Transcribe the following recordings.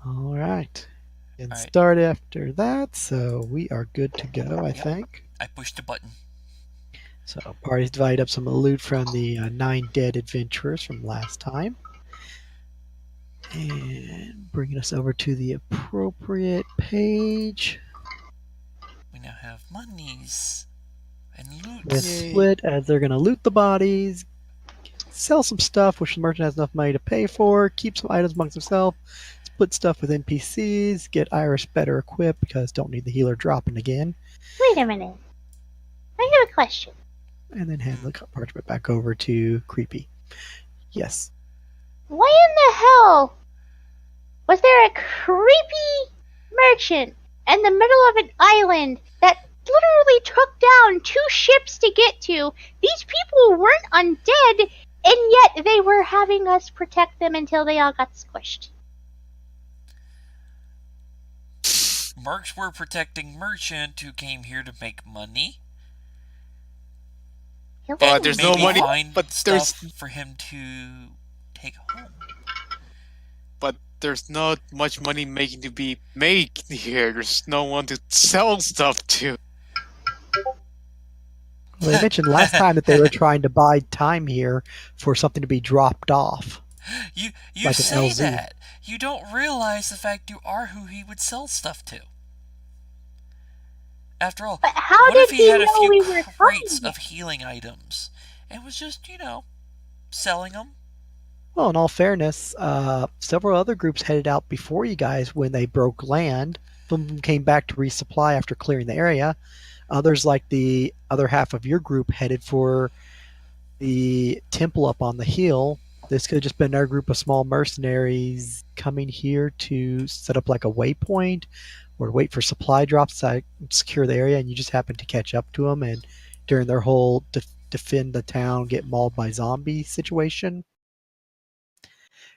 All right. And Alright. start after that, so we are good to go, I Yep. think. I pushed a button. So parties divide up some loot from the 9 dead adventurers from last time. And bringing us over to the appropriate page. We now have monies and They loots. Yay. split as they're going to loot the bodies, sell some stuff which the merchant has enough money to pay for, keep some items amongst themselves, split stuff with NPCs, get Iris better equipped because don't need the healer dropping again, Wait a minute. I have a question. and then hand the parchment back over to Creepy. Yes. Why in the hell was there a creepy merchant in the middle of an island that literally took down 2 ships to get to? These people weren't undead, and yet they were having us protect them until they all got squished. Mercs were protecting merchant who came here to make money. And there's no maybe money, find but stuff for him to take home. But there's not much money making to be made here. There's no one to sell stuff to. Well, they mentioned last time that they were trying to buy time here for something to be dropped off. You Like an say LZ. that. You don't realize the fact you are who he would sell stuff to. After all, but how what did if he had a know few we were crates coming? of healing items and was just, selling them? Well, in all fairness, several other groups headed out before you guys when they broke land. Some of them came back to resupply after clearing the area. Others, like the other half of your group, headed for the temple up on the hill. This could have just been our group of small mercenaries coming here to set up like a waypoint or wait for supply drops to secure the area, and you just happen to catch up to them. And during their whole defend the town, get mauled by zombie situation.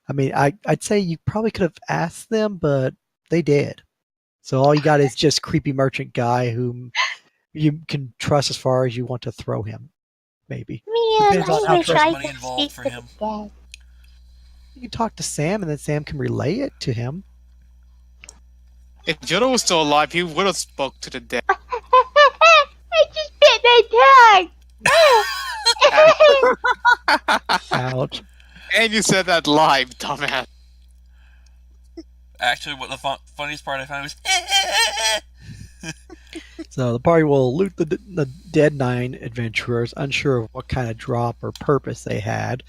I mean, I'd say you probably could have asked them, but they did. So all you got is just creepy merchant guy whom you can trust as far as you want to throw him. Maybe Man, depends on I how wish Too much I money could involved speak for to him. the dead. you can talk to Sam, and then Sam can relay it to him. If Yoda was still alive, he would have spoke to the dead. I just bit my tongue. Ouch. And you said that live, dumbass. Actually, what the funniest part I found was, So the party will loot the dead 9 adventurers, unsure of what kind of drop or purpose they had.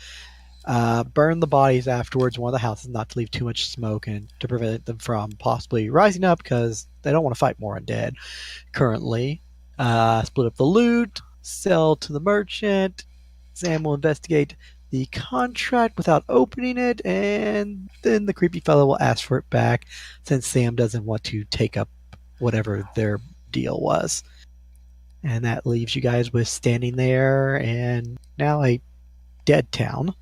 Burn the bodies afterwards in one of the houses, not to leave too much smoke and to prevent them from possibly rising up because they don't want to fight more undead currently. Split up the loot, sell to the merchant. Sam will investigate the contract without opening it, and then the creepy fellow will ask for it back since Sam doesn't want to take up whatever their deal was. And that leaves you guys with standing there and now a dead town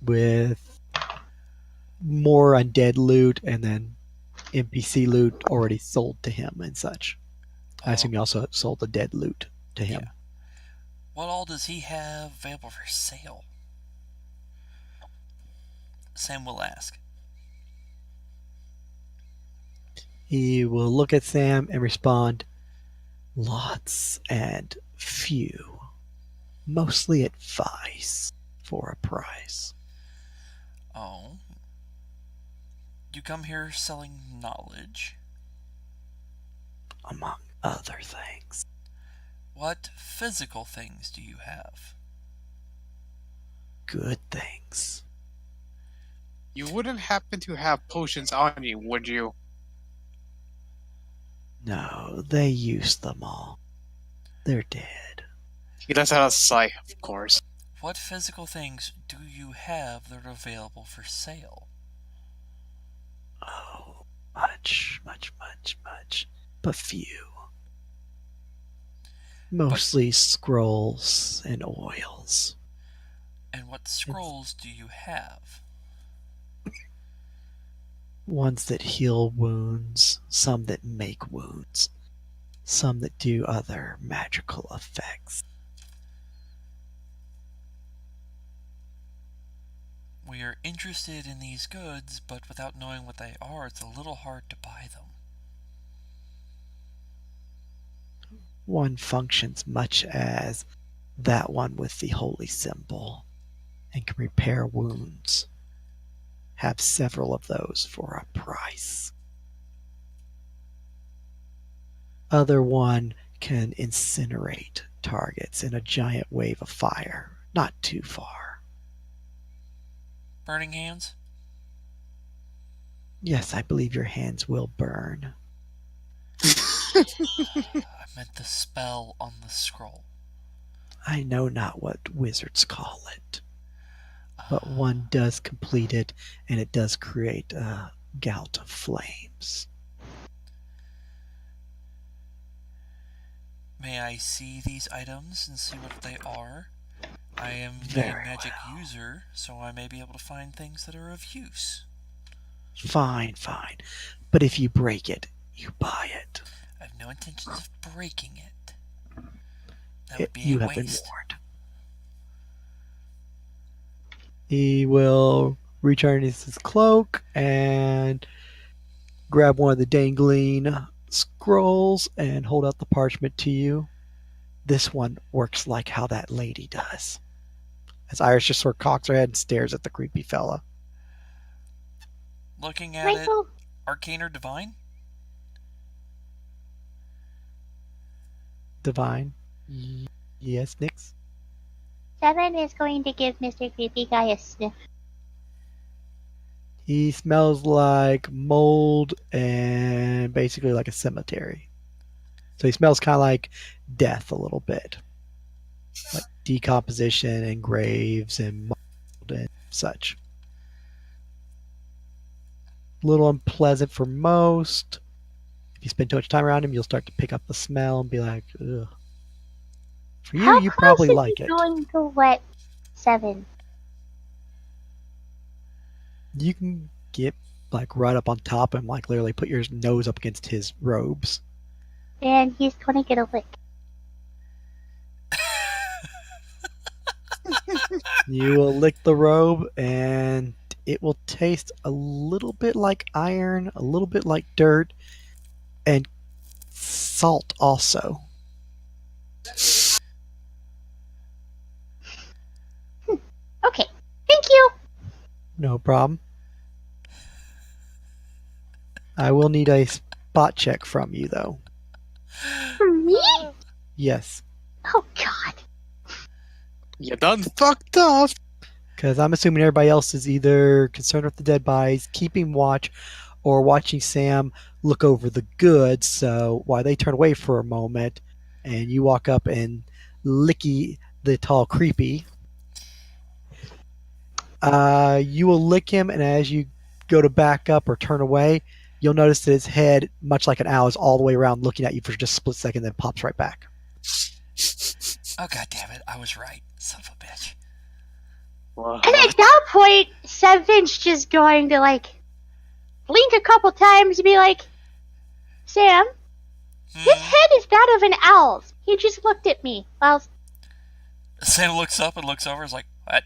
with more undead loot and then NPC loot already sold to him and such. I assume you also sold the dead loot to him. Yeah. What all does he have available for sale? Sam will ask. He will look at Sam and respond, lots and few. Mostly advice for a price. Oh. You come here selling knowledge? Among other things. What physical things do you have? Good things. You wouldn't happen to have potions on you, would you? No, they used them all. They're dead. He does out of sight, of course. What physical things do you have that are available for sale? Oh, much, but few. Mostly scrolls and oils. And what scrolls do you have? Ones that heal wounds, some that make wounds, some that do other magical effects. We are interested in these goods, but without knowing what they are, it's a little hard to buy them. One functions much as that one with the holy symbol and can repair wounds. Have several of those for a price. Other one can incinerate targets in a giant wave of fire, not too far. Burning hands? Yes, I believe your hands will burn. I meant the spell on the scroll. I know not what wizards call it, but one does complete it, and it does create a gout of flames. May I see these items and see what they are? I am a Very magic well. user, so I may be able to find things that are of use. Fine. But if you break it, you buy it. I have no intentions of breaking it. That would be You a have been waste. warned. He will return his cloak and grab one of the dangling scrolls and hold out the parchment to you. This one works like how that lady does. As Iris just sort of cocks her head and stares at the creepy fella. Looking at it, Michael, arcane or divine? Divine. Yes, Nix? 7 is going to give Mr. Creepy Guy a sniff. He smells like mold and basically like a cemetery. So he smells kind of like death a little bit. Like decomposition and graves and mold and such. A little unpleasant for most. If you spend too much time around him, you'll start to pick up the smell and be like, ugh. For you, How you close probably is like he it. going to let 7? You can get like right up on top and like literally put your nose up against his robes. And he's going to get a lick. You will lick the robe and it will taste a little bit like iron, a little bit like dirt, and salt also. Okay, thank you. No problem. I will need a spot check from you though. For me? Yes. Oh, God. You done fucked up. Because I'm assuming everybody else is either concerned with the dead bodies, keeping watch, or watching Sam look over the goods. So while they turn away for a moment, and you walk up and licky the tall creepy, you will lick him, and as you go to back up or turn away, you'll notice that his head, much like an owl, is all the way around looking at you for just a split second, then pops right back. Oh, god damn it, I was right. Son of a bitch. What? And at that point, 7's just going to, like, blink a couple times and be like, Sam, his head is that of an owl's. He just looked at me while... Sam looks up and looks over and is like, what?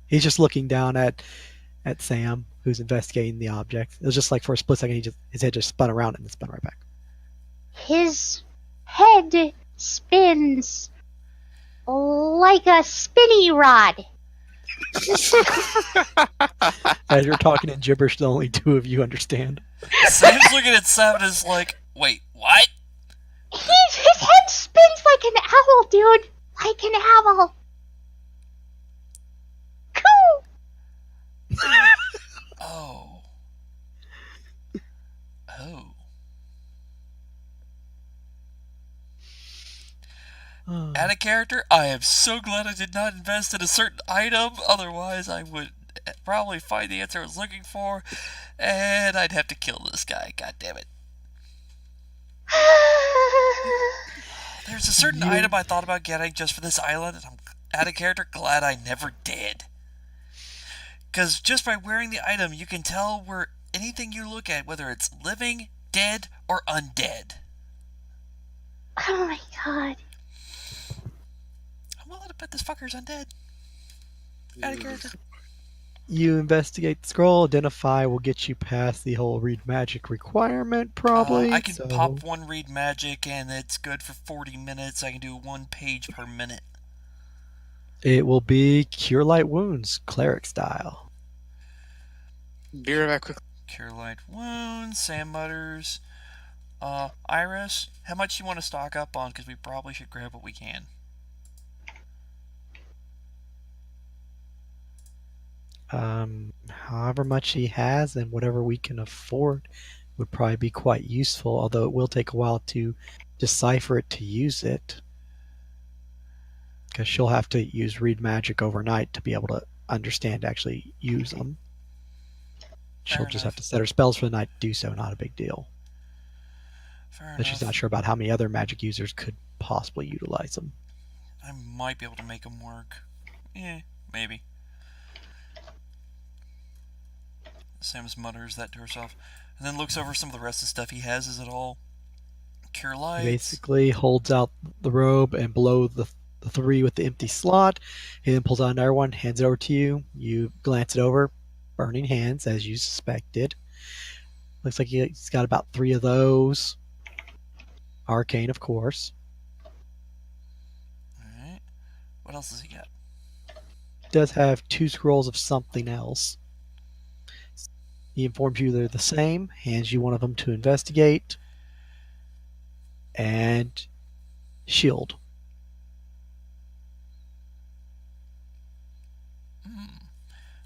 He's just looking down at Sam, who's investigating the object. It was just like for a split second, his head just spun around and then spun right back. His head spins like a spinny rod. As you're talking in gibberish, the only two of you understand. Sam's looking at Sam and is like, wait, what? His head spins like an owl, dude. Like an owl. Cool. Oh. Oh. Add a character? I am so glad I did not invest in a certain item, otherwise I would probably find the answer I was looking for, and I'd have to kill this guy, god damn it. There's a certain item I thought about getting just for this island, and I'm add a character glad I never did. Because just by wearing the item, you can tell where anything you look at, whether it's living, dead, or undead. Oh my god. I'm willing to bet this fucker's undead. Add a character. You investigate the scroll, identify will get you past the whole read magic requirement, I probably. can So pop one read magic and it's good for 40 minutes. I can do 1 page per minute. it will be Cure Light Wounds, cleric style. Be right back quickly. Cure light wounds, Sam mutters. Iris, how much you want to stock up on? Because we probably should grab what we can. However much he has and whatever we can afford would probably be quite useful, although it will take a while to decipher it to use it. Because she'll have to use read magic overnight to be able to understand actually use them. She'll just have to set her spells for the night to do so, not a big deal. Fair But she's not sure about how many other magic users could possibly utilize them. I might be able to make them work. Maybe. Samus mutters that to herself, and then looks over some of the rest of the stuff he has. Is it all cure lights? He basically holds out the robe, and below the 3 with the empty slot, he then pulls out another one, hands it over to you. You glance it over, burning hands, as you suspected. Looks like he's got about 3 of those. Arcane, of course. Alright. What else does he got? Does have 2 scrolls of something else. He informs you they're the same, hands you one of them to investigate, and shield.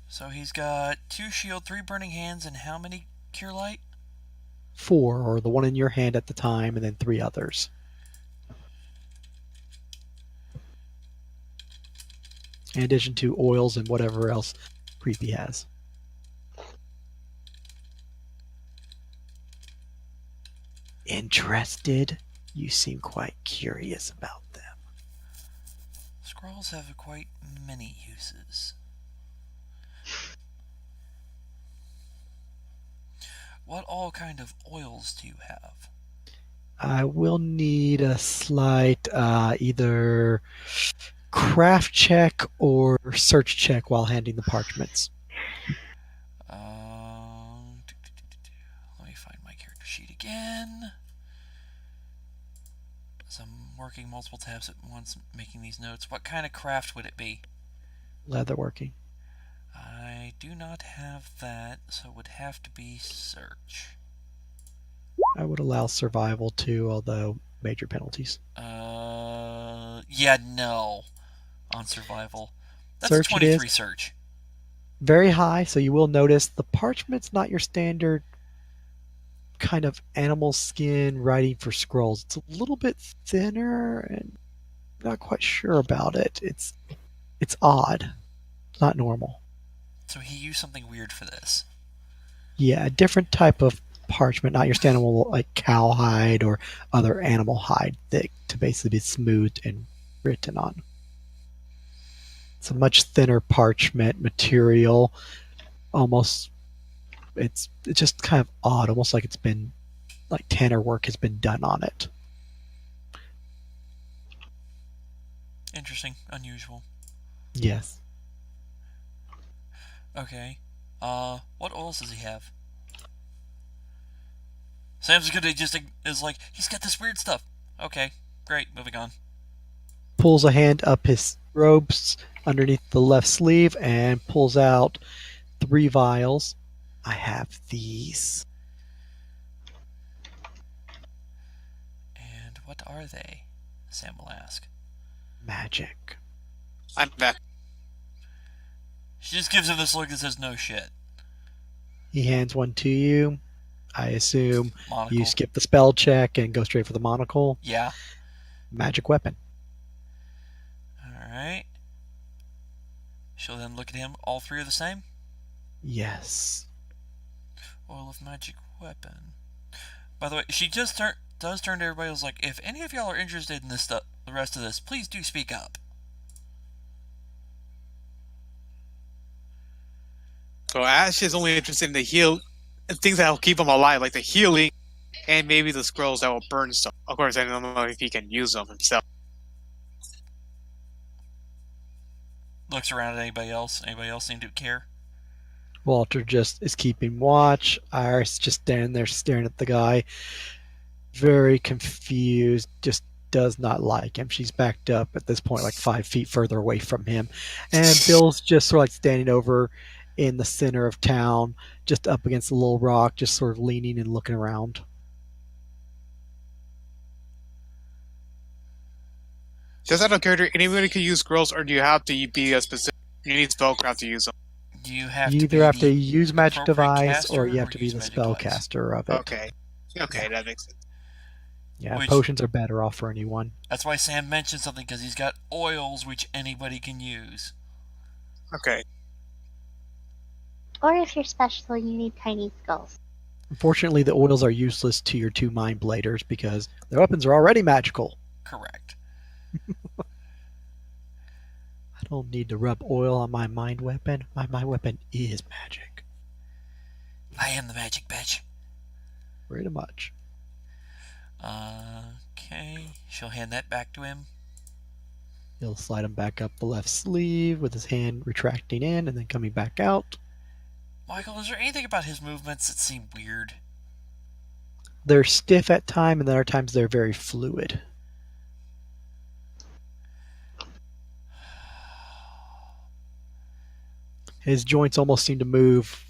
So he's got 2 shield, 3 burning hands, and how many cure light? 4, or the one in your hand at the time, and then 3 others. In addition to oils and whatever else Creepy has. Interested? You seem quite curious about them. Scrolls have quite many uses. What all kind of oils do you have? I will need a slight either craft check or search check while handing the parchments. Let me find my character sheet again. So I'm working multiple tabs at once, making these notes. What kind of craft would it be? Leatherworking. I do not have that, so it would have to be search. I would allow survival too, although major penalties. Yeah, no. On survival. That's Search a it is. 23 search. Very high, so you will notice the parchment's not your standard kind of animal skin writing for scrolls. It's a little bit thinner and not quite sure about it. It's odd. It's not normal. So he used something weird for this. Yeah, a different type of parchment, not your standard like cowhide or other animal hide thick to basically be smoothed and written on. It's a much thinner parchment material. Almost, it's just kind of odd, almost like it's been like tanner work has been done on it. Interesting. Unusual. Yes. Okay. What oils does he have? Sam's gonna just is like, he's got this weird stuff. Okay, great, moving on. Pulls a hand up his robes underneath the left sleeve and pulls out 3 vials. I have these. And what are they? Sam will ask. Magic. I'm back. She just gives him this look that says no shit. He hands one to you. I assume Monocle. you skip the spell check and go straight for the monocle. Yeah. Magic weapon. Alright. She'll then look at him. All 3 are the same? Yes. Oil of magic weapon. By the way, she just does turn to everybody and is like, if any of y'all are interested in this stuff, the rest of this, please do speak up. So Ash is only interested in the things that will keep him alive, like the healing, and maybe the scrolls that will burn stuff. Of course, I don't know if he can use them himself. Looks around at anybody else. Anybody else seem to care? Walter just is keeping watch. Iris just standing there staring at the guy, very confused, just does not like him. She's backed up at this point, like 5 feet further away from him. And Bill's just sort of like standing over in the center of town, just up against a little rock, just sort of leaning and looking around. Just out of character, anybody can use scrolls, or do you have to be a specific? You need spellcraft to use them. You have You to either be have to the use magic appropriate device or caster you have to be use the magic device. spellcaster of it. Okay. Okay, that makes sense. Yeah, Which- potions are better off for anyone. That's why Sam mentioned something, because he's got oils which anybody can use. Okay. Or if you're special, you need tiny skulls. Unfortunately, the oils are useless to your 2 mind bladers because their weapons are already magical. Correct. I don't need to rub oil on my mind weapon. My mind weapon is magic. I am the magic bitch. Pretty much. Okay, she'll hand that back to him. He'll slide him back up the left sleeve with his hand retracting in and then coming back out. Michael, is there anything about his movements that seem weird? They're stiff at times, and other times they're very fluid. His joints almost seem to move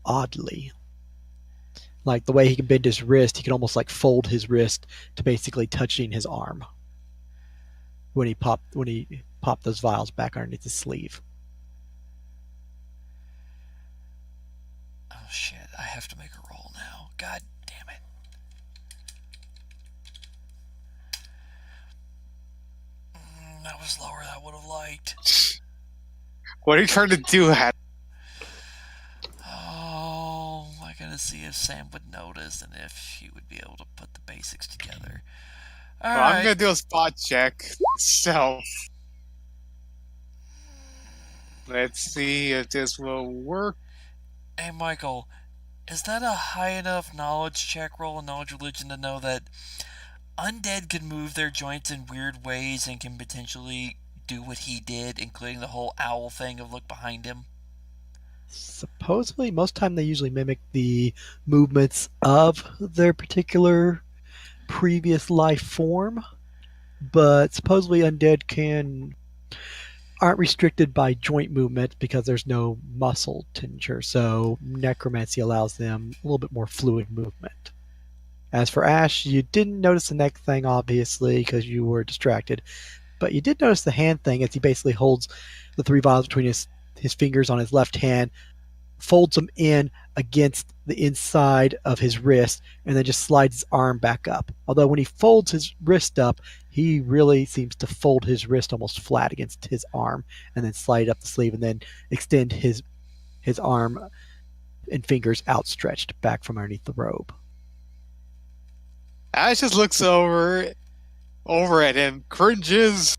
oddly. Like the way he can bend his wrist, he can almost like fold his wrist to basically touching his arm when he popped those vials back underneath his sleeve. Oh shit, I have to make a roll now. God damn it. That was lower than I would have liked. What are you trying to do, Hat? Oh, I gotta see if Sam would notice and if she would be able to put the basics together. Well, Alright. I'm gonna do a spot check. So let's see if this will work. Hey, Michael, is that a high enough knowledge check roll in knowledge religion to know that undead can move their joints in weird ways and can potentially do what he did, including the whole owl thing of look behind him? Supposedly, most time they usually mimic the movements of their particular previous life form, but supposedly undead aren't restricted by joint movement because there's no muscle tincture, so necromancy allows them a little bit more fluid movement. As for Ash, you didn't notice the neck thing, obviously, because you were distracted, but you did notice the hand thing as he basically holds the 3 vials between his fingers on his left hand, folds them in against the inside of his wrist, and then just slides his arm back up. Although when he folds his wrist up, he really seems to fold his wrist almost flat against his arm and then slide up the sleeve and then extend his arm and fingers outstretched back from underneath the robe. Ash just looks over at him, cringes,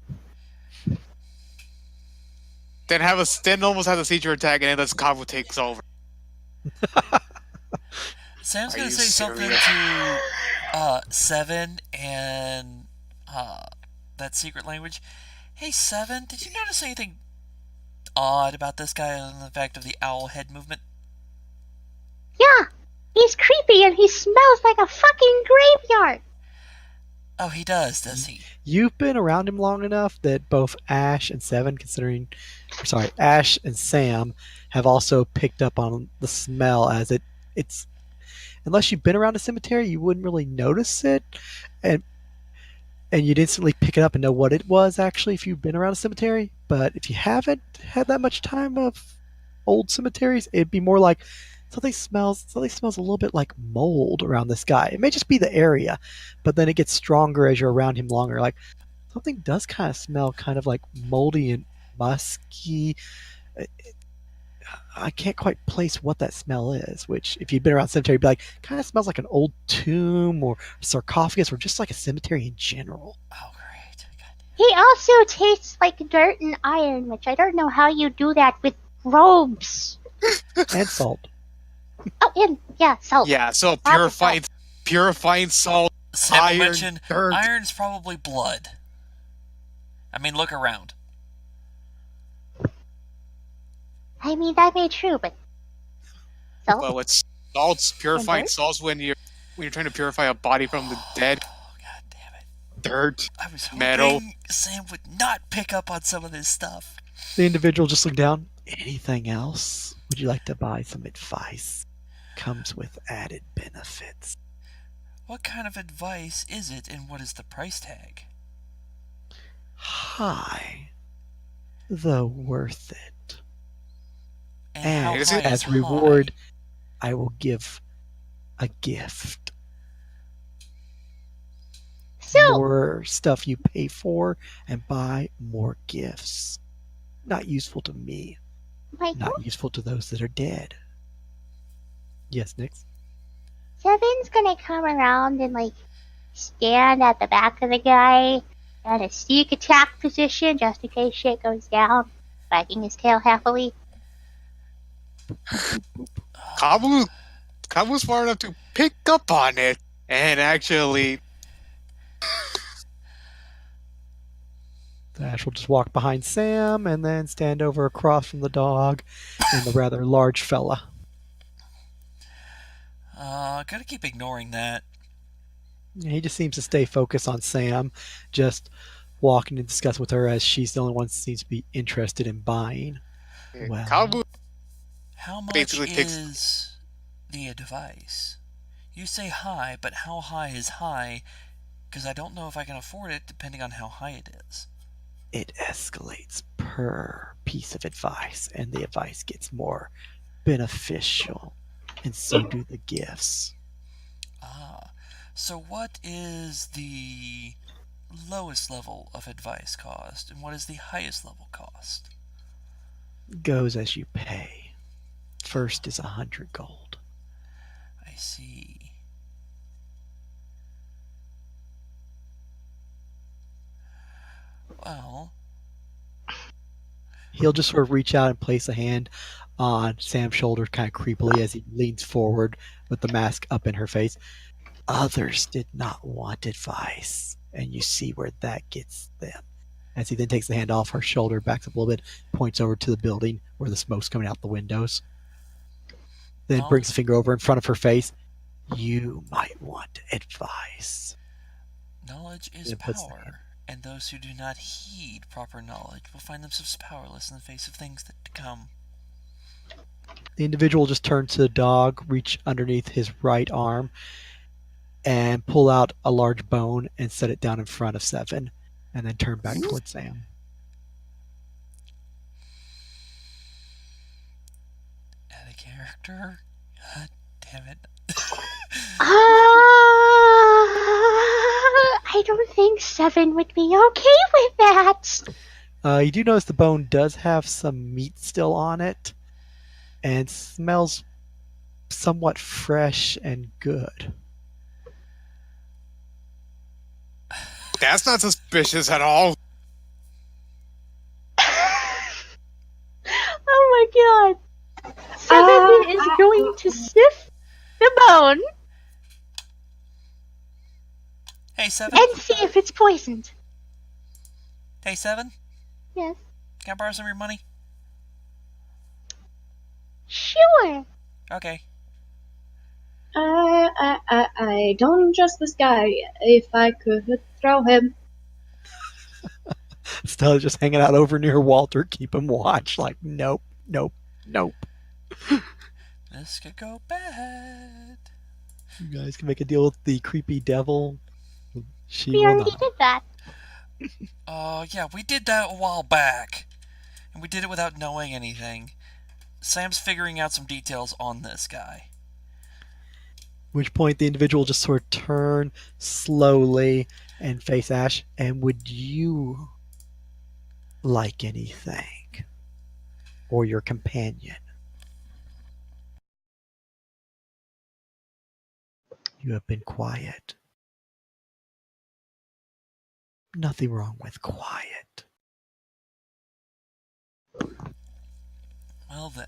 then almost has a seizure attack, and then lets Kavo takes over. Sam's Are gonna you say something serious? to Seven and that secret language. Hey, Seven, did you notice anything odd about this guy other than the fact of the owl head movement? Yeah, he's creepy and he smells like a fucking graveyard. Oh, he does he? You've been around him long enough that both Ash and Ash and Sam have also picked up on the smell as it's unless you've been around a cemetery, you wouldn't really notice it, and you'd instantly pick it up and know what it was actually if you've been around a cemetery. But if you haven't had that much time of old cemeteries, it'd be more like something smells a little bit like mold around this guy. It may just be the area, but then it gets stronger as you're around him longer. Like something does kind of smell kind of like moldy and musky. I can't quite place what that smell is, which if you've been around cemetery, you'd be like, kind of smells like an old tomb or sarcophagus or just like a cemetery in general. Oh, great. God. He also tastes like dirt and iron, which I don't know how you do that with robes. And salt. Oh, and yeah, salt. Yeah, so Lots of purifying salt, Sam will iron, mention dirt. iron's probably blood. I mean, look around. I mean, that may be true, but Salt But what's salts, and purifying dirt. salts when you're trying to purify a body from the dead, Oh, God damn it. dirt, I was metal. hoping Sam would not pick up on some of this stuff. The individual just looked down. Anything else? Would you like to buy some advice? Comes with added benefits. What kind of advice is it, and what is the price tag? High, though worth it. And how And Is high it- is as reward, high? I will give a gift. So, More stuff you pay for and buy more gifts. Not useful to me, Michael, not useful to those that are dead. Yes, Nix? Seven's gonna come around and like stand at the back of the guy at a sneak attack position just in case shit goes down, wagging his tail happily. Kabu's smart enough to pick up on it and actually. Ash will just walk behind Sam and then stand over across from the dog and the rather large fella. Gotta keep ignoring that. He just seems to stay focused on Sam, just walking and discuss with her as she's the only one that seems to be interested in buying. Well, Kabu How much Basically takes- is the advice? You say high, but how high is high? Because I don't know if I can afford it depending on how high it is. it escalates per piece of advice, and the advice gets more beneficial, and so do the gifts. Ah, so what is the lowest level of advice cost, and what is the highest level cost? Goes as you pay. First is 100 gold. I see. Well, He'll just sort of reach out and place a hand on Sam's shoulder kind of creepily as he leans forward with the mask up in her face. Others did not want advice, and you see where that gets them. As he then takes the hand off her shoulder, backs up a little bit, points over to the building where the smoke's coming out the windows. Then Oh. brings a finger over in front of her face. You might want advice. knowledge is It puts the hand- power, and those who do not heed proper knowledge will find themselves powerless in the face of things that to come. The individual just turns to the dog, reach underneath his right arm, and pull out a large bone and set it down in front of Seven, and then turn back towards Sam. Add a character? God damn it. I don't think Seven would be okay with that. You do notice the bone does have some meat still on it, and smells somewhat fresh and good. That's not suspicious at all. Oh my god. Seven is going to sniff the bone Hey, Seven? and see if it's poisoned. Hey, Seven? Yes. Can I borrow some of your money? Sure. Okay. I don't trust this guy. If I could throw him. Stella's just hanging out over near Walter, keep him watch. Like, nope, nope, nope. This could go bad. You guys can make a deal with the creepy devil. She We will already not. did that. Yeah, we did that a while back. And we did it without knowing anything. Sam's figuring out some details on this guy. Which point the individual just sort of turn slowly and face Ash. And would you like anything? Or your companion? You have been quiet. Nothing wrong with quiet. Well then,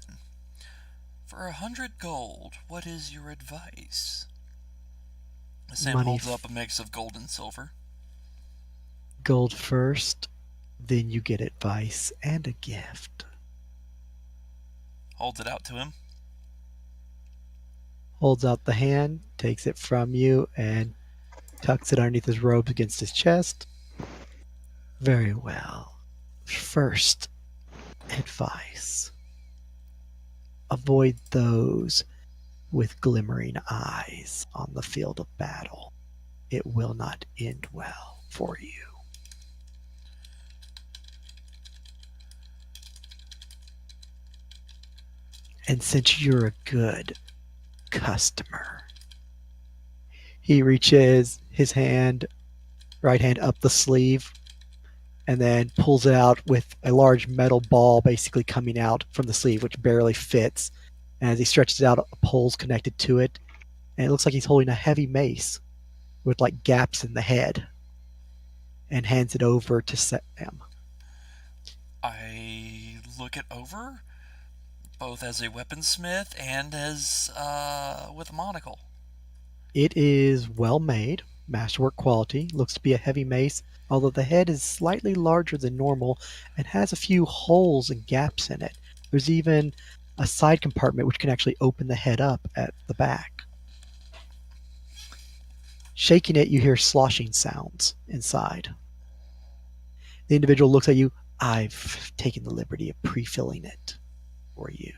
for 100 gold, what is your advice? Sam Money holds up a mix of gold and silver. Gold first, then you get advice and a gift. Holds it out to him. Holds out the hand, takes it from you, and tucks it underneath his robes against his chest. Very well. First advice: avoid those with glimmering eyes on the field of battle. It will not end well for you. And since you're a good customer, he reaches his right hand up the sleeve, and then pulls it out with a large metal ball basically coming out from the sleeve, which barely fits. And as he stretches it out, a pole's connected to it, and it looks like he's holding a heavy mace with like gaps in the head, and hands it over to Sam. I look it over, both as a weaponsmith and as with a monocle. It is well made, masterwork quality, looks to be a heavy mace, although the head is slightly larger than normal and has a few holes and gaps in it. There's even a side compartment which can actually open the head up at the back. Shaking it, you hear sloshing sounds inside. The individual looks at you. I've taken the liberty of pre-filling it for you.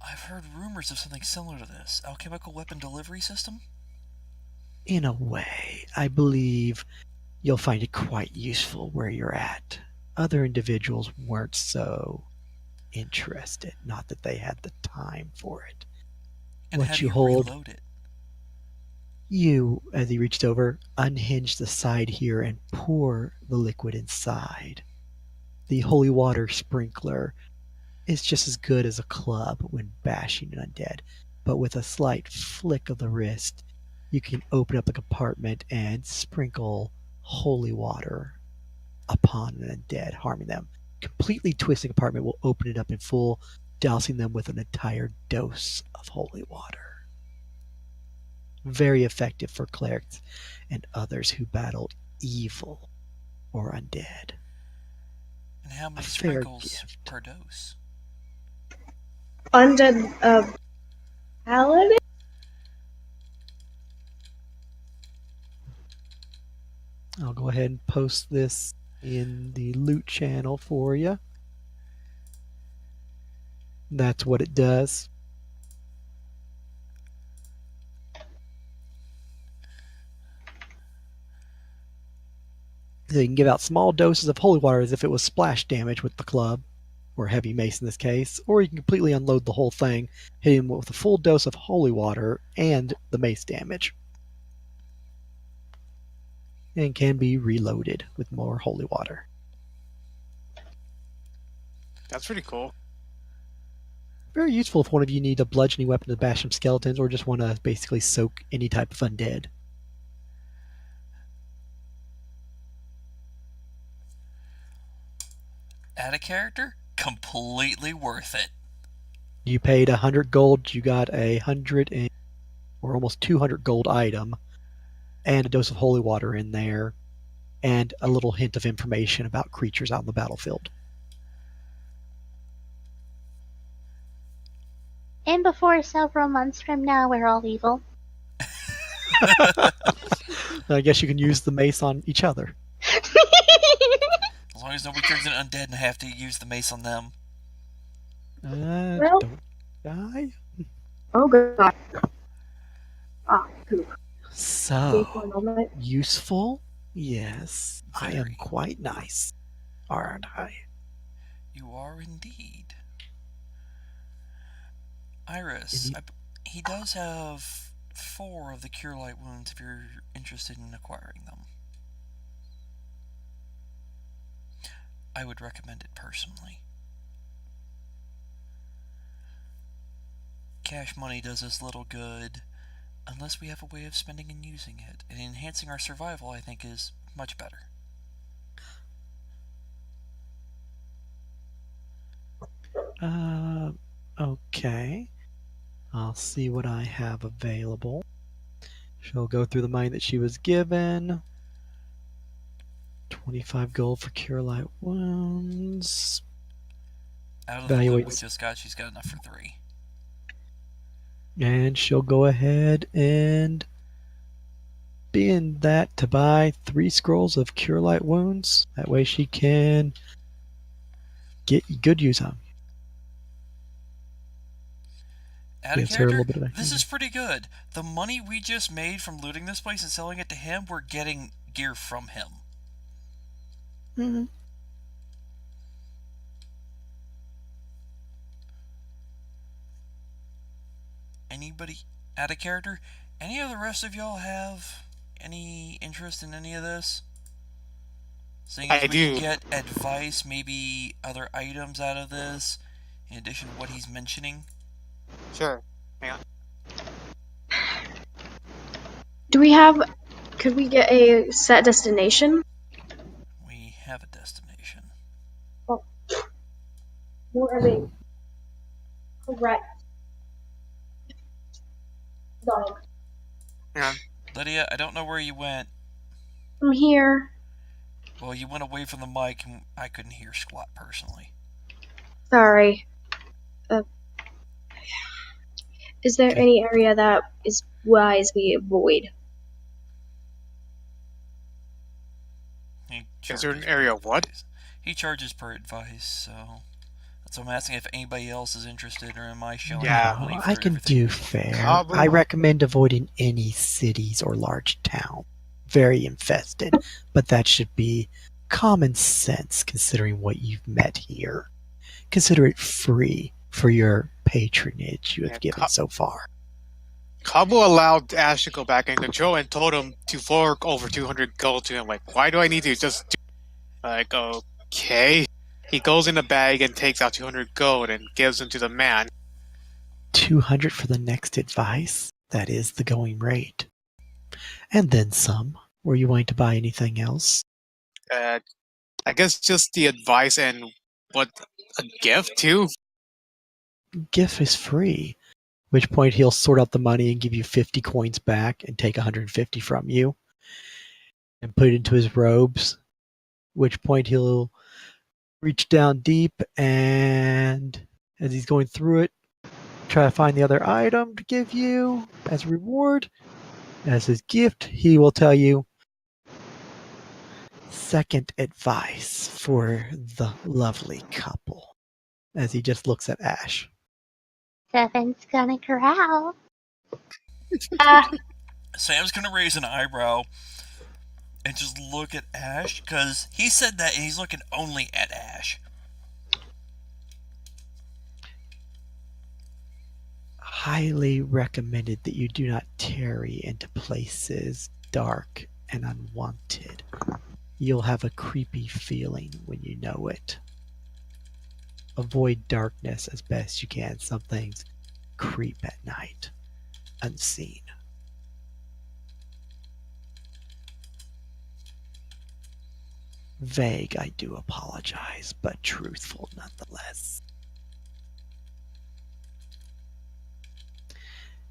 I've heard rumors of something similar to this. Alchemical weapon delivery system? In a way, I believe you'll find it quite useful where you're at. Other individuals weren't so interested, not that they had the time for it. And What how do you you hold, reload it? you, as he reached over, unhinge the side here and pour the liquid inside. The holy water sprinkler is just as good as a club when bashing an undead, but with a slight flick of the wrist, you can open up the compartment and sprinkle holy water upon an undead, harming them. Completely twisting the compartment will open it up in full, dousing them with an entire dose of holy water. Very effective for clerics and others who battle evil or undead. And how many fair sprinkles gift. per dose? Undead paladin? I'll go ahead and post this in the loot channel for you. That's what it does. So you can give out small doses of holy water as if it was splash damage with the club, or heavy mace in this case, or you can completely unload the whole thing, hitting him with a full dose of holy water and the mace damage. And can be reloaded with more holy water. That's pretty cool. Very useful if one of you need a bludgeoning weapon to bash some skeletons, or just want to basically soak any type of undead. Add a character? Completely worth it. You paid 100 gold, you got 100 or almost 200 gold item, and a dose of holy water in there, and a little hint of information about creatures out in the battlefield. And before several months from now, we're all evil. I guess you can use the mace on each other. As long as nobody turns into undead and I have to use the mace on them. Well- Don't die. Oh god. Ah, poop. Wait for a So, moment. useful? Yes. I am Very. quite nice, aren't I? You are indeed. Iris, Indeed. he does have 4 of the Cure Light wounds if you're interested in acquiring them. I would recommend it personally. Cash money does us little good unless we have a way of spending and using it, and enhancing our survival, I think, is much better. Okay. I'll see what I have available. She'll go through the money that she was given. 25 gold for Cure Light Wounds. Out of the loot we Evaluates. just got, she's got enough for 3. And she'll go ahead and spend that to buy 3 scrolls of Cure Light Wounds. That way she can get good use of them. Add a Gives her a character. little bit of This activity. is pretty good. The money we just made from looting this place and selling it to him, we're getting gear from him. Mm-hmm. Anybody add a character? Any of the rest of y'all have any interest in any of this? Seeing as I we do. can get advice, maybe other items out of this, in addition to what he's mentioning. Sure. Hang on. Do we have? Could we get a set destination? We have a destination. More of a correct dog. Hang on. Lydia, I don't know where you went. I'm here. Well, you went away from the mic and I couldn't hear squat personally. Sorry. Is there Okay. any area that is wise we avoid? He Is there an charges area per of what? advice. He charges per advice, so that's why I'm asking if anybody else is interested, or am I showing Yeah. money No, for I can everything do we need? fair. Cabo- I recommend avoiding any cities or large town. Very infested, but that should be common sense considering what you've met here. Consider it free for your patronage you have Yeah, given so far. Cabo allowed Ash to go back in control and told him to fork over 200 gold to him. Like, why do I need to just do? Like, okay. He goes in the bag and takes out 200 gold and gives them to the man. 200 for the next advice. That is the going rate. And then some. Were you wanting to buy anything else? I guess just the advice and what a gift too. Gift is free. Which point he'll sort out the money and give you 50 coins back and take 150 from you and put it into his robes. Which point he'll reach down deep and as he's going through it, try to find the other item to give you as a reward. As his gift, he will tell you second advice for the lovely couple. As he just looks at Ash. Seven's gonna growl. Sam's gonna raise an eyebrow and just look at Ash, because he said that and he's looking only at Ash. Highly recommended that you do not tarry into places dark and unwanted. You'll have a creepy feeling when you know it. Avoid darkness as best you can. Some things creep at night, unseen. Vague, I do apologize, but truthful nonetheless.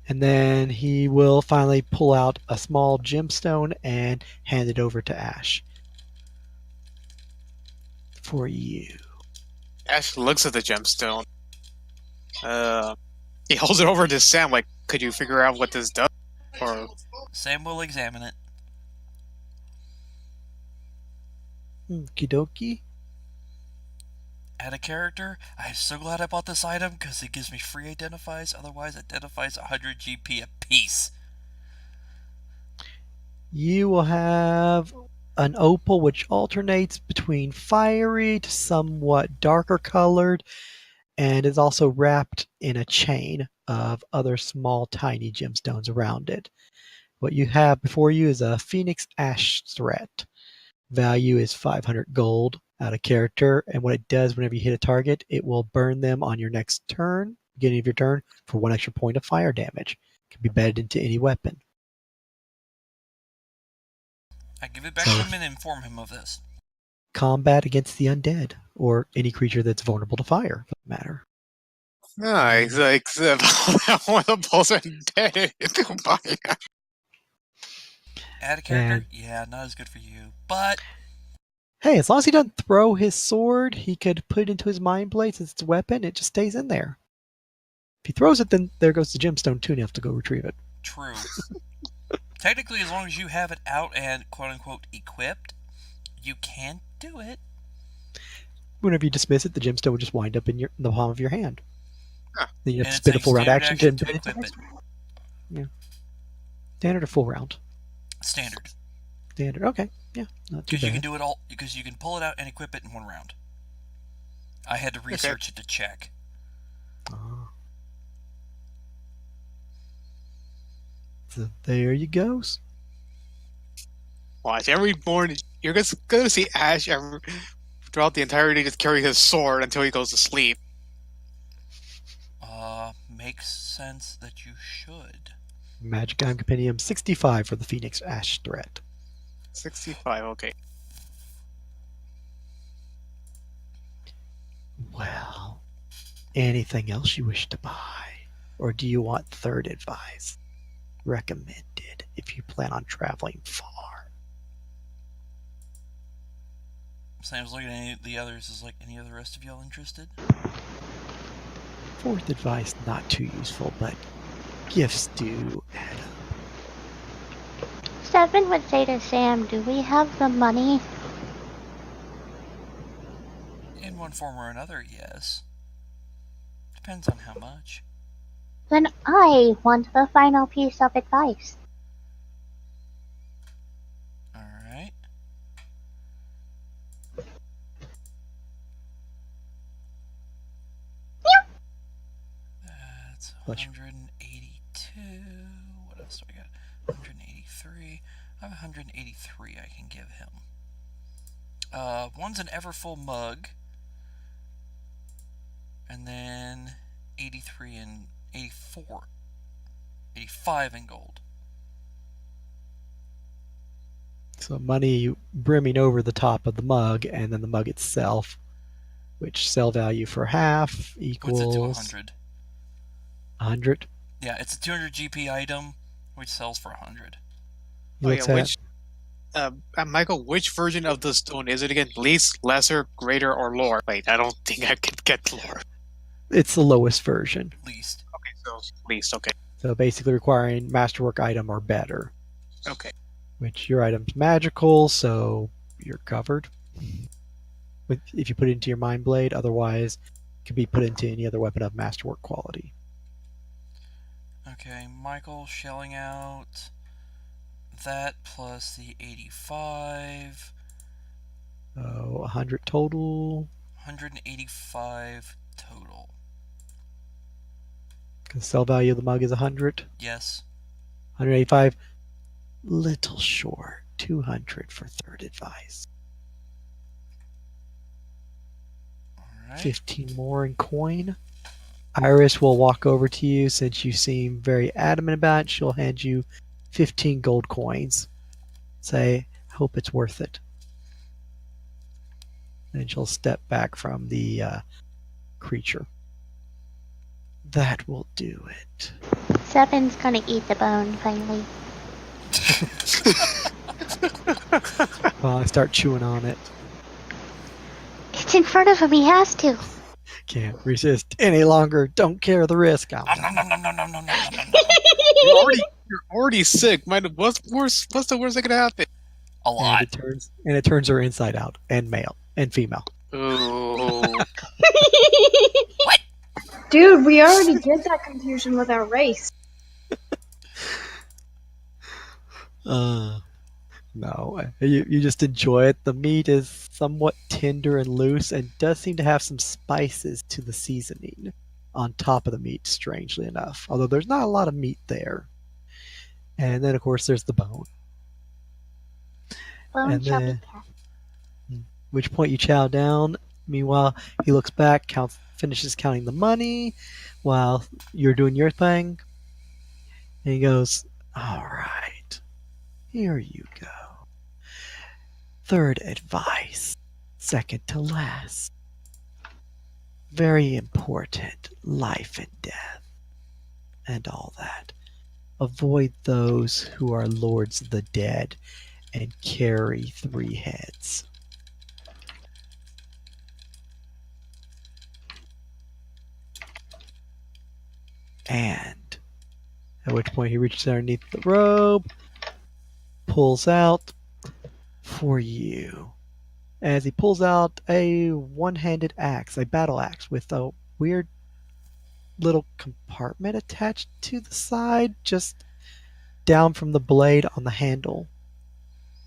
And then he will finally pull out a small gemstone and hand it over to Ash. For you. Ash looks at the gemstone. He holds it over to Sam. Like, could you figure out what this does? Or Sam will examine it. Okie dokie. Add a character. I'm so glad I bought this item because it gives me free identifies. Otherwise, identifies 100 GP a piece. You will have an opal which alternates between fiery to somewhat darker colored and is also wrapped in a chain of other small tiny gemstones around it. What you have before you is a Phoenix Ash threat. Value is 500 gold out of character, and what it does whenever you hit a target, it will burn them on your next turn, beginning of your turn, for 1 extra point of fire damage. It can be bedded into any weapon. I give it back to him and inform him of this. Combat against the undead, or any creature that's vulnerable to fire, for that matter. nice, except one of the balls are dead. Add a character? Yeah, not as good for you. But Hey, as long as he doesn't throw his sword, he could put it into his mind blade since it's a weapon. It just stays in there. If he throws it, then there goes the gemstone too, and you have to go retrieve it. True. Technically, as long as you have it out and quote-unquote equipped, you can do it. Whenever you dismiss it, the gemstone will just wind up in the palm of your hand. Huh. Then you have And to it's spend a a full round standard action action to to equip it. Standard or full round? Standard. Standard. Okay. Yeah. Not too Because you can bad. do it all. Because you can pull it out and equip it in one round. I had to research it to check. Ah. So there you go. Watch every morning. You're just gonna see Ash throughout the entirety just carry his sword until he goes to sleep. Makes sense that you should. Magic Item Compendium 65 for the Phoenix Ash threat. 65. Okay. Well, anything else you wish to buy? Or do you want third advice? Recommended if you plan on traveling far. Sam's looking at any of the others. Is like, any of the rest of y'all interested? Fourth advice, not too useful, but gifts do add up. Seven would say to Sam, do we have the money? In one form or another, yes. Depends on how much. Then I want the final piece of advice. Alright. That's Bless you. 182. What else do I got? 183. I have 183 I can give him. One's an Everfull mug. And then 83 and 84. 85 in gold. So money brimming over the top of the mug, and then the mug itself, which sell value for half Puts it to equals 100. 100. Yeah, it's a 200 GP item, which sells for 100. Oh, Looks yeah, at which, Michael, which version of the stone is it again? Least, lesser, greater, or lower? Wait, I don't think I could get lower. it's the lowest version. Least. Okay, so least. Okay. So basically requiring masterwork item or better. Okay. Which your item's magical, so you're covered. If you put it into your mind blade, otherwise it can be put into any other weapon of masterwork quality. Okay, Michael shelling out that plus the 85. So 100 total. 185 total. Because sell value of the mug is 100. Yes. 185. Little short. 200 for third advice. Alright. 15 more in coin. Iris will walk over to you since you seem very adamant about it. She'll hand you 15 gold coins. Say, hope it's worth it. And she'll step back from the creature. That will do it. Seven's gonna eat the bone, finally. Well, I start chewing on it. It's in front of him, he has to. Can't resist any longer. Don't care the risk. Nom, nom, nom, nom, nom, nom, nom, nom, nom. You're already sick. What's worse? What's the worst that could happen? A lot. And it turns her inside out, and male and female. Ooh. Dude, we already did that confusion with our race. No, you just enjoy it. The meat is somewhat tender and loose, and does seem to have some spices to the seasoning on top of the meat. Strangely enough, although there's not a lot of meat there. And then, of course, there's the bone. Bone And shall be then- cast. Which point you chow down. Meanwhile, he looks back, finishes counting the money, while you're doing your thing. And he goes, "All right, here you go. Third advice, second to last. Very important, life and death, and all that. Avoid those who are lords of the dead and carry 3 heads. And at which point he reaches underneath the robe, pulls out for you. As he pulls out a one-handed axe, a battle axe with a weird little compartment attached to the side, just down from the blade on the handle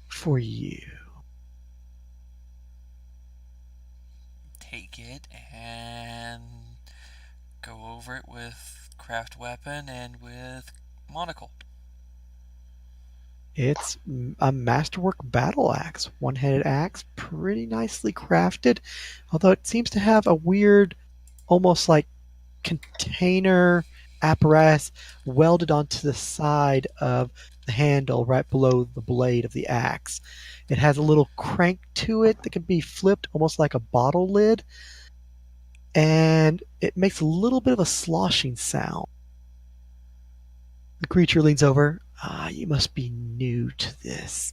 for you. Take it and go over it with craft weapon and with monocle. It's a masterwork battle axe, one-handed axe, pretty nicely crafted, although it seems to have a weird, almost like container apparatus welded onto the side of the handle right below the blade of the axe. It has a little crank to it that can be flipped almost like a bottle lid, and it makes a little bit of a sloshing sound. The creature leans over. You must be new to this.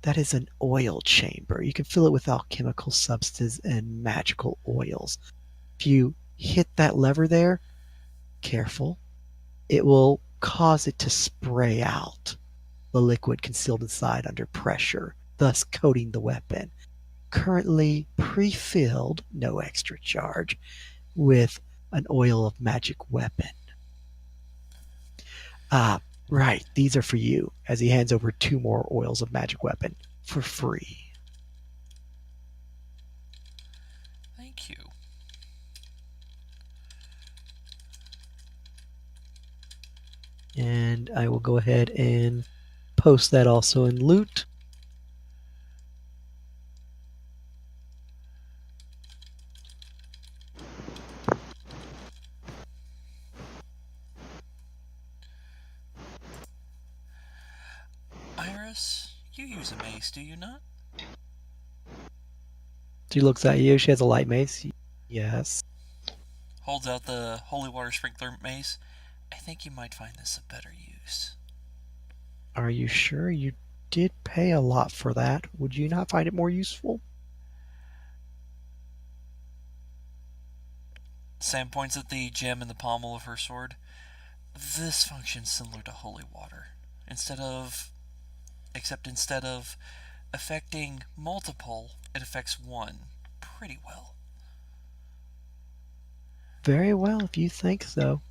That is an oil chamber. You can fill it with alchemical substances and magical oils. If you hit that lever there, careful, it will cause it to spray out the liquid concealed inside under pressure, thus coating the weapon. Currently pre-filled, no extra charge, with an oil of magic weapon. Right, these are for you, as he hands over 2 more oils of magic weapon for free. Thank you. And I will go ahead and post that also in loot. Iris, you use a mace, do you not? She looks at you. She has a light mace. Yes. Holds out the holy water sprinkler mace. I think you might find this a better use. Are you sure? You did pay a lot for that. Would you not find it more useful? Sam points at the gem in the pommel of her sword. This functions similar to holy water. Except instead of affecting multiple, it affects one pretty well. Very well, if you think so.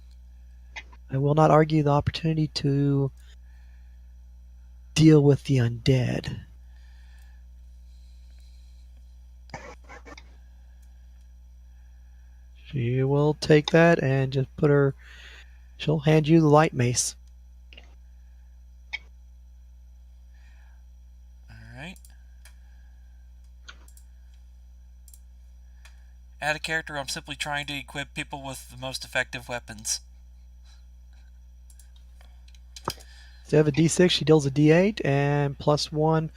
I will not argue the opportunity to deal with the undead. She will take that and just put her. She'll hand you the light mace. Alright. Add a character, I'm simply trying to equip people with the most effective weapons. Instead of a d6, she deals a d8 and +1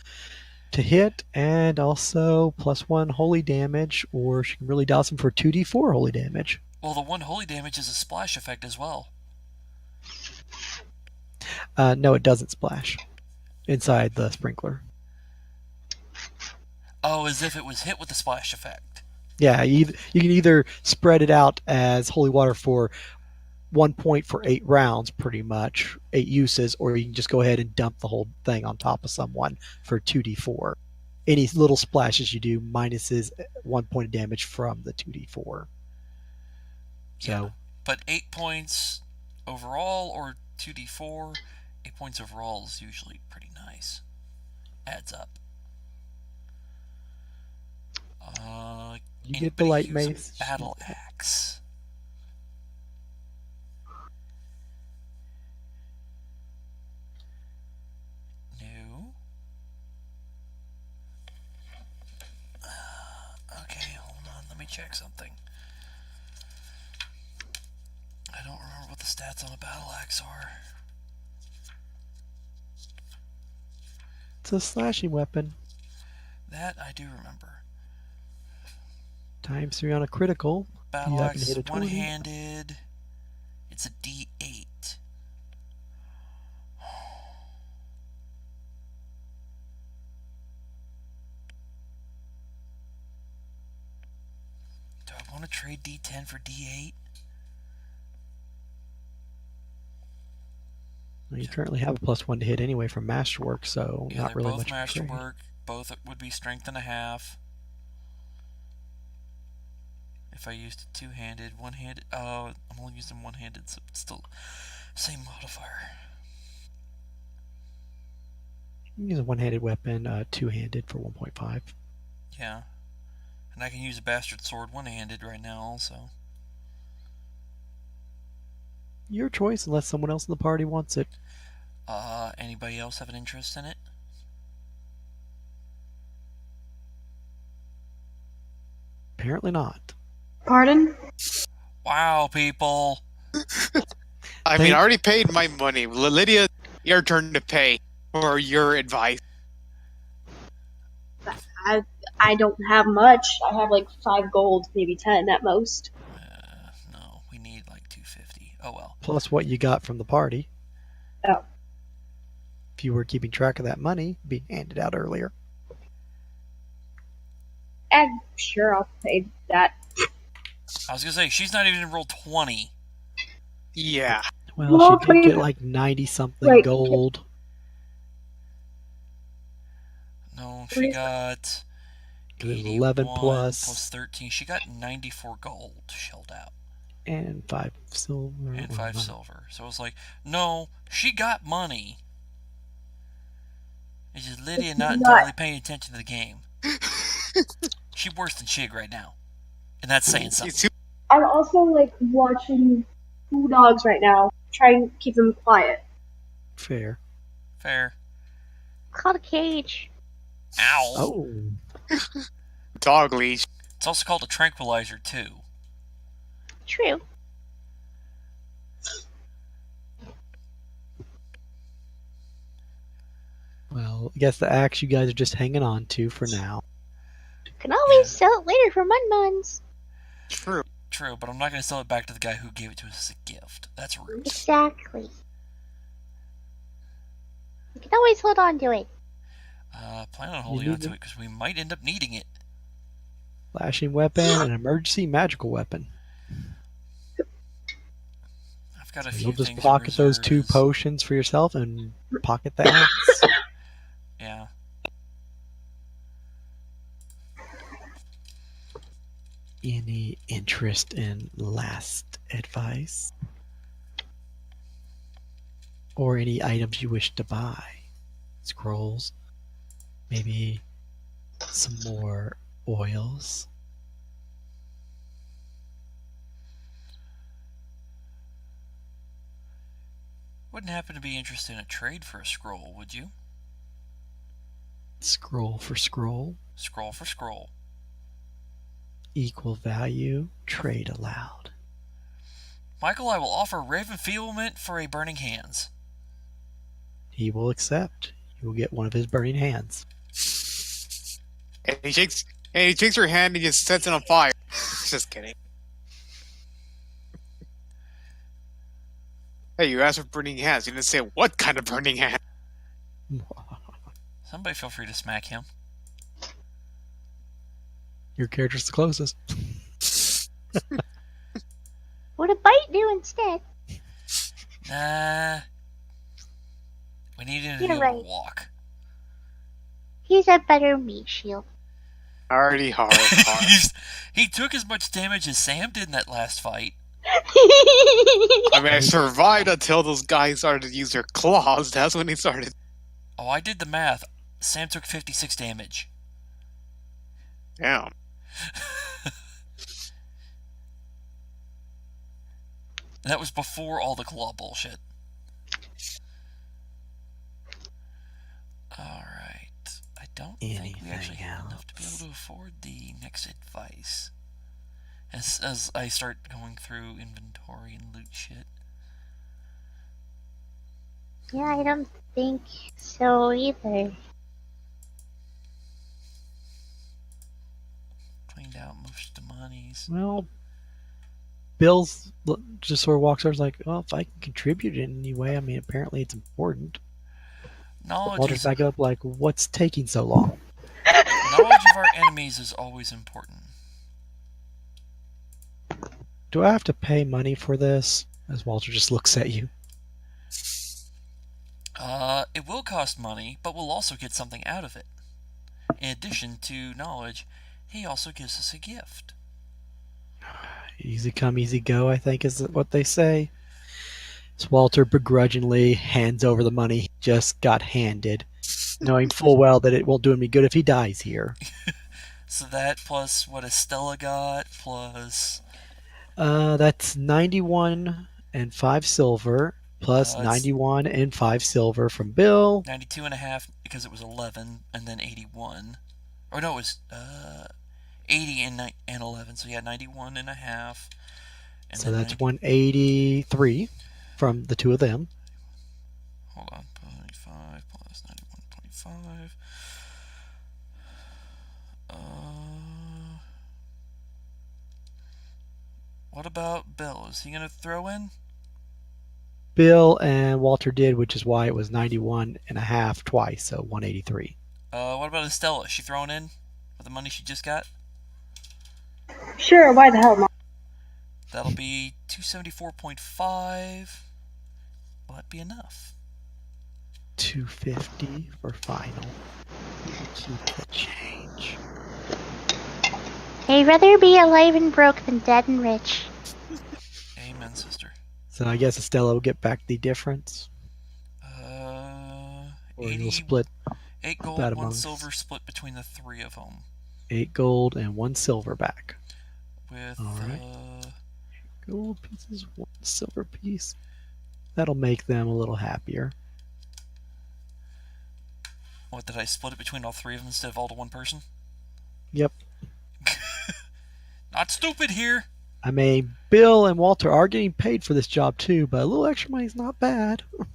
to hit, and also +1 holy damage, or she can really douse them for 2d4 holy damage. Well, the one holy damage is a splash effect as well. No, it doesn't splash inside the sprinkler. Oh, as if it was hit with the splash effect. Yeah, you can either spread it out as holy water for 1 point for 8 rounds, pretty much, 8 uses, or you can just go ahead and dump the whole thing on top of someone for 2d4. Any little splashes you do minuses 1 point of damage from the 2d4. So, Yeah, but 8 points overall or 2d4, 8 points overall is usually pretty nice. Adds up. you get the light use mace. a battle axe? No. Okay, hold on. Let me check something. I don't remember what the stats on a battle axe are. It's a slashing weapon. That I do remember. ×3 on a critical. Battle You happen to axe hit a is 20. one-handed. It's a D8. Do I want to trade D10 for D8? Well, you currently have a +1 to hit anyway from masterwork, so Yeah, not they're really both much of a trade. masterwork. Both would be strength and a half. If I used it two-handed, one-handed. Oh, I'm only using one-handed, so it's still same modifier. You can use a one-handed weapon, two-handed for 1.5. Yeah. And I can use a bastard sword one-handed right now also. Your choice, unless someone else in the party wants it. Anybody else have an interest in it? Apparently not. Pardon? Wow, people. I mean, I already paid my money. Lydia, your turn to pay for your advice. I don't have much. I have like 5 gold, maybe 10 at most. No, we need like 250. Oh well. Plus what you got from the party. Oh. If you were keeping track of that money, it'd be handed out earlier. And sure, I'll pay that. I was gonna say, she's not even in roll 20. Yeah. Well, Well, she did get 20 like 90-something Wait. gold. No, she got 11 plus 13. She got 94 gold shelled out. And 5 silver. And 5 silver. So it was like, no, she got money. It's just Lydia not entirely paying attention to the game. She's worse than Shig right now. And that's saying something. I'm also like watching 2 dogs right now. Try and keep them quiet. Fair. Fair. Called a cage. Ow. Oh. Dog leash. It's also called a tranquilizer, too. True. Well, I guess the axe you guys are just hanging on to for now. Can always sell it later for mun-muns. True. True, but I'm not going to sell it back to the guy who gave it to us as a gift. That's rude. Exactly. You can always hold on to it. Plan on holding on to it because we might end up needing it. Flashing weapon, an emergency magical weapon. I've got a So few you'll just things pocket those in 2 reserve. potions for yourself and pocket the axe. Yeah. Any interest in last advice? Or any items you wish to buy? Scrolls? Maybe some more oils? Wouldn't happen to be interested in a trade for a scroll, would you? Scroll for scroll? Scroll for scroll. Equal value, trade allowed. Michael, I will offer Ravenfieldment for a Burning Hands. He will accept. You will get one of his burning hands. And he shakes her hand and just sets it on fire. Just kidding. Hey, you asked for burning hands. You didn't say what kind of burning hand. Somebody feel free to smack him. Your character's the closest. What a bite do instead? Nah. We need him to be You're able right. to walk. He's a better meat shield. Already hard. He took as much damage as Sam did in that last fight. I mean, I survived until those guys started to use their claws. That's when he started. Oh, I did the math. Sam took 56 damage. Damn. That was before all the claw bullshit. Alright. I don't think we actually have enough to be able to afford the next advice. As I start going through inventory and loot shit. Yeah, I don't think so either. Cleaned out most of the monies. Well, Bill's just sort of walks over, like, well, if I can contribute in any way, I mean, apparently it's important. Knowledge Walter's back up, like, what's taking so long? Knowledge of our enemies is always important. Do I have to pay money for this? As Walter just looks at you. It will cost money, but we'll also get something out of it. In addition to knowledge, he also gives us a gift. Easy come, easy go, I think is what they say. So Walter begrudgingly hands over the money he just got handed, knowing full well that it won't do him any good if he dies here. So that plus what Estella got, plus That's 91 and 5 silver, plus it's 91 and 5 silver from Bill. 92 and a half because it was 11, and then 81. Or no, it was 80 and 11, so yeah, 91 and a half. And So then that's 90, 183 from the two of them. hold on, 25 plus 91, 25. What about Bill? Is he going to throw in? Bill and Walter did, which is why it was 91 and a half twice, so 183. What about Estella? Is she throwing in with the money she just got? Sure, why the hell not? That'll be 274.5. Will that be enough? 250 for final. Keep the change. I'd rather be alive and broke than dead and rich. Amen, sister. So I guess Estella will get back the difference. Or 80, you'll split 8 gold, that 1 amongst- silver split between the three of them. 8 gold and 1 silver back. With, All right. Gold pieces, 1 silver piece. That'll make them a little happier. what, did I split it between all three of them instead of all to one person? Yep. Not stupid here! I mean, Bill and Walter are getting paid for this job too, but a little extra money is not bad. I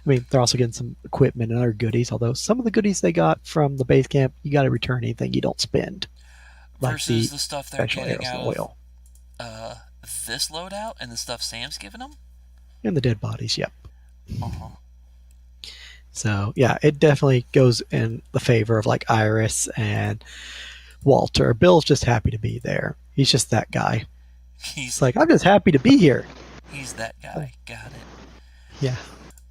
mean, they're also getting some equipment and other goodies, although some of the goodies they got from the base camp, you got to return anything you don't spend. Like Versus the stuff they're special getting arrows out and oil. of this loadout and the stuff Sam's giving them? And the dead bodies, yep. Uh-huh. So, yeah, it definitely goes in the favor of like Iris and Walter. Bill's just happy to be there. He's just that guy. He's It's like, I'm just happy to be here. He's that guy. Got it. Yeah.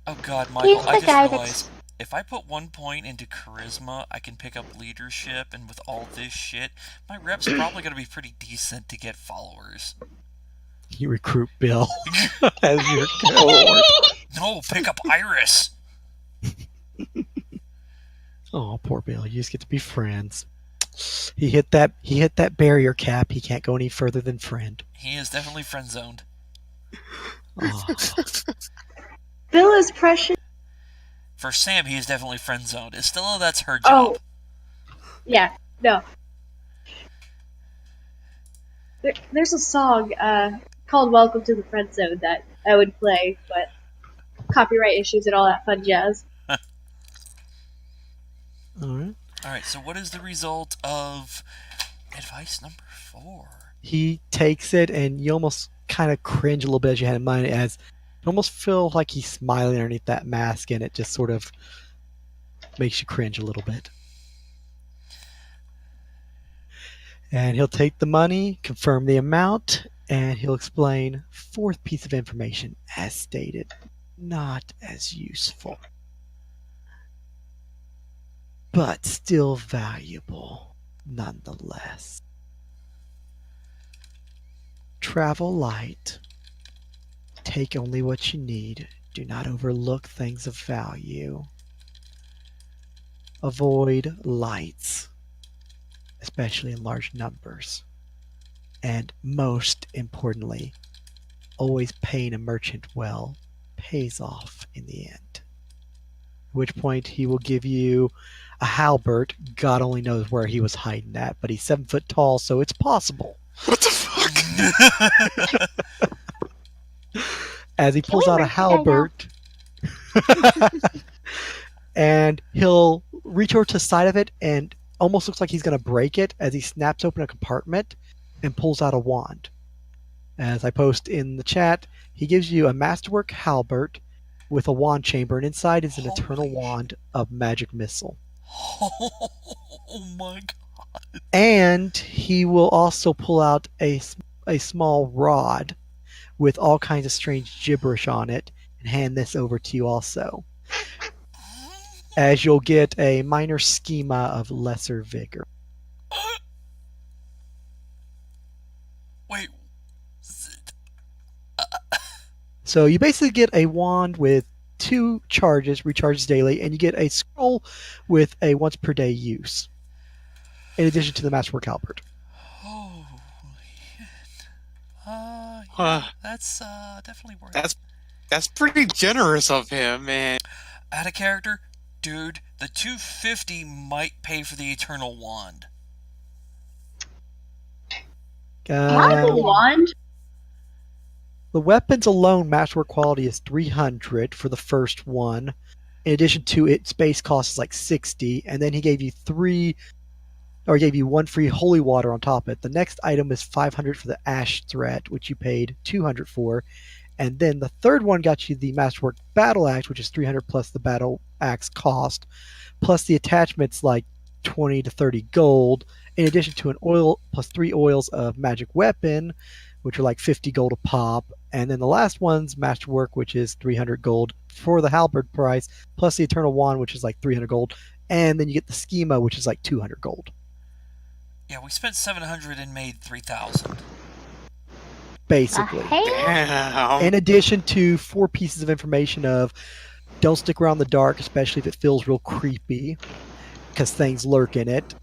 Oh god, Michael, He's I the just guy realized if I put 1 point into charisma, I can pick up leadership, and with all this shit, my rep's probably going to be pretty decent to get followers. You recruit Bill as your cohort. No, pick up Iris! Oh, poor Bill. You just get to be friends. He hit that barrier cap. He can't go any further than friend. He is definitely friend-zoned. Oh. Bill is precious. For Sam, he is definitely friend-zoned. Estella, that's her job. Oh. Yeah, no. There's a song called Welcome to the Friend Zone that I would play, but copyright issues and all that fun jazz. Alright. Alright, so what is the result of advice number 4? He takes it, and you almost kind of cringe a little bit as you had in mind, as you almost feel like he's smiling underneath that mask, and it just sort of makes you cringe a little bit. And he'll take the money, confirm the amount, and he'll explain, fourth piece of information, as stated, not as useful, but still valuable nonetheless. Travel light. Take only what you need. Do not overlook things of value. Avoid lights, especially in large numbers. And most importantly, always paying a merchant well pays off in the end. At which point he will give you a halberd. God only knows where he was hiding at, but he's 7 foot tall, so it's possible. What the fuck? As he pulls we out a merchandise halberd, and he'll reach over to the side of it and almost looks like he's going to break it as he snaps open a compartment and pulls out a wand. As I post in the chat, he gives you a masterwork halberd with a wand chamber, and inside is an Holy eternal shit. wand of magic missile. Oh my god. And he will also pull out a small rod with all kinds of strange gibberish on it, and hand this over to you also, as you'll get a minor schema of lesser vigor. Wait. So you basically get a wand with 2 charges, recharges daily, and you get a scroll with a once per day use, in addition to the Masterwork Halberd. Oh. Huh. That's definitely worth That's it. that's pretty generous of him, man. Out of character, dude. The 250 might pay for the Eternal Wand. Marble wand? The weapons alone, Masterwork quality is 300 for the first one. In addition to its base cost is like 60, and then he gave you 1 free holy water on top of it. The next item is 500 for the Ash Threat, which you paid 200 for. And then the third one got you the Masterwork Battle Axe, which is 300 plus the Battle Axe cost, plus the attachments like 20 to 30 gold, in addition to an oil plus 3 oils of magic weapon, which are like 50 gold a pop. And then the last one's Masterwork, which is 300 gold for the halberd price, plus the Eternal Wand, which is like 300 gold. And then you get the schema, which is like 200 gold. Yeah, we spent 700 and made 3,000. Basically. Damn. In addition to 4 pieces of information of don't stick around the dark, especially if it feels real creepy, because things lurk in it.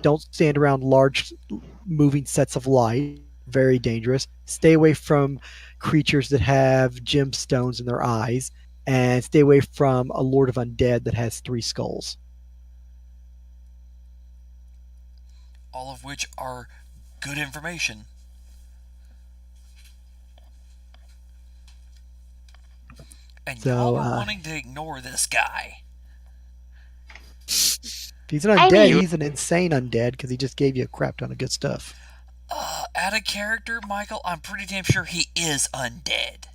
Don't stand around large moving sets of light, very dangerous. Stay away from creatures that have gemstones in their eyes, and stay away from a Lord of Undead that has 3 skulls. All of which are good information. And So, y'all are wanting to ignore this guy. If he's an I undead, mean- he's an insane undead because he just gave you a crap ton of good stuff. Out of character, Michael, I'm pretty damn sure he is undead.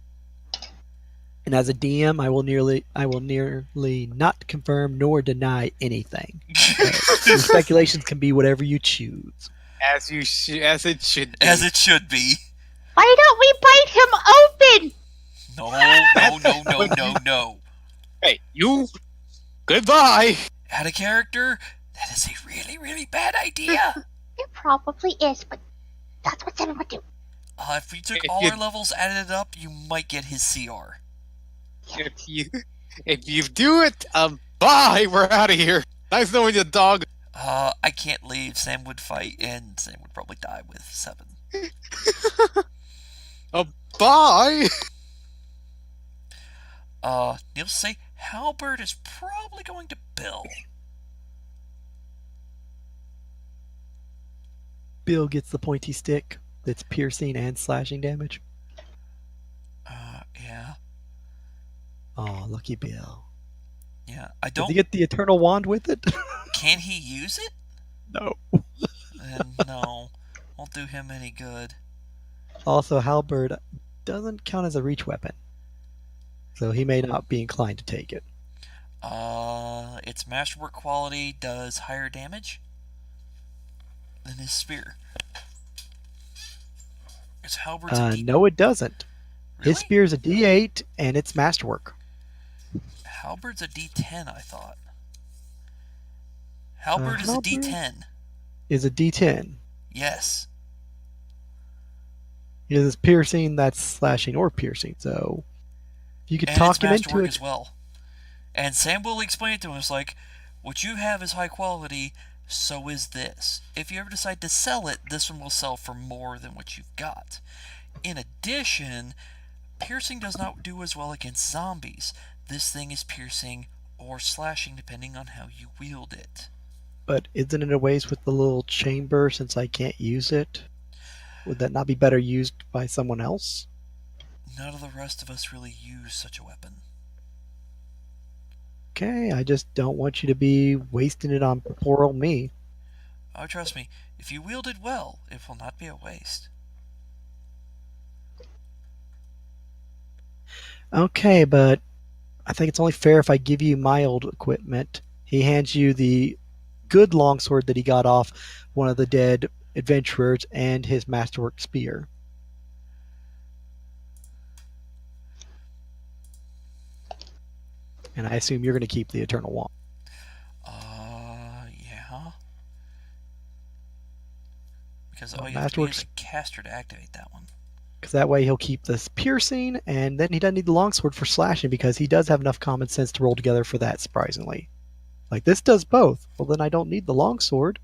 And as a DM, I will nearly not confirm nor deny anything. Your speculations can be whatever you choose. As it should be. As it should be. Why don't we bite him open? No. Hey, you. Goodbye. Out of character, that is a really, really bad idea. It probably is, but that's what Seven would do. If we took all our levels, added it up, you might get his CR. If you do it, bye. We're out of here. Nice knowing you, dog. I can't leave. Sam would fight, and Sam would probably die with 7. Bye. Neil say Halberd is probably going to Bill. Bill gets the pointy stick that's piercing and slashing damage. Yeah. Oh, lucky Bill. Yeah. I Does don't. he get the Eternal Wand with it? Can he use it? No. Then no. Won't do him any good. Also, Halberd doesn't count as a reach weapon, so he may not be inclined to take it. Its masterwork quality does higher damage than his spear. It's Halberd's a D. No, it doesn't. Really? His spear is a D8, and it's masterwork. Halberd's a D10, I thought. Halberd is a Halberd D10. is a D10. Yes. He has piercing, that's slashing or piercing. So if you could And talk it's him into masterwork it. as well. And Sam will explain it to him. It's like, what you have is high quality, so is this. If you ever decide to sell it, this one will sell for more than what you've got. In addition, piercing does not do as well against zombies. This thing is piercing or slashing depending on how you wield it. But isn't it a waste with the little chamber since I can't use it? Would that not be better used by someone else? None of the rest of us really use such a weapon. Okay, I just don't want you to be wasting it on poor old me. Oh, trust me, if you wield it well, it will not be a waste. Okay, but I think it's only fair if I give you my old equipment. He hands you the good longsword that he got off one of the dead adventurers and his masterwork spear. And I assume you're going to keep the Eternal Wand. Yeah. Because Well, all you have to be is Masterworks, a caster to activate that one. because that way he'll keep this piercing, and then he doesn't need the longsword for slashing because he does have enough common sense to roll together for that, surprisingly. Like, this does both. Well, then I don't need the longsword.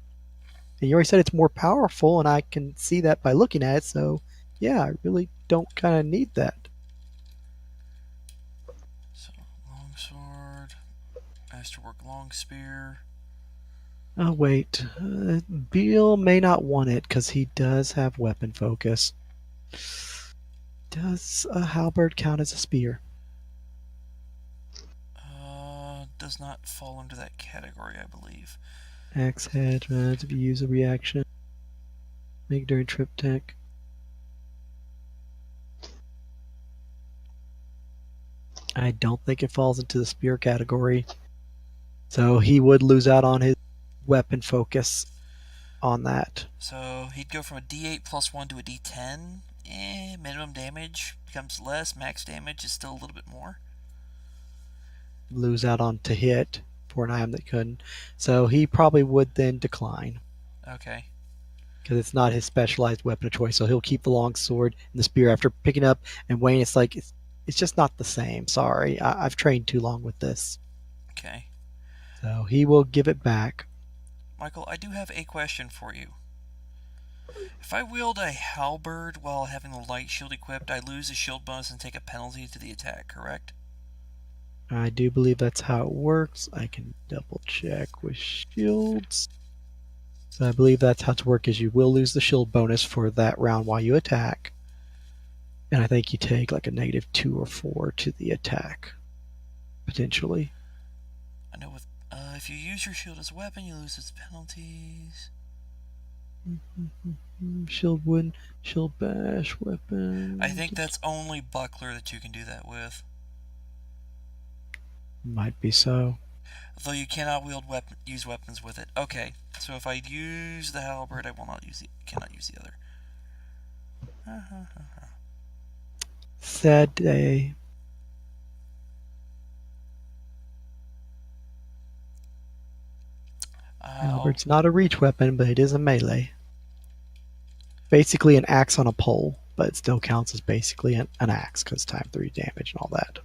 And you already said it's more powerful, and I can see that by looking at it, so yeah, I really don't kind of need that. So, longsword, masterwork long spear. Oh, wait. Beal may not want it because he does have weapon focus. Does a halberd count as a spear? Does not fall into that category, I believe. Axe head, if you use a reaction. Make during trip tech. I don't think it falls into the spear category. So he would lose out on his weapon focus on that. So he'd go from a D8 plus 1 to a D10. Minimum damage becomes less. Max damage is still a little bit more. Lose out on to hit for an item that couldn't. So he probably would then decline Okay. because it's not his specialized weapon of choice. So he'll keep the long sword and the spear after picking up and weighing. It's like it's just not the same. Sorry, I've trained too long with this. Okay. So he will give it back. Michael, I do have a question for you. If I wield a halberd while having the light shield equipped, I lose a shield bonus and take a penalty to the attack, correct? I do believe that's how it works. I can double check with shields. So I believe that's how it's work is you will lose the shield bonus for that round while you attack. And I think you take like a -2 or 4 to the attack. Potentially. I know with if you use your shield as a weapon, you lose its penalties. Shield wound, shield bash, weapon. I think that's only buckler that you can do that with. Might be so. Though you cannot use weapons with it. Okay, so if I use the halberd, I will not cannot use the other. Sad day. Halberd's not a reach weapon, but it is a melee. Basically an axe on a pole, but it still counts as basically an axe because time 3 damage and all that.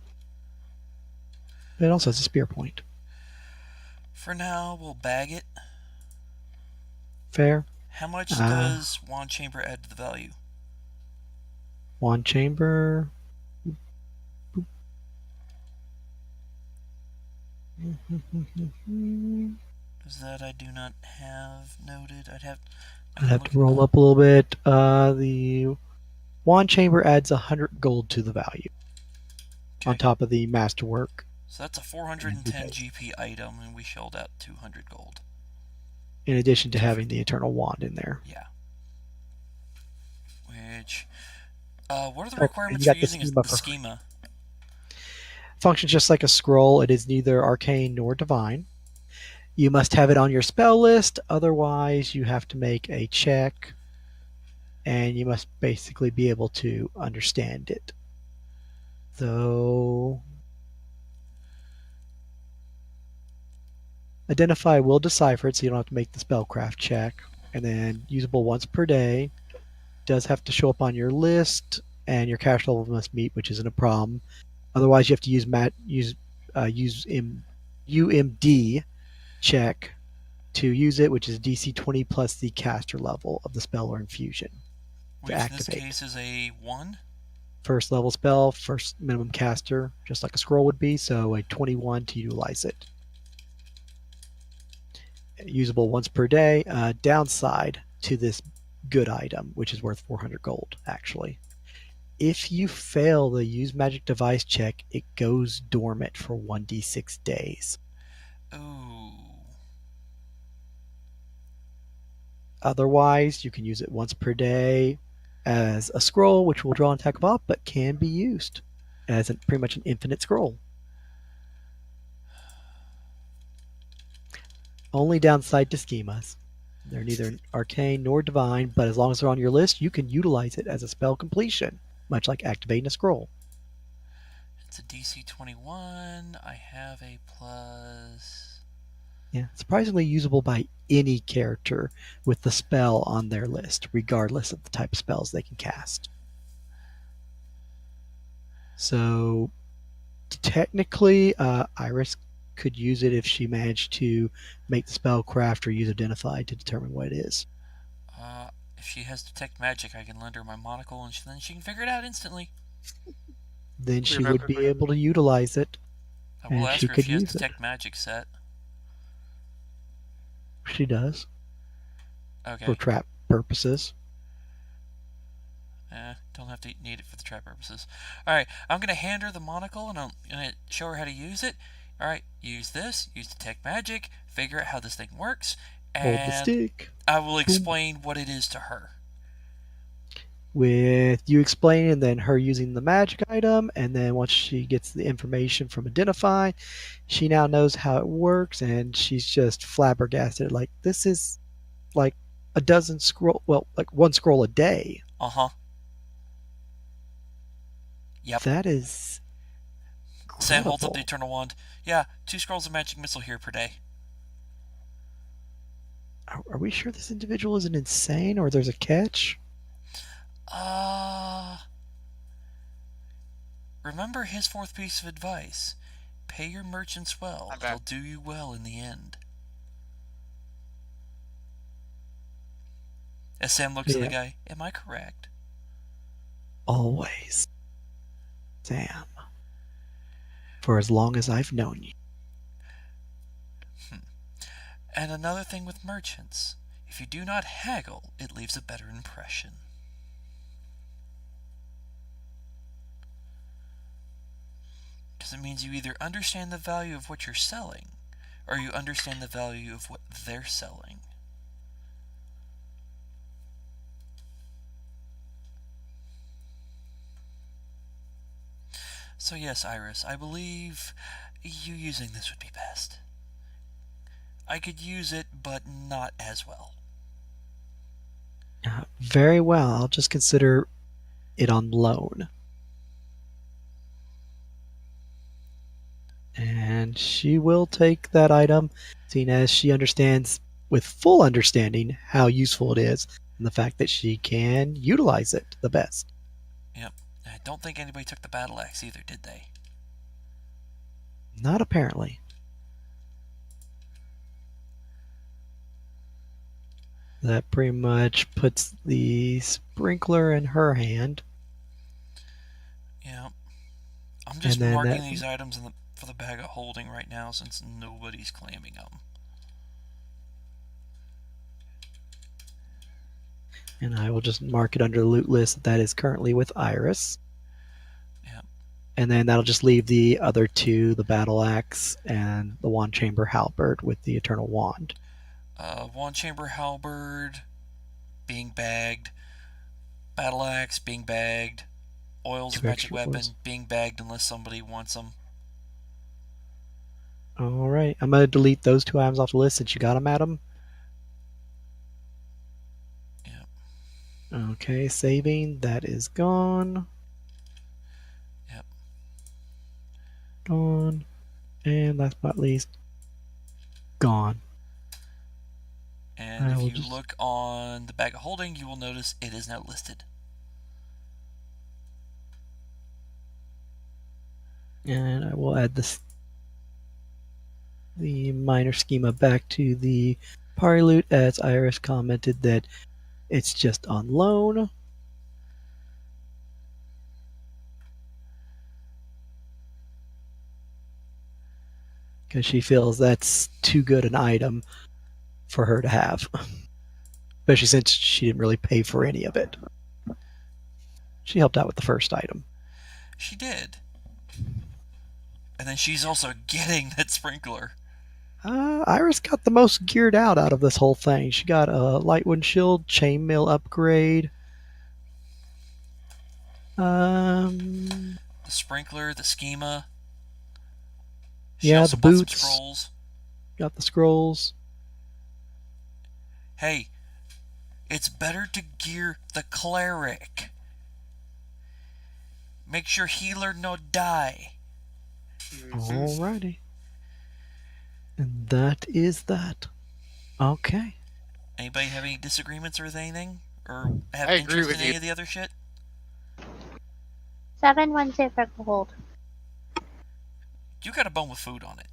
But it also has a spear point. For now, we'll bag it. Fair. How much does Wand Chamber add to the value? Wand Chamber. Is that I do not have noted. I'd have to roll up a little bit. The Wand Chamber adds 100 gold to the value. Okay. On top of the Masterwork. So that's a 410 GP item, and we shelled out 200 gold. In addition to having the Eternal Wand in there. Yeah. Which, what are the requirements for using the schema? Functions just like a scroll. It is neither arcane nor divine. You must have it on your spell list, otherwise you have to make a check, and you must basically be able to understand it. So, Identify will decipher it, so you don't have to make the spellcraft check. And then usable once per day. Does have to show up on your list, and your cash level must meet, which isn't a problem. Otherwise, you have to use UMD check to use it, which is DC 20 plus the caster level of the spell or infusion. Which in this case is a 1? First level spell, first minimum caster, just like a scroll would be, so a 21 to utilize it. Usable once per day. Downside to this good item, which is worth 400 gold, actually. If you fail the use magic device check, it goes dormant for 1d6 days. Ooh. Otherwise, you can use it once per day as a scroll, which will draw an attack of op, but can be used as pretty much an infinite scroll. Only downside to schemas. They're neither arcane nor divine, but as long as they're on your list, you can utilize it as a spell completion, much like activating a scroll. It's a DC 21. I have a plus. Yeah, surprisingly usable by any character with the spell on their list, regardless of the type of spells they can cast. So technically, Iris could use it if she managed to make the spell craft or use Identify to determine what it is. If she has Detect Magic, I can lend her my monocle and then she can figure it out instantly. Then she would be able to utilize it, I will and ask she her if could she has use it. Detect Magic set. She does, Okay. for trap purposes. Don't have to need it for the trap purposes. Alright, I'm going to hand her the monocle and I'm going to show her how to use it. Alright, use this, use Detect Magic, figure out how this thing works, Hold the and stick. I will explain what it is to her. With you explaining and then her using the magic item, and then once she gets the information from Identify, she now knows how it works, and she's just flabbergasted. Like, this is like a dozen scroll, well, like one scroll a day. Uh-huh. Yep. That is Sam holds up incredible. the Eternal Wand. Yeah, 2 scrolls of Magic Missile here per day. Are we sure this individual isn't insane, or there's a catch? Remember his 4th piece of advice. Pay your merchants well. They'll do you well in the end. As Sam looks at the guy, am I correct? Always, Sam. For as long as I've known you. And another thing with merchants. If you do not haggle, it leaves a better impression. Because it means you either understand the value of what you're selling, or you understand the value of what they're selling. So yes, Iris, I believe you using this would be best. I could use it, but not as well. Very well. I'll just consider it on loan. And she will take that item, seeing as she understands with full understanding how useful it is and the fact that she can utilize it the best. Yep. I don't think anybody took the battle axe either, did they? Not apparently. That pretty much puts the sprinkler in her hand. Yeah. I'm just And then marking these items for the bag of holding right now since nobody's claiming them. And I will just mark it under the loot list that is currently with Iris. Yep. And then that'll just leave the other two, the battle axe and the wand chamber halberd with the eternal wand. Wand chamber halberd being bagged, battle axe being bagged, oils of magic weapon being bagged unless somebody wants them. Alright, I'm going to delete those 2 items off the list since you got them, Adam. Yep. Okay, saving, that is gone. Yep. Gone. And last but not least, gone. And if you look on the bag of holding, you will notice it is now listed. And I will add the minor schema back to the party loot, as Iris commented that it's just on loan. Because she feels that's too good an item for her to have. Especially since she didn't really pay for any of it. She helped out with the first item. She did. And then she's also getting that sprinkler. Iris got the most geared out of this whole thing. She got a light wind shield, chainmail upgrade. The sprinkler, the schema. She also the boots. Some scrolls. Got the scrolls. Hey, it's better to gear the cleric. Make sure healer no die. Alrighty. And that is that. Okay. Anybody have any disagreements or anything? Or have I agree interest in with any you. of the other shit? 716 for gold. You got a bone with food on it.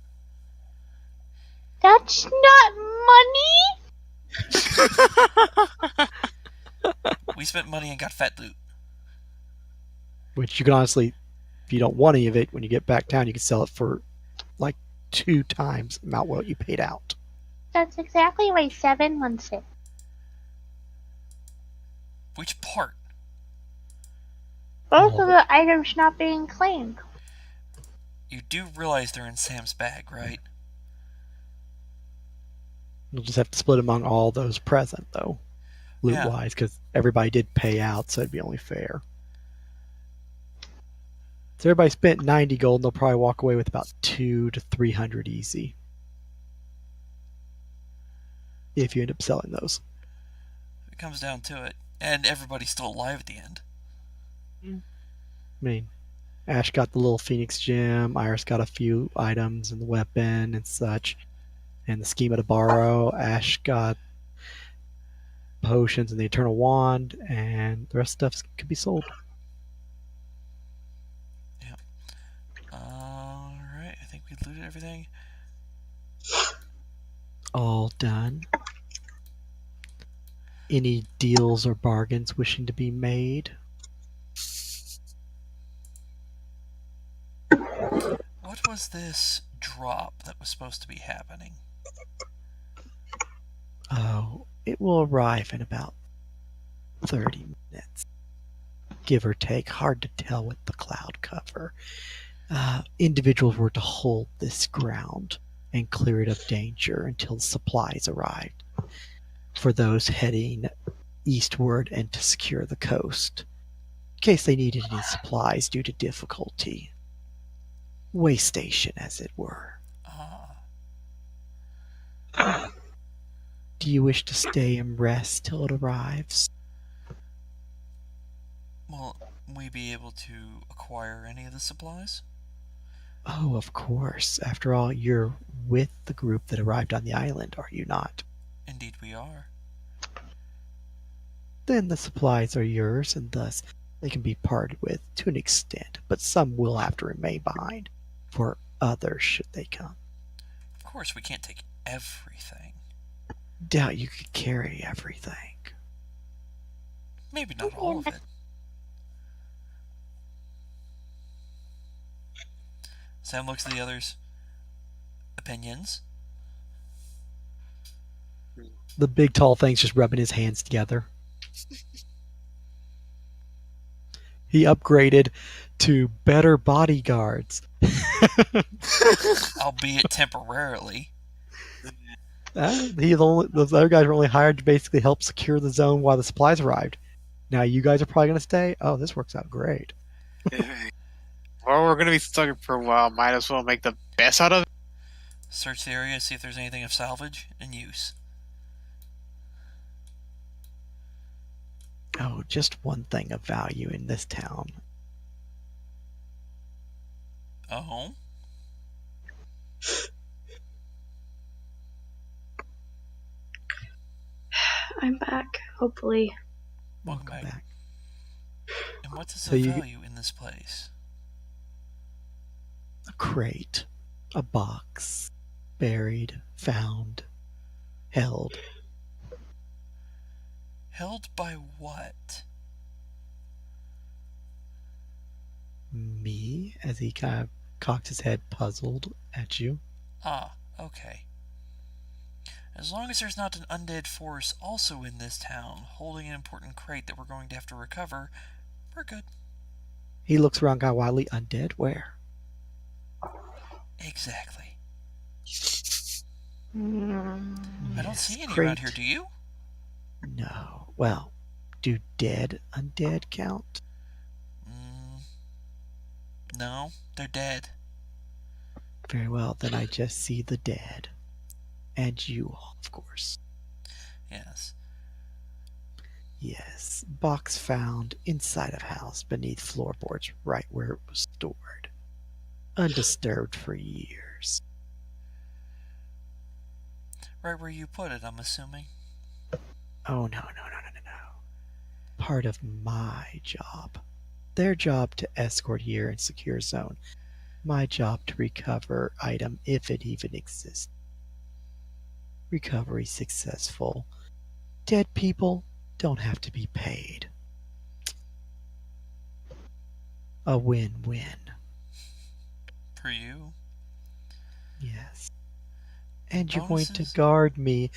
That's not money! We spent money and got fat loot. Which you can honestly, if you don't want any of it, when you get back down, you can sell it for like 2 times the amount what you paid out. That's exactly why 716. Which part? Both Oh. of the items not being claimed. You do realize they're in Sam's bag, right? You'll just have to split among all those present, though, loot-wise, because everybody did pay out, so it'd be only fair. So everybody spent 90 gold, and they'll probably walk away with about 200 to 300 easy. If you end up selling those. It comes down to it. And everybody's still alive at the end. I mean, Ash got the little Phoenix gem, Iris got a few items and the weapon and such, and the schema to borrow. Ash got potions and the Eternal Wand, and the rest of stuff could be sold. Alright, I think we looted everything. All done. Any deals or bargains wishing to be made? What was this drop that was supposed to be happening? Oh, it will arrive in about 30 minutes. Give or take. Hard to tell with the cloud cover. Individuals were to hold this ground and clear it of danger until the supplies arrived. For those heading eastward and to secure the coast, in case they needed any supplies due to difficulty. Way station, as it were. Do you wish to stay and rest till it arrives? Will we be able to acquire any of the supplies? Oh, of course. After all, you're with the group that arrived on the island, are you not? Indeed we are. Then the supplies are yours, and thus they can be parted with to an extent, but some will have to remain behind for others should they come. Of course, we can't take everything. Doubt you could carry everything. Maybe not all of it. Sam looks at the others. Opinions? The big tall thing's just rubbing his hands together. He upgraded to better bodyguards. Albeit temporarily. Those other guys were only hired to basically help secure the zone while the supplies arrived. Now you guys are probably going to stay? Oh, this works out great. Well, we're gonna be stuck for a while. Might as well make the best out of it. Search the area, see if there's anything of salvage and use. Oh, just one thing of value in this town. Oh? I'm back, hopefully. Welcome Welcome back. back. And what is So the you- value in this place? A crate, a box, buried, found, held. Held by what? Me, as he kind of cocked his head puzzled at you. Ah, okay. As long as there's not an undead force also in this town, holding an important crate that we're going to have to recover, we're good. He looks around kind of wildly. Undead? Where? Exactly. Mm. I don't see any crate. around here, do you? No. Well, do dead undead count? No, they're dead. Very well, then I just see the dead. And you all, of course. Yes. Yes, box found inside of house beneath floorboards right where it was stored. undisturbed for years. Right where you put it, I'm assuming. Oh, no. Part of my job. Their job to escort here and secure zone. My job to recover item if it even exists. Recovery successful. Dead people don't have to be paid. A win-win. For you. Yes. And you're going to Bonuses? guard me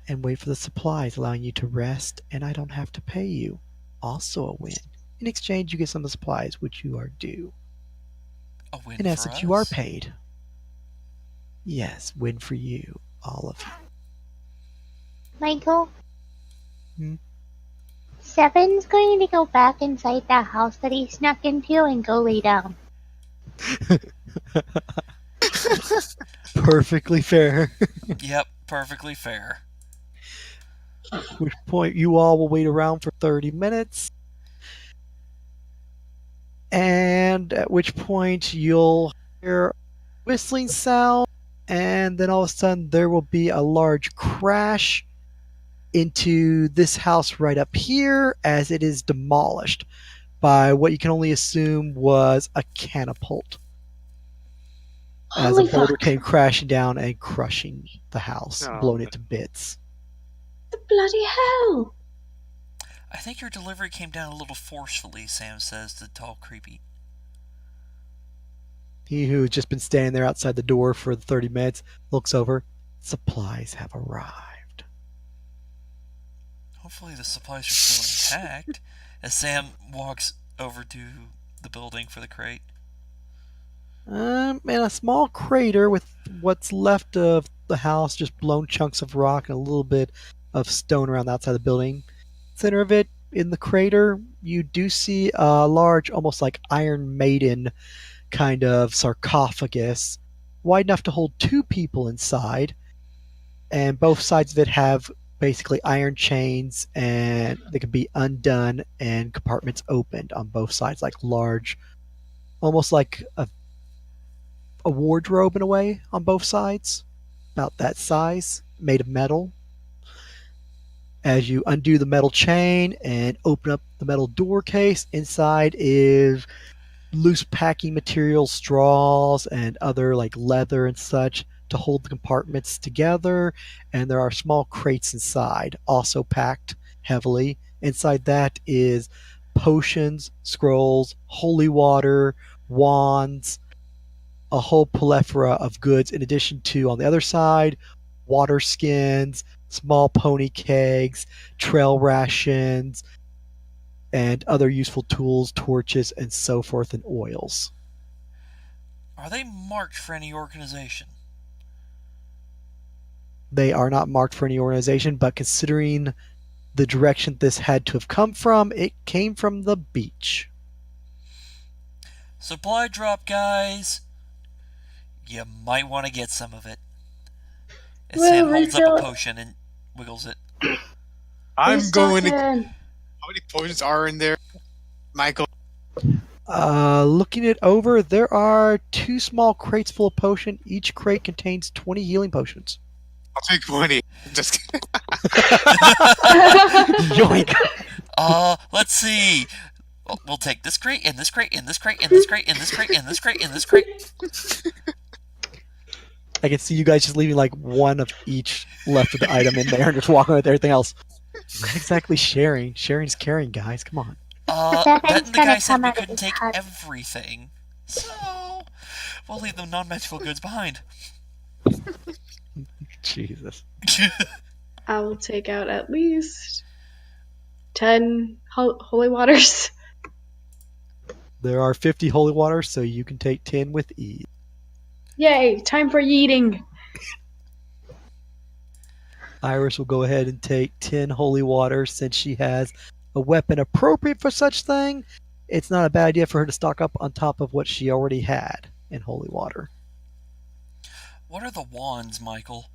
and wait for the supplies, allowing you to rest, and I don't have to pay you. Also a win. In exchange, you get some of the supplies, which you are due. A win In for essence, us? you are paid. Yes, win for you, all of you. Michael? Hmm? Seven's going to go back inside that house that he snuck into and go lay down. Perfectly fair. Yep, perfectly fair. At which point you all will wait around for 30 minutes. And at which point you'll hear a whistling sound, and then all of a sudden there will be a large crash into this house right up here as it is demolished by what you can only assume was a catapult. As a Holy boulder fuck. came crashing down and crushing the house, Oh, blowing man. it to bits. The bloody hell! I think your delivery came down a little forcefully, Sam says to Tall Creepy. He who had just been standing there outside the door for 30 minutes looks over. Supplies have arrived. Hopefully the supplies are still intact. As Sam walks over to the building for the crate. And a small crater with what's left of the house, just blown chunks of rock and a little bit of stone around the outside of the building. Center of it, in the crater, you do see a large, almost like Iron Maiden kind of sarcophagus, wide enough to hold 2 people inside, and both sides of it have basically iron chains, and they can be undone and compartments opened on both sides, like large, almost like a wardrobe in a way on both sides, about that size, made of metal. As you undo the metal chain and open up the metal door case, inside is loose packing material, straws, and other like leather and such to hold the compartments together. And there are small crates inside, also packed heavily. Inside that is potions, scrolls, holy water, wands, a whole plethora of goods, in addition to, on the other side, water skins, small pony kegs, trail rations, and other useful tools, torches, and so forth, and oils. Are they marked for any organization? They are not marked for any organization, but considering the direction this had to have come from, it came from the beach. Supply drop, guys. You might want to get some of it. As Well, Sam holds up refill a it. potion and wiggles it. I'm going to. Restocking. How many potions are in there, Michael? Looking it over, there are 2 small crates full of potion. Each crate contains 20 healing potions. I'll take 20. Just kidding. Yoink! Let's see. We'll take this crate, and this crate, and this crate, and this crate, and this crate, and this crate, and this crate. I can see you guys just leaving like one of each left of the item in there and just walking with everything else. Not exactly sharing. Sharing's caring, guys. Come on. That Seven's and the guy gonna said come we out of couldn't his take hut. everything. So, we'll leave the non-magical goods behind. Jesus. I will take out at least 10 holy waters. There are 50 holy waters, so you can take 10 with ease. Yay, time for yeeting. Iris will go ahead and take 10 holy waters since she has a weapon appropriate for such thing. It's not a bad idea for her to stock up on top of what she already had in holy water. What are the wands, Michael?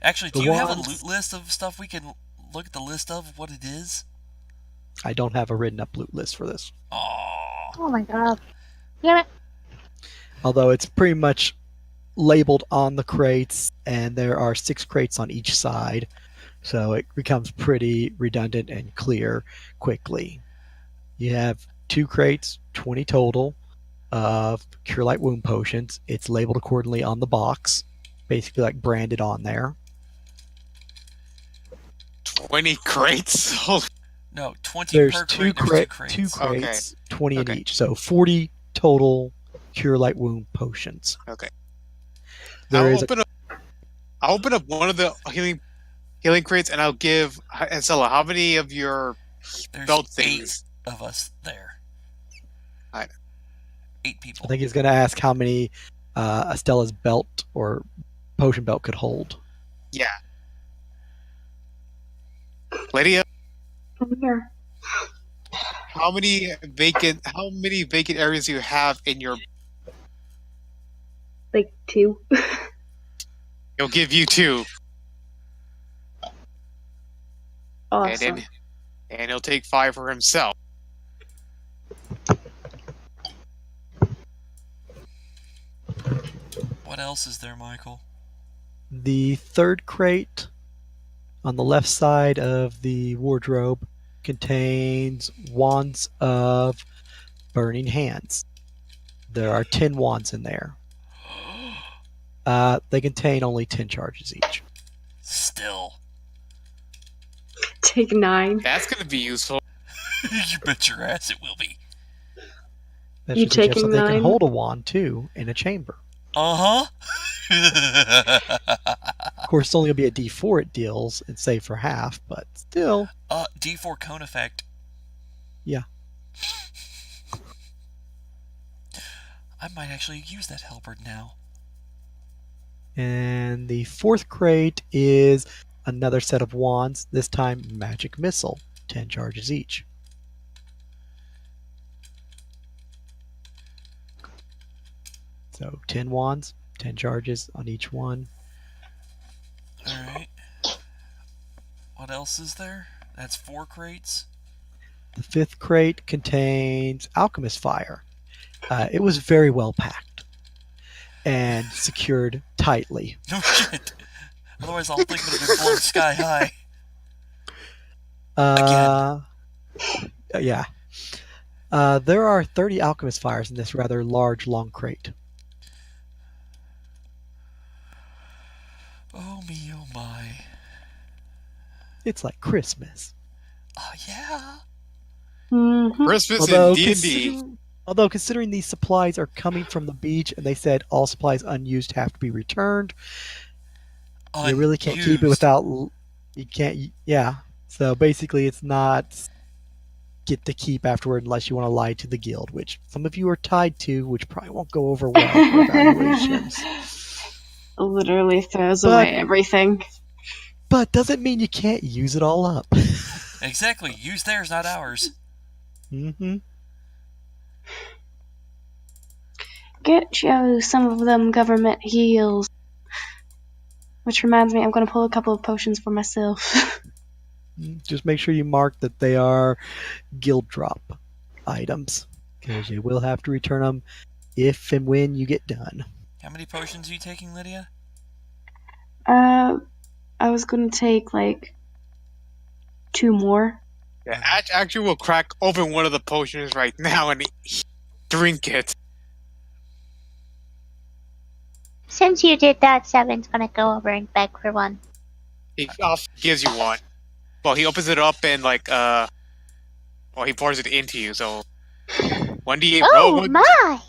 Actually, do The you have a wands- loot list of stuff we can look at the list of what it is? I don't have a written up loot list for this. Aww. Oh my god. Damn it. Although it's pretty much labeled on the crates, and there are 6 crates on each side, so it becomes pretty redundant and clear quickly. You have 2 crates, 20 total, of Cure Light Wound Potions. It's labeled accordingly on the box, basically like branded on there. 20 crates? Holy- No, 20 There's per two, crate. There's 2 two crates. crates, 20 in Okay. each, so 40 total Cure Light Wound Potions. Okay. There I'll is open up one of the healing crates, and I'll give Ancella, how many of your There's belt 8 things? of us there. Alright. 8 people. I think he's going to ask how many Estella's belt or potion belt could hold. Yeah. Lydia, Over here. how many vacant areas do you have in your? Like 2. He'll give you 2, Awesome. and he'll take 5 for himself. What else is there, Michael? The third crate on the left side of the wardrobe contains wands of burning hands. There are 10 wands in there. They contain only 10 charges each. Still. Take 9. That's gonna be useful. You bet your ass it will be. That You should suggest taking that they can 9? hold a wand too in a chamber. Uh-huh. Of course, it's only going to be a D4 it deals and save for half, but still. D4 cone effect. Yeah. I might actually use that halberd now. And the fourth crate is another set of wands, this time magic missile, 10 charges each. So 10 wands, 10 charges on each one. Alright. What else is there? That's 4 crates. The fifth crate contains alchemist fire. It was very well packed and secured tightly. No shit. Otherwise, the whole thing would have been blown sky high. Yeah. There are 30 alchemist fires in this rather large, long crate. Oh me, oh my. It's like Christmas. Oh yeah. Mm-hmm. Christmas Although, in D&D. considering these supplies are coming from the beach and they said all supplies unused have to be returned, you really can't keep it Unused. without. You can't. Yeah. So basically, it's not get to keep afterward unless you want to lie to the guild, which some of you are tied to, which probably won't go over well for evaluations. Literally throws But- away everything. But doesn't mean you can't use it all up. Exactly. Use theirs, not ours. Mm-hmm. Get Joe some of them government heals. Which reminds me, I'm going to pull a couple of potions for myself. Just make sure you mark that they are guild drop items, because you will have to return them if and when you get done. How many potions are you taking, Lydia? I was going to take, like, 2 more. Yeah, actually, we'll crack open one of the potions right now and drink it. Since you did that, Seven's gonna go over and beg for one. He gives you one. Well, he opens it up and he pours it into you. So 1d8. Oh my!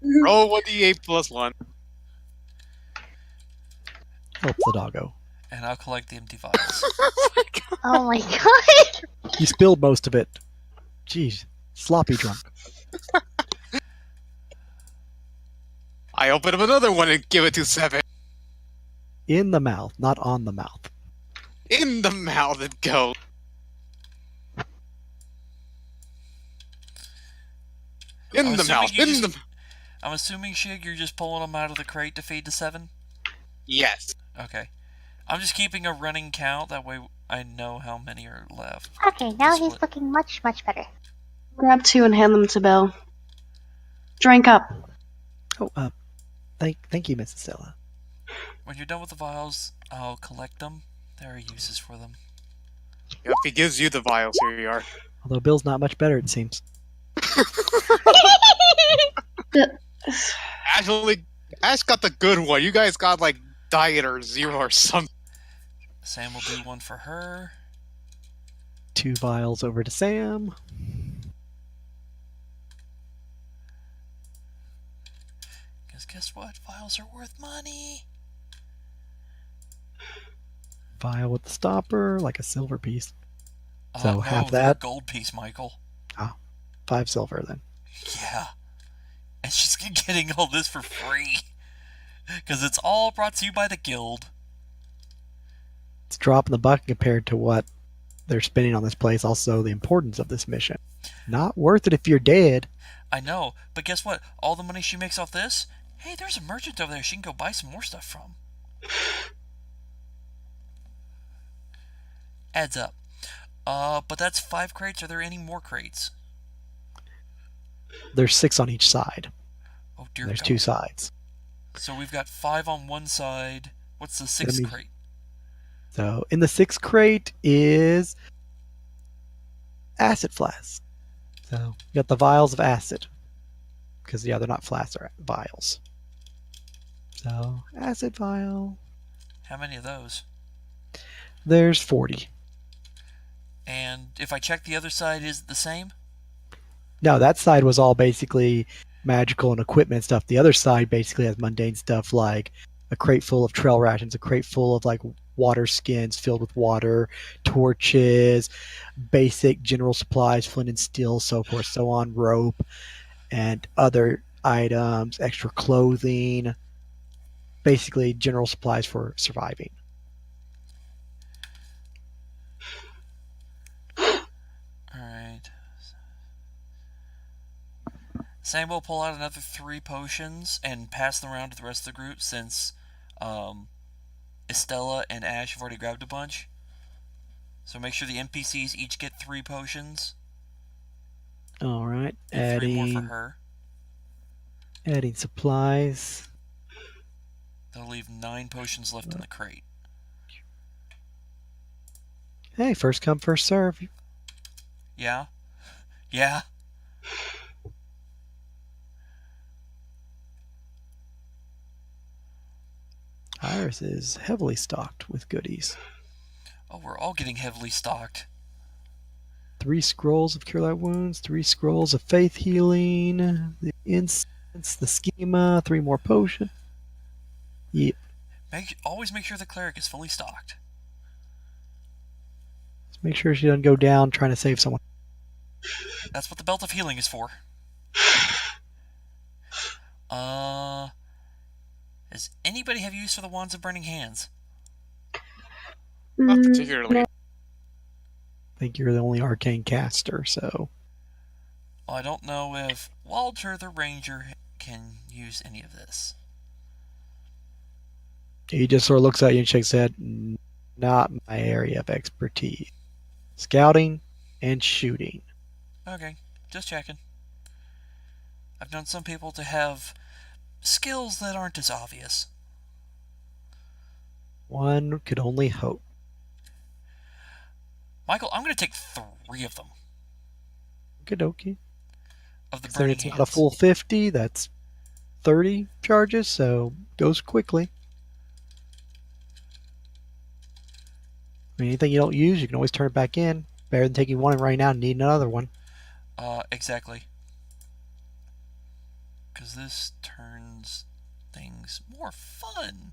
Roll 1d8 plus 1. Helps the doggo. And I'll collect the empty vials. Oh my god! You spilled most of it. Jeez, sloppy drunk. I open up another one and give it to 7. In the mouth, not on the mouth. In the mouth it goes. In I'm the assuming mouth. you In just- the. I'm assuming, Shig, you're just pulling them out of the crate to feed to 7? Yes. Okay. I'm just keeping a running count. That way, I know how many are left. Okay, now To he's split. looking much, much better. Grab 2 and hand them to Bill. Drink up. Oh, thank you, Mrs. Stella. When you're done with the vials, I'll collect them. There are uses for them. Yep, he gives you the vials. Here you are. Although Bill's not much better, it seems. Ash got the good one. You guys got like diet or zero or something. Sam will do one for her. 2 vials over to Sam. Because guess what? Vials are worth money. Vial with the stopper, like a silver piece. So No, half they're a that. gold piece, Michael. 5 silver then. Yeah. And she's getting all this for free. Because it's all brought to you by the guild. It's a drop in the bucket compared to what they're spending on this place. Also, the importance of this mission. Not worth it if you're dead. I know, but guess what? All the money she makes off this? Hey, there's a merchant over there she can go buy some more stuff from. Adds up. But that's 5 crates. Are there any more crates? There's 6 on each side. Oh, dear There's God. 2 sides. So we've got 5 on one side. What's the 6th That means- crate? So in the 6th crate is acid flasks. So you got the vials of acid. Because, yeah, they're not flasks, they're vials. So, acid vial. How many of those? There's 40. And if I check the other side, is it the same? No, that side was all basically magical and equipment stuff. The other side basically has mundane stuff like a crate full of trail rations, a crate full of like water skins filled with water, torches, basic general supplies, flint and steel, so forth, so on, rope, and other items, extra clothing, basically general supplies for surviving. Alright. Sam will pull out another 3 potions and pass them around to the rest of the group since Estella and Ash have already grabbed a bunch. So make sure the NPCs each get 3 potions. All right, And 3 more for her. adding supplies. That'll leave 9 potions left in the crate. Hey, first come, first serve. Yeah? Yeah? Iris is heavily stocked with goodies. Oh, we're all getting heavily stocked. 3 scrolls of cure light wounds, 3 scrolls of faith healing, the incense, the schema, 3 more potions. Yep. Always make sure the cleric is fully stocked. Just make sure she doesn't go down trying to save someone. That's what the belt of healing is for. Does anybody have use for the wands of burning hands? Not particularly. I think you're the only arcane caster, so. Well, I don't know if Walter the Ranger can use any of this. He just sort of looks at you and shakes his head. Not my area of expertise. Scouting and shooting. Okay, just checking. I've known some people to have skills that aren't as obvious. One could only hope. Michael, I'm going to take 3 of them. Okie Of the So burning it's hands. not a full 50, that's 30 charges, so goes quickly. I mean, anything you don't use, you can always turn it back in. Better than taking one right now and needing another one. Exactly. Because this turns things more fun.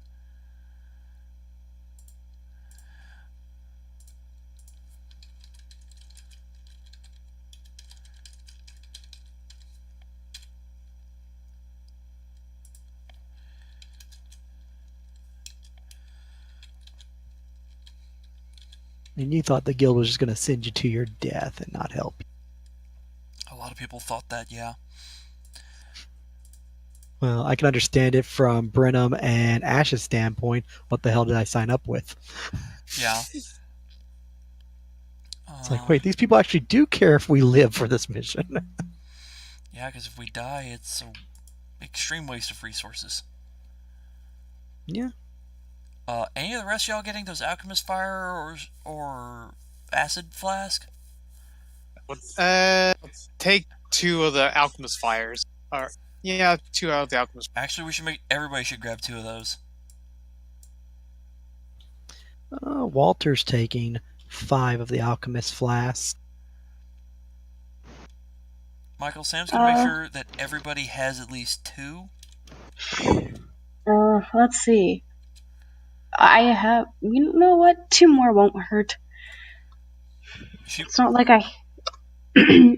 And you thought the guild was just going to send you to your death and not help you. A lot of people thought that, yeah. Well, I can understand it from Brenham and Ash's standpoint. What the hell did I sign up with? Yeah. It's like, wait, these people actually do care if we live for this mission. Yeah, because if we die, it's an extreme waste of resources. Yeah. Any of the rest of y'all getting those alchemist fire or acid flask? Take 2 of the alchemist fires. Or yeah, 2 out of the alchemist. Actually, everybody should grab 2 of those. Walter's taking 5 of the alchemist flasks. Michael, Sam's gonna make sure that everybody has at least 2. Let's see. I have. You know what? 2 more won't hurt. It's not like I.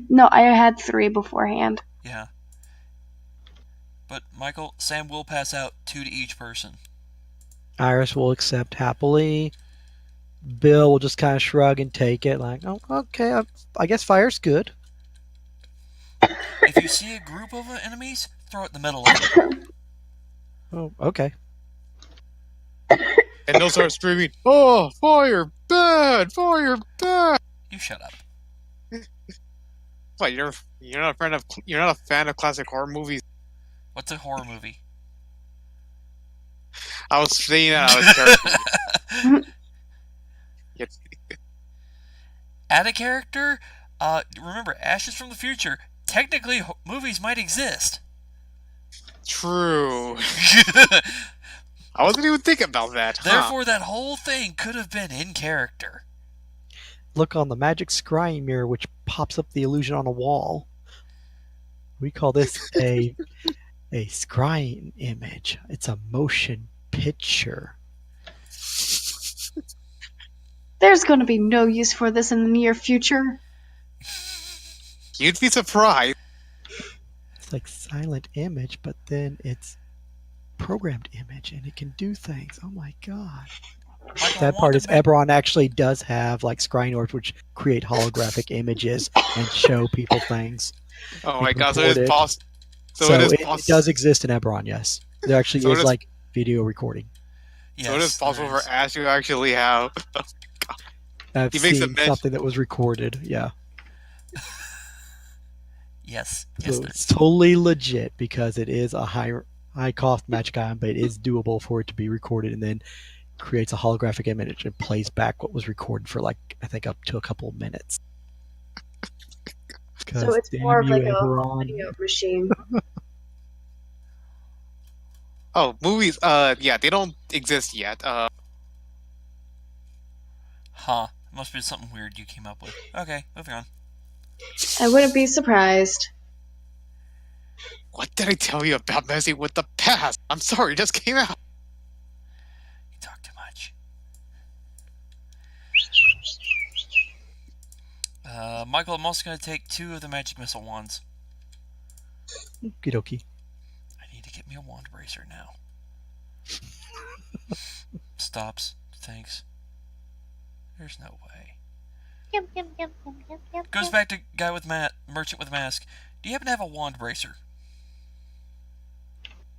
No, I had 3 beforehand. Yeah. But Michael, Sam will pass out 2 to each person. Iris will accept happily. Bill will just kind of shrug and take it, like, oh, okay, I guess fire's good. If you see a group of enemies, throw it in the middle of them. Oh, okay. And they'll start screaming, "Oh, fire bad! Fire bad!" You shut up. What, you're not a fan of classic horror movies? What's a horror movie? I was saying that I was careful. Add a character. Remember, Ashes from the future. Technically, movies might exist. True. I wasn't even thinking about that. Therefore, that whole thing could have been in character. Look on the magic scrying mirror, which pops up the illusion on a wall. We call this a scrying image. It's a motion picture. There's going to be no use for this in the near future. You'd be surprised. It's like silent image, but then it's programmed image, and it can do things. Oh my god. That part is Eberron actually does have like scrying orbs which create holographic images and show people things. Oh my god, so it is possible. So it does exist in Eberron, yes. There actually is like video recording. Yes, so it is possible for Ash to actually have... I've seen something that was recorded, yeah. Yes. So it's totally legit because it is a high cost magic item, but it is doable for it to be recorded and then creates a holographic image and plays back what was recorded for like I think up to a couple of minutes. So it's more of like a video machine. Oh, movies, yeah, they don't exist yet. Huh. Must be something weird you came up with. Okay, moving on. I wouldn't be surprised. What did I tell you about messing with the past? I'm sorry, it just came out. You talk too much. Michael, I'm also going to take 2 of the magic missile wands. Okie dokie. I need to get me a wand bracer now. Stops. Thanks. There's no way. Goes back to guy with merchant with mask. Do you happen to have a wand bracer?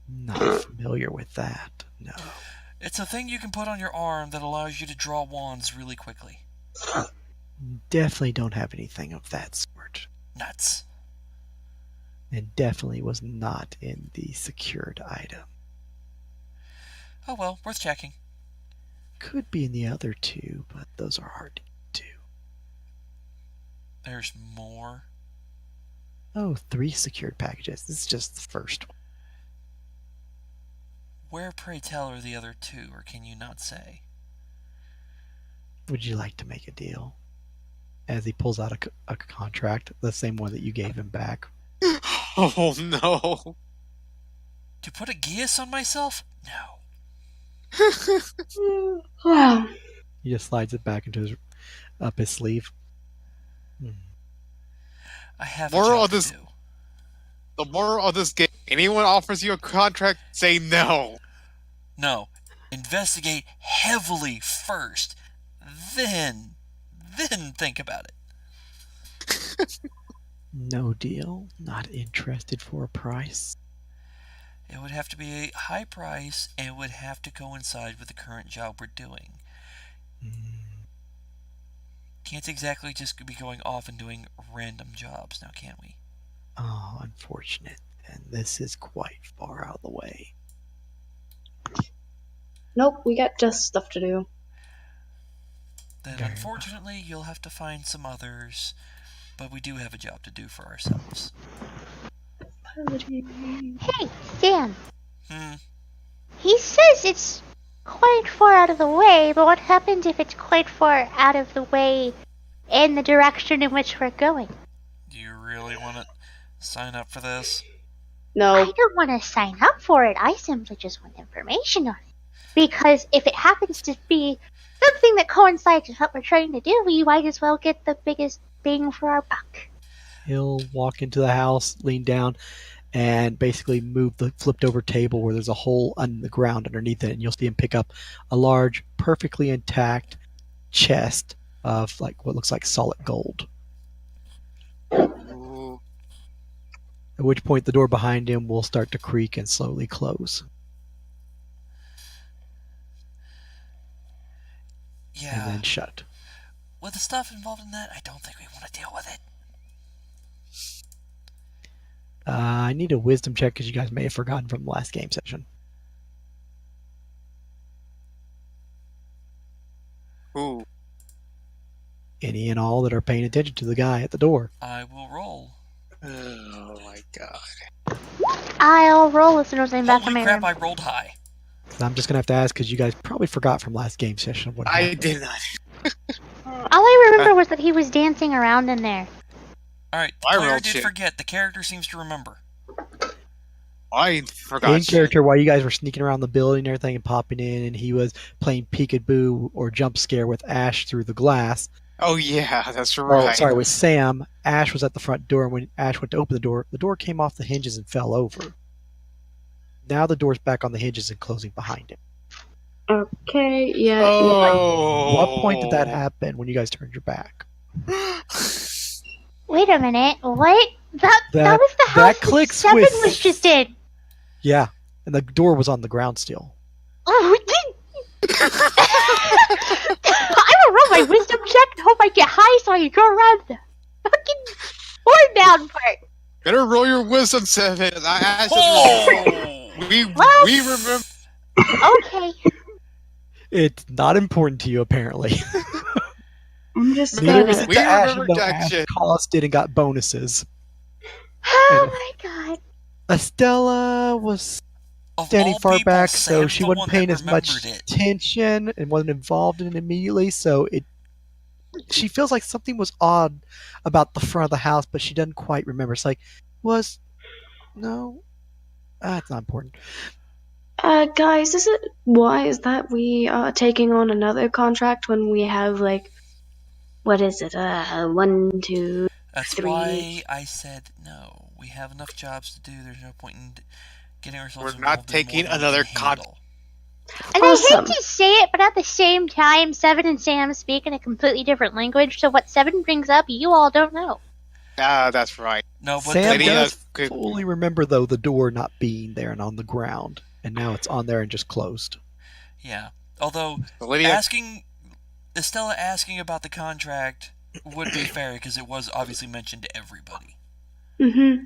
Not familiar with that. No. It's a thing you can put on your arm that allows you to draw wands really quickly. Definitely don't have anything of that sort. Nuts. And definitely was not in the secured item. Oh well, worth checking. Could be in the other 2, but those are hard to get to. There's more. Oh, 3 secured packages. This is just the first one. Where, pray tell, are the other 2, or can you not say? Would you like to make a deal? As he pulls out a contract, the same one that you gave him back. Oh no. To put a geas on myself? No. Wow. He just slides it back into up his sleeve. I have a job to do. The moral of this game, anyone offers you a contract, say no. No. Investigate heavily first. Then think about it. No deal. Not interested for a price. It would have to be a high price, and it would have to coincide with the current job we're doing. Can't exactly just be going off and doing random jobs now, can we? Oh, unfortunate. And this is quite far out of the way. Nope, we got just stuff to do. Then Very unfortunately, you'll have to find some others, but we do have a job to do for ourselves. Hey, Sam. Hmm. He says it's quite far out of the way, but what happens if it's quite far out of the way in the direction in which we're going? Do you really want to sign up for this? I No. don't want to sign up for it. I simply just want information on it. Because if it happens to be something that coincides with what we're trying to do, we might as well get the biggest bang for our buck. He'll walk into the house, lean down, and basically move the flipped over table where there's a hole in the ground underneath it, and you'll see him pick up a large, perfectly intact chest of like what looks like solid gold. Ooh. At which point the door behind him will start to creak and slowly close. Yeah. And then shut. With the stuff involved in that, I don't think we want to deal with it. I need a wisdom check because you guys may have forgotten from the last game session. Ooh. Any and all that are paying attention to the guy at the door. I will roll. Oh my god. I'll roll as soon as I'm back in Holy my crap, room. I rolled high. I'm just gonna have to ask because you guys probably forgot from last game session what I happened. did not. All I remember was that he was dancing around in there. Alright, the I player rolled did shit. forget. The character seems to remember. I forgot. In shit. character, while you guys were sneaking around the building and everything and popping in, and he was playing peekaboo or jump scare with Ash through the glass. Oh yeah, that's Oh, right. sorry, with Sam. Ash was at the front door, and when Ash went to open the door came off the hinges and fell over. Now the door's back on the hinges and closing behind him. Okay, yeah. Oh. What point did that happen when you guys turned your back? Wait a minute. What? That That- was the house that click Seven switch. was just in. Yeah, and the door was on the ground still. Oh, we did. I will roll my wisdom check and hope I get high so I can go around the fucking board down part. Better roll your wisdom 7. Oh! We remember. Okay. It's not important to you, apparently. I'm just Neither gonna. is it We to Ash, remember even though that Ash shit. cost it and got bonuses. Oh my god. Estella was Of standing all far people, back, so Sam's she the wasn't one paying that as much remembered it. attention and wasn't involved in it immediately. So she feels like something was odd about the front of the house, but she doesn't quite remember. It's like, it's not important. Guys, is it wise that we are taking on another contract when we have, like, what is it, 1, 2... That's 3. why I said no. We have enough jobs to do. There's no point in getting ourselves We're not involved in taking more than we another can handle. And Awesome. I hate to say it, but at the same time, Seven and Sam speak in a completely different language, so what Seven brings up, you all don't know. Ah, that's right. No, but Sam Lydia does could- fully remember, though, the door not being there and on the ground, and now it's on there and just closed. yeah. Although Lydia, Estella asking about the contract would be fair because it was obviously mentioned to everybody. Mm-hmm.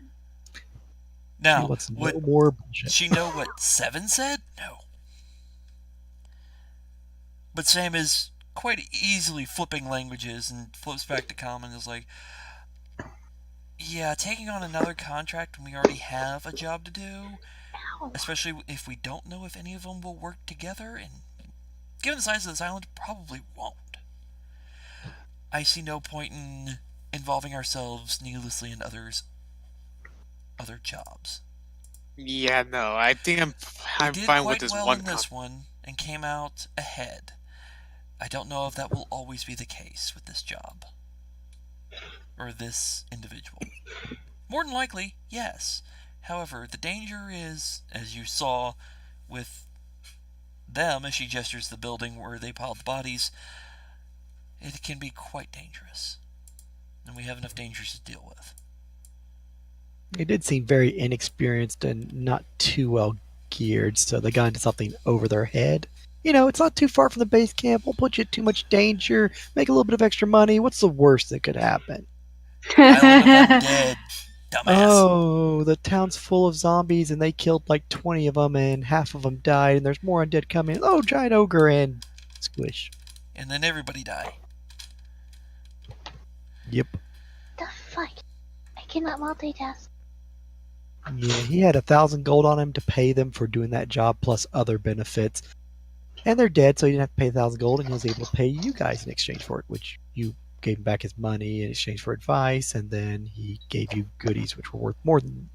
Now, What's no would more bullshit. she know what Seven said? No. But Sam is quite easily flipping languages and flips back to common and is like, yeah, taking on another contract when we already have a job to do, especially if we don't know if any of them will work together, and given the size of this island, probably won't. I see no point in involving ourselves needlessly in other jobs. yeah, no, I think I'm We did fine quite with this well one. in this one and came out ahead. I don't know if that will always be the case with this job. Or this individual. More than likely, yes. However, the danger is, as you saw with them as she gestures the building where they piled the bodies, it can be quite dangerous. And we have enough dangers to deal with. They did seem very inexperienced and not too well geared, so they got into something over their head. It's not too far from the base camp. We'll put you at too much danger, make a little bit of extra money. What's the worst that could happen? Island of undead. Dumbass. Oh, the town's full of zombies, and they killed like 20 of them, and half of them died, and there's more undead coming. Oh, giant ogre and squish. And then everybody die. Yep. The fuck? I cannot multitask. Yeah, he had 1,000 gold on him to pay them for doing that job, plus other benefits. And they're dead, so he didn't have to pay 1,000 gold, and he was able to pay you guys in exchange for it, which you gave him back his money in exchange for advice, and then he gave you goodies which were worth more than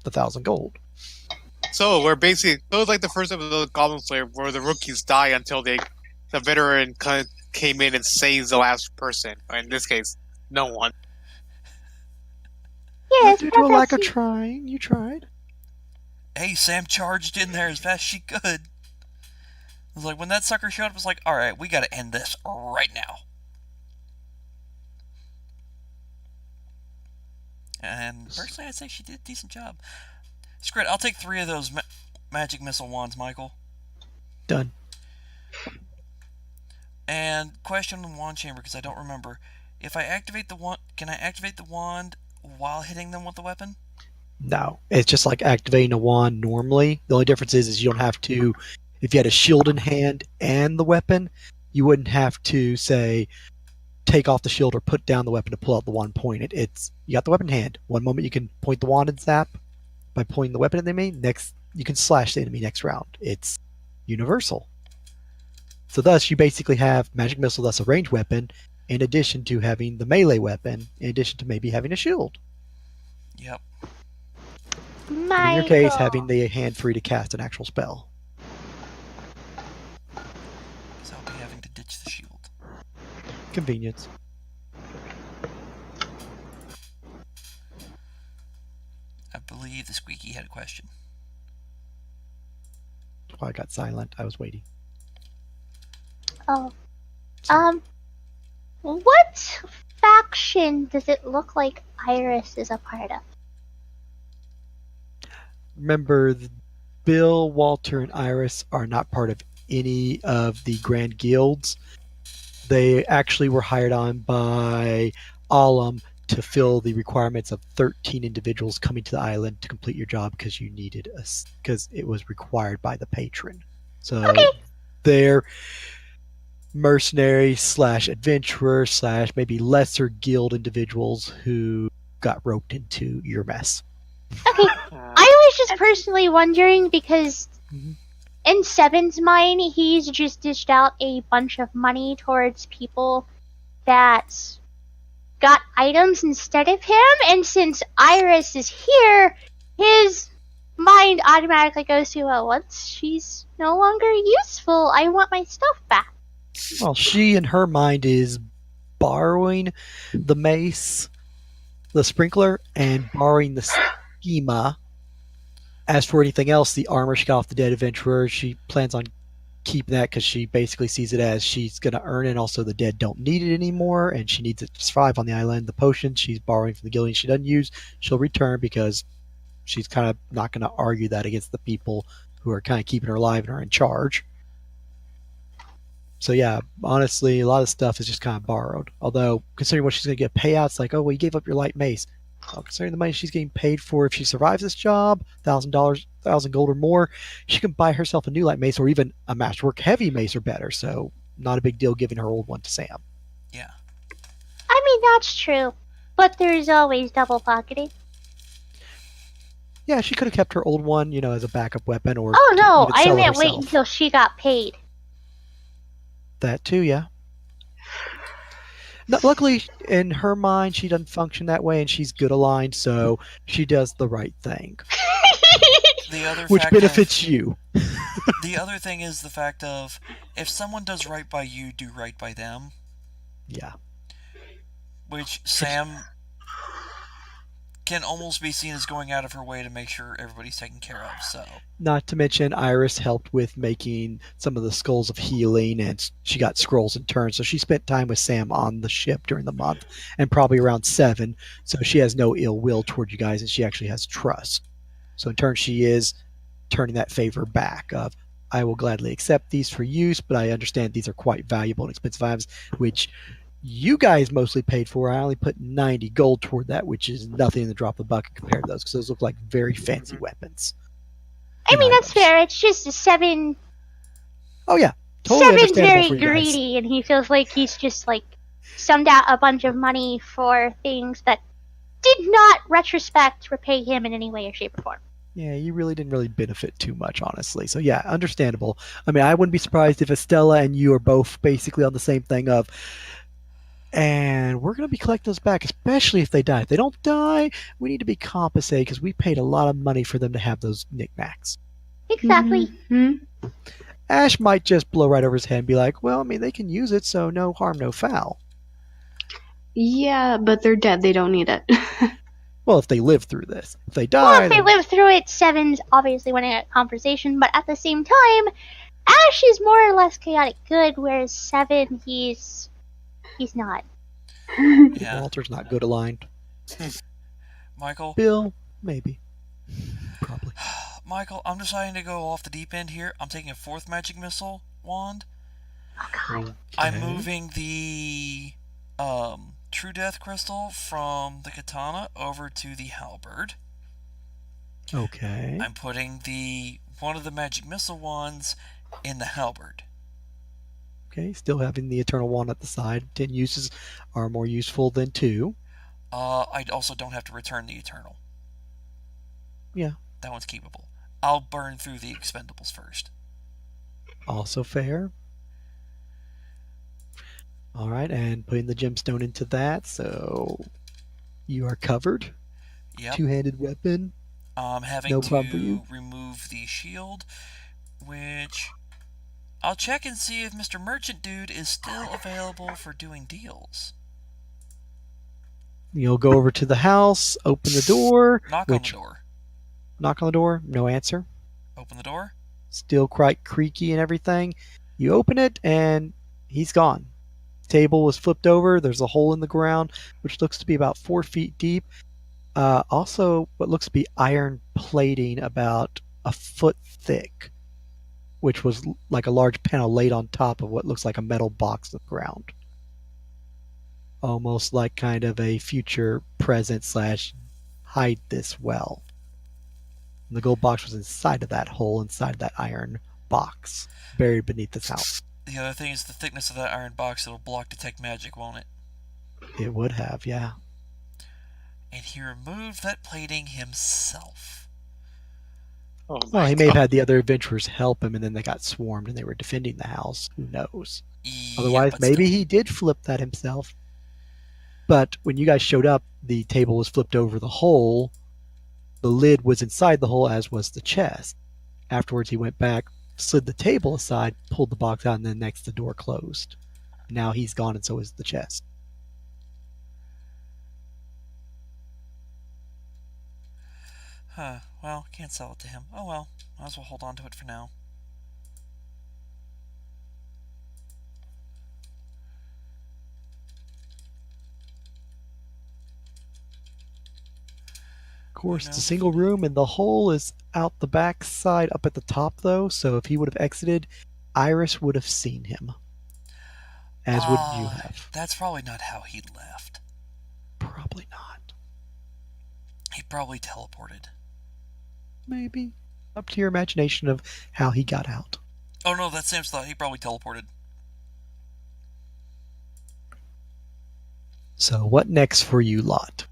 1,000 gold. So we're basically, it was like the first episode of Goblin Slayer where the rookies die until the veteran kind of came in and saves the last person. In this case, no one. Yes, Due to a lack of Professor. trying, you tried. Hey, Sam charged in there as fast as she could. It was like, when that sucker showed up, it was like, alright, we gotta end this right now. And personally, I'd say she did a decent job. It's great. I'll take 3 of those magic missile wands, Michael. Done. And question on the wand chamber, because I don't remember. If I activate the wand, can I activate the wand while hitting them with the weapon? No, it's just like activating a wand normally. The only difference is you don't have to, if you had a shield in hand and the weapon, you wouldn't have to, say, take off the shield or put down the weapon to pull out the wand, point it. It's, you got the weapon in hand. One moment you can point the wand and zap by pointing the weapon at the enemy. Next, you can slash the enemy next round. It's universal. So thus, you basically have magic missile, thus a ranged weapon, in addition to having the melee weapon, in addition to maybe having a shield. Yep. Michael. In your case, having the hand free to cast an actual spell. So I'll be having to ditch the shield. Convenience. I believe the squeaky had a question. That's why I got silent. I was waiting. Oh. What faction does it look like Iris is a part of? Remember, Bill, Walter, and Iris are not part of any of the grand guilds. They actually were hired on by Alum to fill the requirements of 13 individuals coming to the island to complete your job because you needed us, because it was required by the patron. So they're mercenary slash adventurer slash maybe lesser guild individuals who got roped into your mess. Okay, I was just personally wondering because Mhm. in Seven's mind, he's just dished out a bunch of money towards people that got items instead of him, and since Iris is here, his mind automatically goes to, well, once she's no longer useful, I want my stuff back. Well, she in her mind is borrowing the mace, the sprinkler, and borrowing the schema. As for anything else, the armor she got off the dead adventurer, she plans on keeping that because she basically sees it as she's going to earn it. Also, the dead don't need it anymore, and she needs it to survive on the island. The potion she's borrowing from the guild she doesn't use, she'll return because she's kind of not going to argue that against the people who are kind of keeping her alive and are in charge. So yeah, honestly, a lot of stuff is just kind of borrowed. Although, considering what she's going to get payouts, like, oh, well, you gave up your light mace. Well, considering the money she's getting paid for, if she survives this job, $1,000, 1,000 gold or more, she can buy herself a new light mace or even a masterwork heavy mace or better. So not a big deal giving her old one to Sam. Yeah. I mean, that's true, but there's always double pocketing. Yeah, she could have kept her old one, as a backup weapon or Oh no, even I sell it meant wait herself. until she got paid. That too, yeah. No, luckily, in her mind, she doesn't function that way, and she's good aligned, so she does the right thing, The other which fact benefits you. the other thing is the fact of, if someone does right by you, do right by them. Yeah. Which Sam can almost be seen as going out of her way to make sure everybody's taken care of, so. Not to mention, Iris helped with making some of the skulls of healing, and she got scrolls in turn. So she spent time with Sam on the ship during the month, and probably around 7. So she has no ill will toward you guys, and she actually has trust. So in turn, she is turning that favor back of, I will gladly accept these for use, but I understand these are quite valuable and expensive items, which you guys mostly paid for. I only put 90 gold toward that, which is nothing in the drop of the bucket compared to those, because those look like very fancy weapons. I and mean, that's items. fair. It's just a seven. Oh yeah, totally Seven's understandable very for you guys. greedy, and he feels like he's just like summed out a bunch of money for things that did not retrospect repay him in any way or shape or form. Yeah, you really didn't really benefit too much, honestly. So yeah, understandable. I mean, I wouldn't be surprised if Estella and you are both basically on the same thing of, and we're going to be collecting those back, especially if they die. If they don't die, we need to be compensated because we paid a lot of money for them to have those knickknacks. Exactly. Mm-hmm. Ash might just blow right over his head and be like, well, I mean, they can use it, so no harm, no foul. Yeah, but they're dead. They don't need it. Well, if they live through this. If they die, Well, if they then- live through it, Seven's obviously winning a conversation, but at the same time, Ash is more or less chaotic good, whereas Seven, he's not. Yeah. Walter's not good aligned. Michael, Bill, maybe. Probably. Michael, I'm deciding to go off the deep end here. I'm taking a 4th magic missile wand. Oh god. I'm Okay. moving the True Death Crystal from the katana over to the halberd. Okay. I'm putting one of the magic missile wands in the halberd. Okay, still having the Eternal Wand at the side. 10 uses are more useful than 2. I also don't have to return the Eternal. Yeah. That one's keepable. I'll burn through the expendables first. Also fair. Alright, and putting the gemstone into that, so you are covered. Yep. Two-handed weapon. I'm having No problem for to you. remove the shield, which I'll check and see if Mr. Merchant Dude is still available for doing deals. You'll go over to the house, open the door. Knock on the door. Knock on the door, no answer. Open the door. Still quite creaky and everything. You open it, and he's gone. Table was flipped over. There's a hole in the ground, which looks to be about 4 feet deep. Also, what looks to be iron plating about a foot thick, which was like a large panel laid on top of what looks like a metal box on the ground. Almost like kind of a future present / hide this well. And the gold box was inside of that hole, inside of that iron box, buried beneath this house. The other thing is the thickness of that iron box. It'll block detect magic, won't it? It would have, yeah. And he removed that plating himself. Oh Well, my he may have God. had the other adventurers help him, and then they got swarmed and they were defending the house. Who knows? Yeah, Otherwise, but maybe still. he did flip that himself. But when you guys showed up, the table was flipped over the hole. The lid was inside the hole, as was the chest. Afterwards, he went back, slid the table aside, pulled the box out, and then next the door closed. Now he's gone, and so is the chest. Huh. Well, can't sell it to him. Oh well. Might as well hold on to it for now. Of course, it's a No. single room, and the hole is out the back side up at the top, though. So if he would have exited, Iris would have seen him. As would you have. That's probably not how he left. Probably not. He probably teleported. Maybe. Up to your imagination of how he got out. Oh no, that's Sam's thought. He probably teleported. So what next for you lot?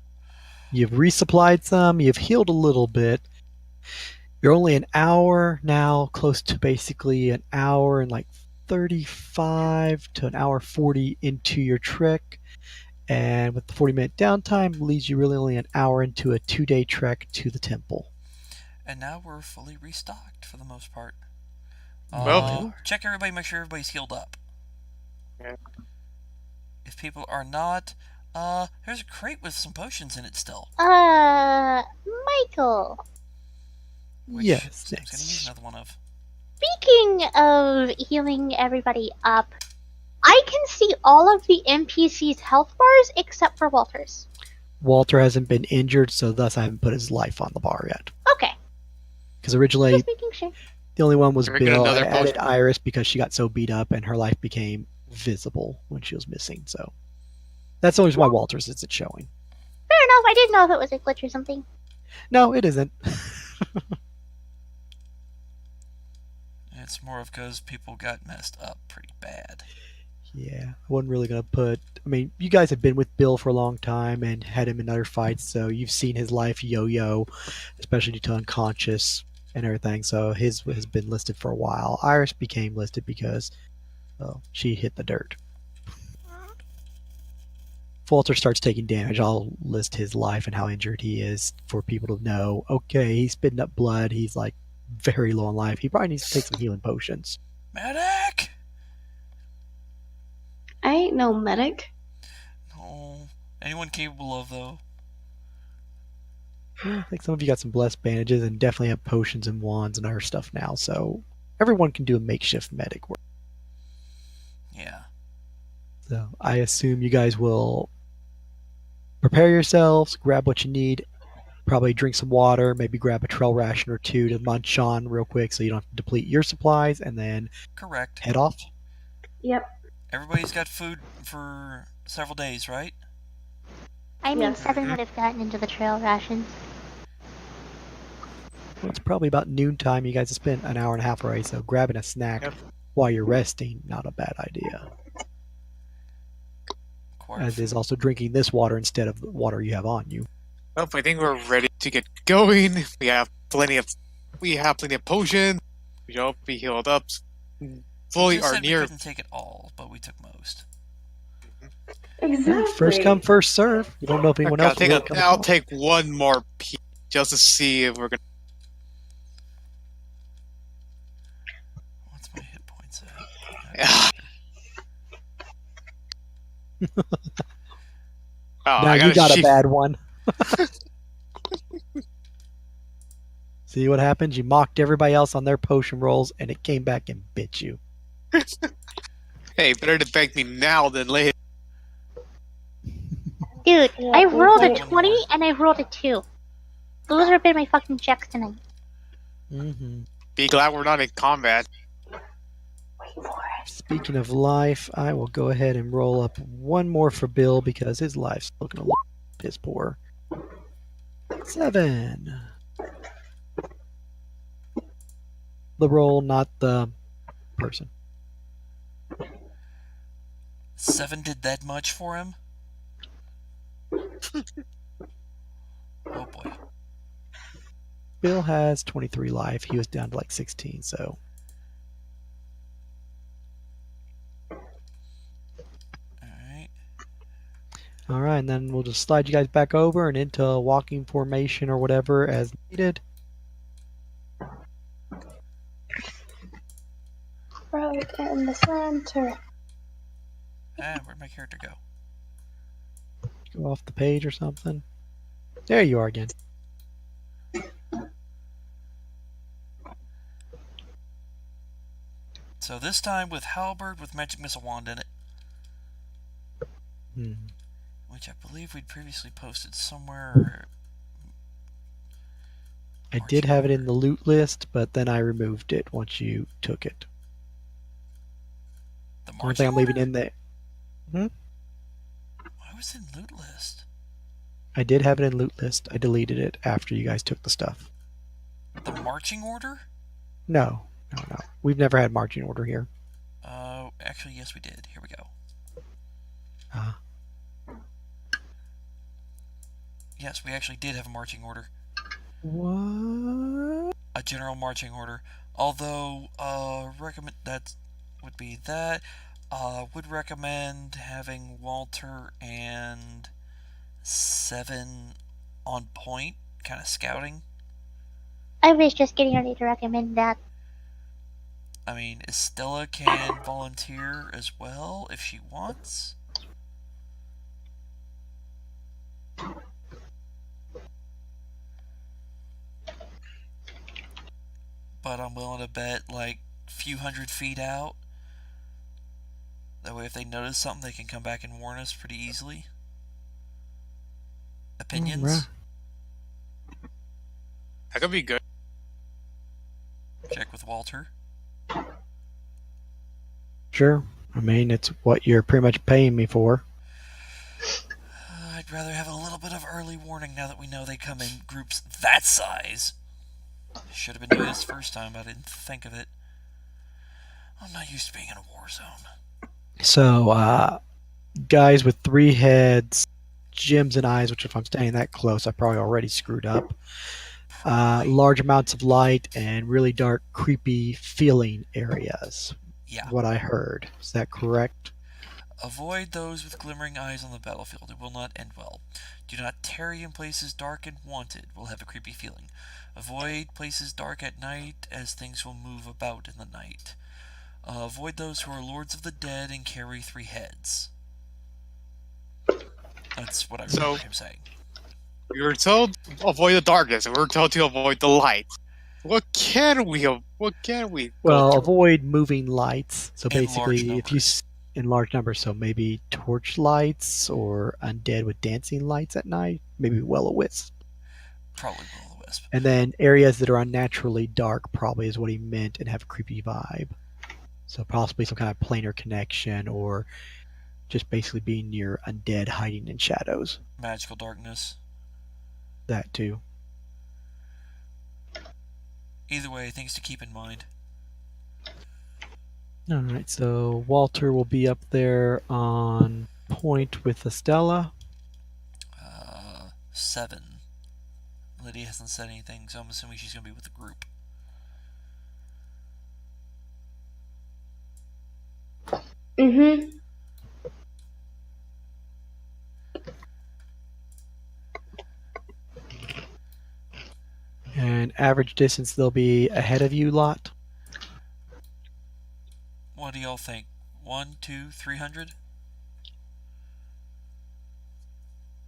You've resupplied some, you've healed a little bit. You're only an hour now, close to basically an hour and like 35 to an hour 40 into your trek. And with the 40-minute downtime, leaves you really only an hour into a 2-day trek to the temple. And now we're fully restocked for the most part. Well- Check everybody, make sure everybody's healed up. Yeah. If people are not, there's a crate with some potions in it still. Michael, Which Yes, Sam's gonna use next. another one of. speaking of healing everybody up, I can see all of the NPC's health bars except for Walter's. Walter hasn't been injured, so thus I haven't put his life on the bar yet. Okay, Because originally just making sure. The only one was Can we get Bill. I another added potion? Iris because she got so beat up and her life became visible when she was missing. So that's the only reason why Walters isn't showing. Fair enough. I didn't know if it was a glitch or something. No, it isn't. It's more of because people got messed up pretty bad. Yeah, I wasn't really gonna put. I mean, you guys have been with Bill for a long time and had him in other fights, so you've seen his life yo-yo, especially due to unconscious and everything. So his has been listed for a while. Iris became listed because, well, she hit the dirt. If Walter starts taking damage, I'll list his life and how injured he is for people to know. Okay, he's spitting up blood. He's like very low on life. He probably needs to take some healing potions. Medic! I ain't no medic. No. Anyone capable of, though. I think some of you got some blessed bandages and definitely have potions and wands and other stuff now, so everyone can do a makeshift medic work. Yeah. So I assume you guys will prepare yourselves, grab what you need, probably drink some water, maybe grab a trail ration or two to munch on real quick so you don't have to deplete your supplies, and then Correct. head off. Yep. Everybody's got food for several days, right? I mean, Yes. 7 would have gotten into the trail rations. Well, it's probably about noontime. You guys have spent an hour and a half already, so grabbing a snack Yep. while you're resting, not a bad idea. As is also drinking this water instead of the water you have on you. Well, I think we're ready to get going. We have plenty of potions. We should all be healed up. Fully Just are said near. we couldn't take it all, but we took most. Exactly. First come, first serve. You don't know if anyone else will really come I'll along. take one more piece just to see if we're gonna. What's my hit points at? Oh, Now I you got a sheep. bad one. See what happens? You mocked everybody else on their potion rolls, and it came back and bit you. Hey, better to beg me now than later. Dude, Yeah, I rolled a okay. 20 and I rolled a 2. Those have been my fucking checks tonight. Mm-hmm. Be glad we're not in combat. Wait for it. Speaking of life, I will go ahead and roll up one more for Bill because his life's looking a little piss poor. 7. The roll, not the person. 7 did that much for him? Oh boy. Bill has 23 life. He was down to like 16, so. Alright. Alright, and then we'll just slide you guys back over and into a walking formation or whatever as needed. Right in the center. Where'd my character go? Go off the page or something. There you are again. So this time with Halberd with Magic Missile Wand in it, which I believe we'd previously posted somewhere. I did have it in the loot list, but then I removed it once you took it. The Only thing marching I'm leaving order? in there. Why was it in loot list? I did have it in loot list. I deleted it after you guys took the stuff. The marching order? No. We've never had marching order here. Actually, yes, we did. Here we go. Yes, we actually did have a marching order. What? A general marching order. Although, recommend that would be that. Would recommend having Walter and 7 on point, kind of scouting. I was just getting ready to recommend that. I mean, Estella can volunteer as well if she wants. But I'm willing to bet like a few 100 feet out. That way if they notice something, they can come back and warn us pretty easily. Opinions? Right. That could be good. Check with Walter. Sure. I mean, it's what you're pretty much paying me for. I'd rather have a little bit of early warning now that we know they come in groups that size. Should have been doing this first time, but I didn't think of it. I'm not used to being in a war zone. So, guys with 3 heads, gems and eyes, which if I'm staying that close, I probably already screwed up. Large amounts of light and really dark, creepy feeling areas. Yeah. What I heard. Is that correct? Avoid those with glimmering eyes on the battlefield. It will not end well. Do not tarry in places dark and wanted. Will have a creepy feeling. Avoid places dark at night, as things will move about in the night. Avoid those who are lords of the dead and carry 3 heads. That's what I remember him saying. We were told to avoid the darkness, and we were told to avoid the light. What can we? Well, Well, avoid moving lights. So In basically, large if you in large numbers, so maybe torch lights or undead with dancing lights at night, maybe will-o-wisp. Probably will-o-wisp. And then areas that are unnaturally dark probably is what he meant and have a creepy vibe. So possibly some kind of planar connection or just basically being near undead hiding in shadows. Magical darkness. That too. Either way, things to keep in mind. Alright, so Walter will be up there on point with Estella. 7. Lydia hasn't said anything, so I'm assuming she's going to be with the group. Mm-hmm. And average distance, they'll be ahead of you lot. What do y'all think? 1, 2, 300?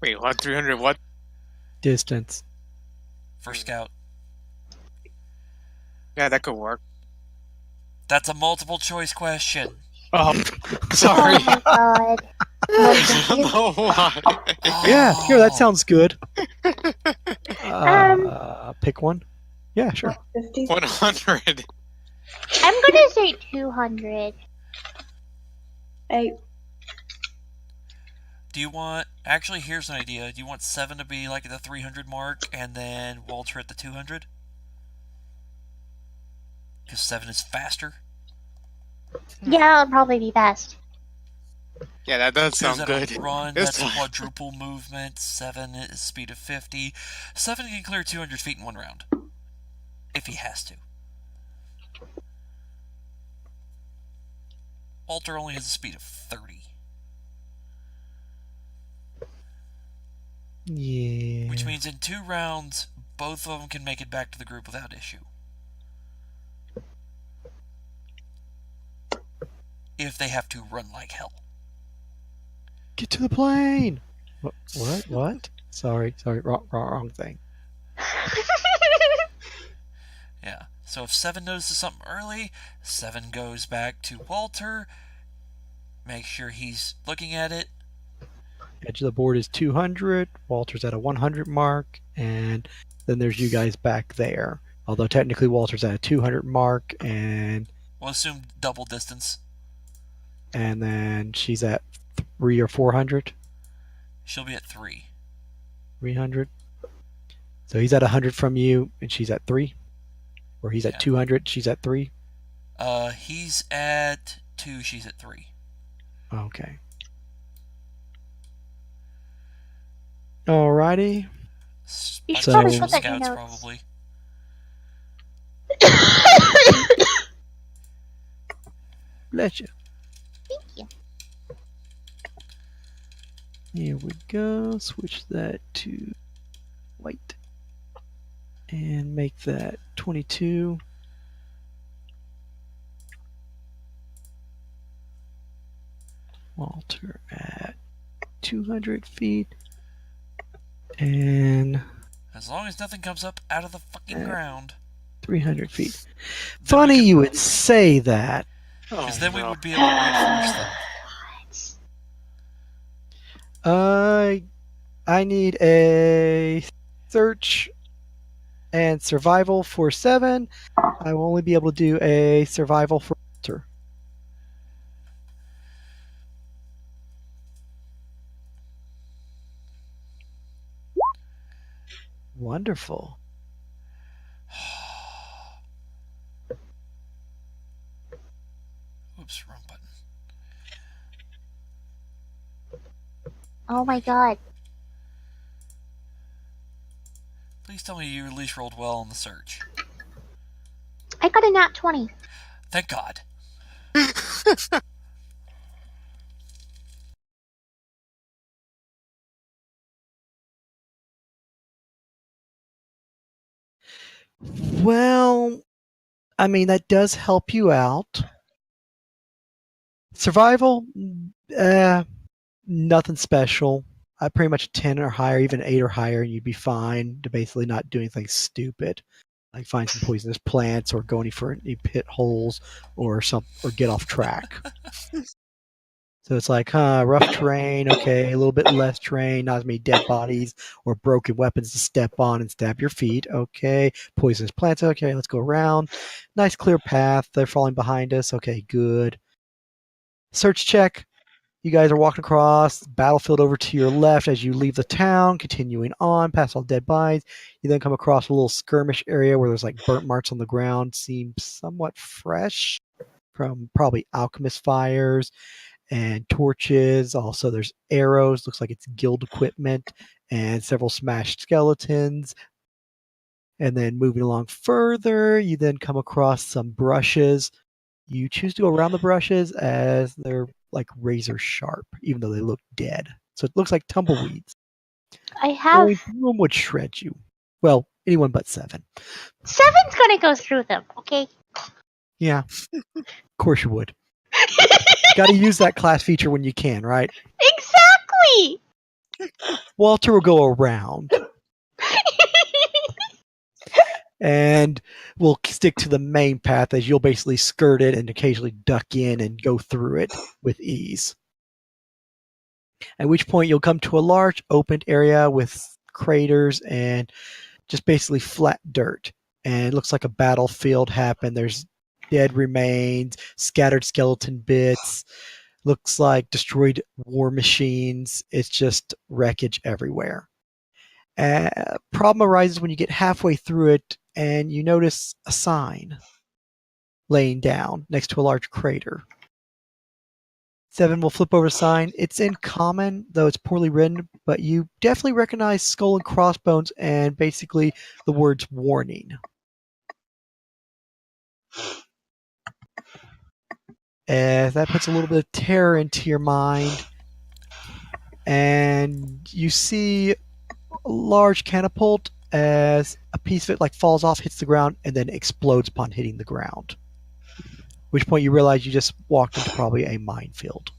Wait, what? 300 what? Distance. For scout. Yeah, that could work. That's a multiple choice question. Oh, sorry. Oh my god. I don't know why. Yeah, here, that Oh. sounds good. Pick one. Yeah, sure. 50. 100. I'm gonna say 200. Hey, Do you want... Actually, here's an idea. Do you want 7 to be like at the 300 mark and then Walter at the 200? Because 7 is faster. Yeah, that'll probably be best. Yeah, that does 2's sound at good. a run, This that's time. quadruple movement. 7 is speed of 50. 7 can clear 200 feet in 1 round. If he has to. Walter only has a speed of 30. Yeah. Which means in 2 rounds, both of them can make it back to the group without issue. If they have to run like hell. Get to the plane. What? Sorry. Wrong thing. Yeah. So if 7 notices something early, 7 goes back to Walter. Make sure he's looking at it. Edge of the board is 200. Walter's at a 100 mark, and then there's you guys back there. Although technically Walter's at a 200 mark, and We'll assume double distance. then she's at 3 or 400. She'll be at 3. 300. So he's at 100 from you, and she's at 3. Or he's Yeah. at 200, she's at 3. He's at 2, she's at 3. Okay. Alrighty. You should So- probably put that in Scouts, notes. probably. Bless you. Thank you. Here we go. Switch that to white. And make that 22. Walter at 200 feet. And As long as nothing comes up out of the fucking ground. 300 feet. Then we Funny can- you would say that. Because Oh, then we no. would be able to reinforce them. I need a search and survival for 7. I will only be able to do a survival for Walter. Wonderful. Oops, wrong button. Oh my god. Please tell me you at least rolled well on the search. I got a nat 20. Thank God. Well, I mean, that does help you out. Survival, nothing special. Pretty much 10 or higher, even 8 or higher, and you'd be fine to basically not do anything stupid, like find some poisonous plants or go for any pit holes or get off track. So it's like, rough terrain, okay, a little bit less terrain, not as many dead bodies or broken weapons to step on and stab your feet. Okay, poisonous plants, okay, let's go around. Nice clear path, they're falling behind us, okay, good. Search check. You guys are walking across battlefield over to your left as you leave the town, continuing on past all dead bodies. You then come across a little skirmish area where there's like burnt marks on the ground, seems somewhat fresh from probably alchemist fires and torches. Also, there's arrows, looks like it's guild equipment, and several smashed skeletons. And then moving along further, you then come across some brushes. You choose to go around the brushes as they're like razor sharp, even though they look dead. So it looks like tumbleweeds. I have. Going through them would shred you. Well, anyone but 7. 7's gonna go through them, okay? Yeah, of course you would. Got to use that class feature when you can, right? Exactly! Walter will go around. And we'll stick to the main path as you'll basically skirt it and occasionally duck in and go through it with ease. At which point you'll come to a large open area with craters and just basically flat dirt. And it looks like a battlefield happened. There's dead remains, scattered skeleton bits, looks like destroyed war machines. It's just wreckage everywhere. Problem arises when you get halfway through it and you notice a sign laying down next to a large crater. 7 will flip over the sign. It's in common, though it's poorly written, but you definitely recognize skull and crossbones and basically the words warning. As that puts a little bit of terror into your mind, and you see a large catapult as a piece of it like falls off, hits the ground, and then explodes upon hitting the ground. At which point you realize you just walked into probably a minefield.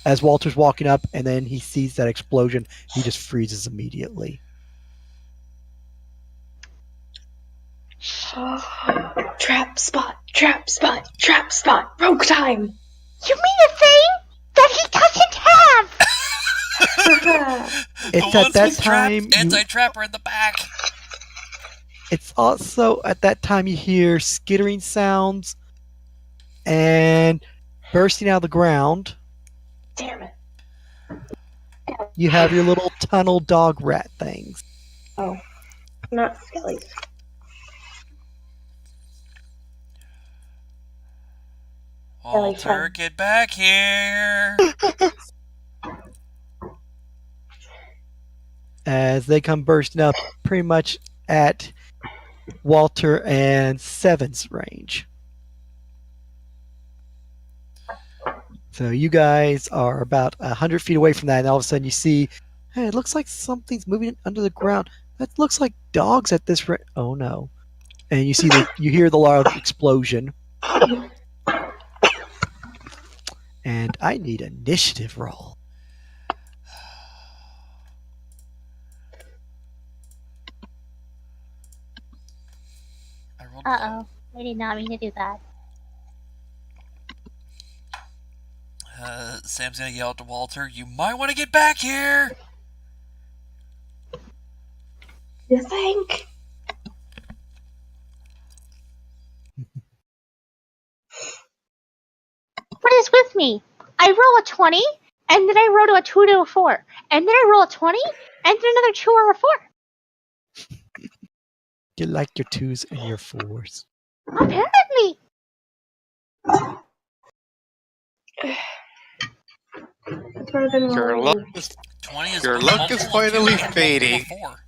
As Walter's walking up and then he sees that explosion, he just freezes immediately. Trap spot, trap spot, trap spot, rogue time! You mean a thing that he doesn't have? It's The at ones that with trap, time anti-trapper in the back. It's also at that time you hear skittering sounds and bursting out of the ground. Damn it. You have your little tunnel dog rat things. Oh, not skellies. Walter, get back here! As they come bursting up pretty much at Walter and 7's range. So you guys are about 100 feet away from that, and all of a sudden you see, hey, it looks like something's moving under the ground. That looks like dogs at this rate. Oh no. And you see you hear the loud explosion. And I need initiative roll. I rolled Uh-oh. I did not mean to do that. Sam's gonna yell out to Walter, "You might want to get back here!" You think? What is with me? I roll a 20, and then I roll a 2 to a 4. And then I roll a 20, and then another 2 or a 4. You like your 2s and your 4s. Apparently. That's what I've been Your rolling. luck is 20 is Your both luck is multiple of 2 finally and multiple fading. of 4.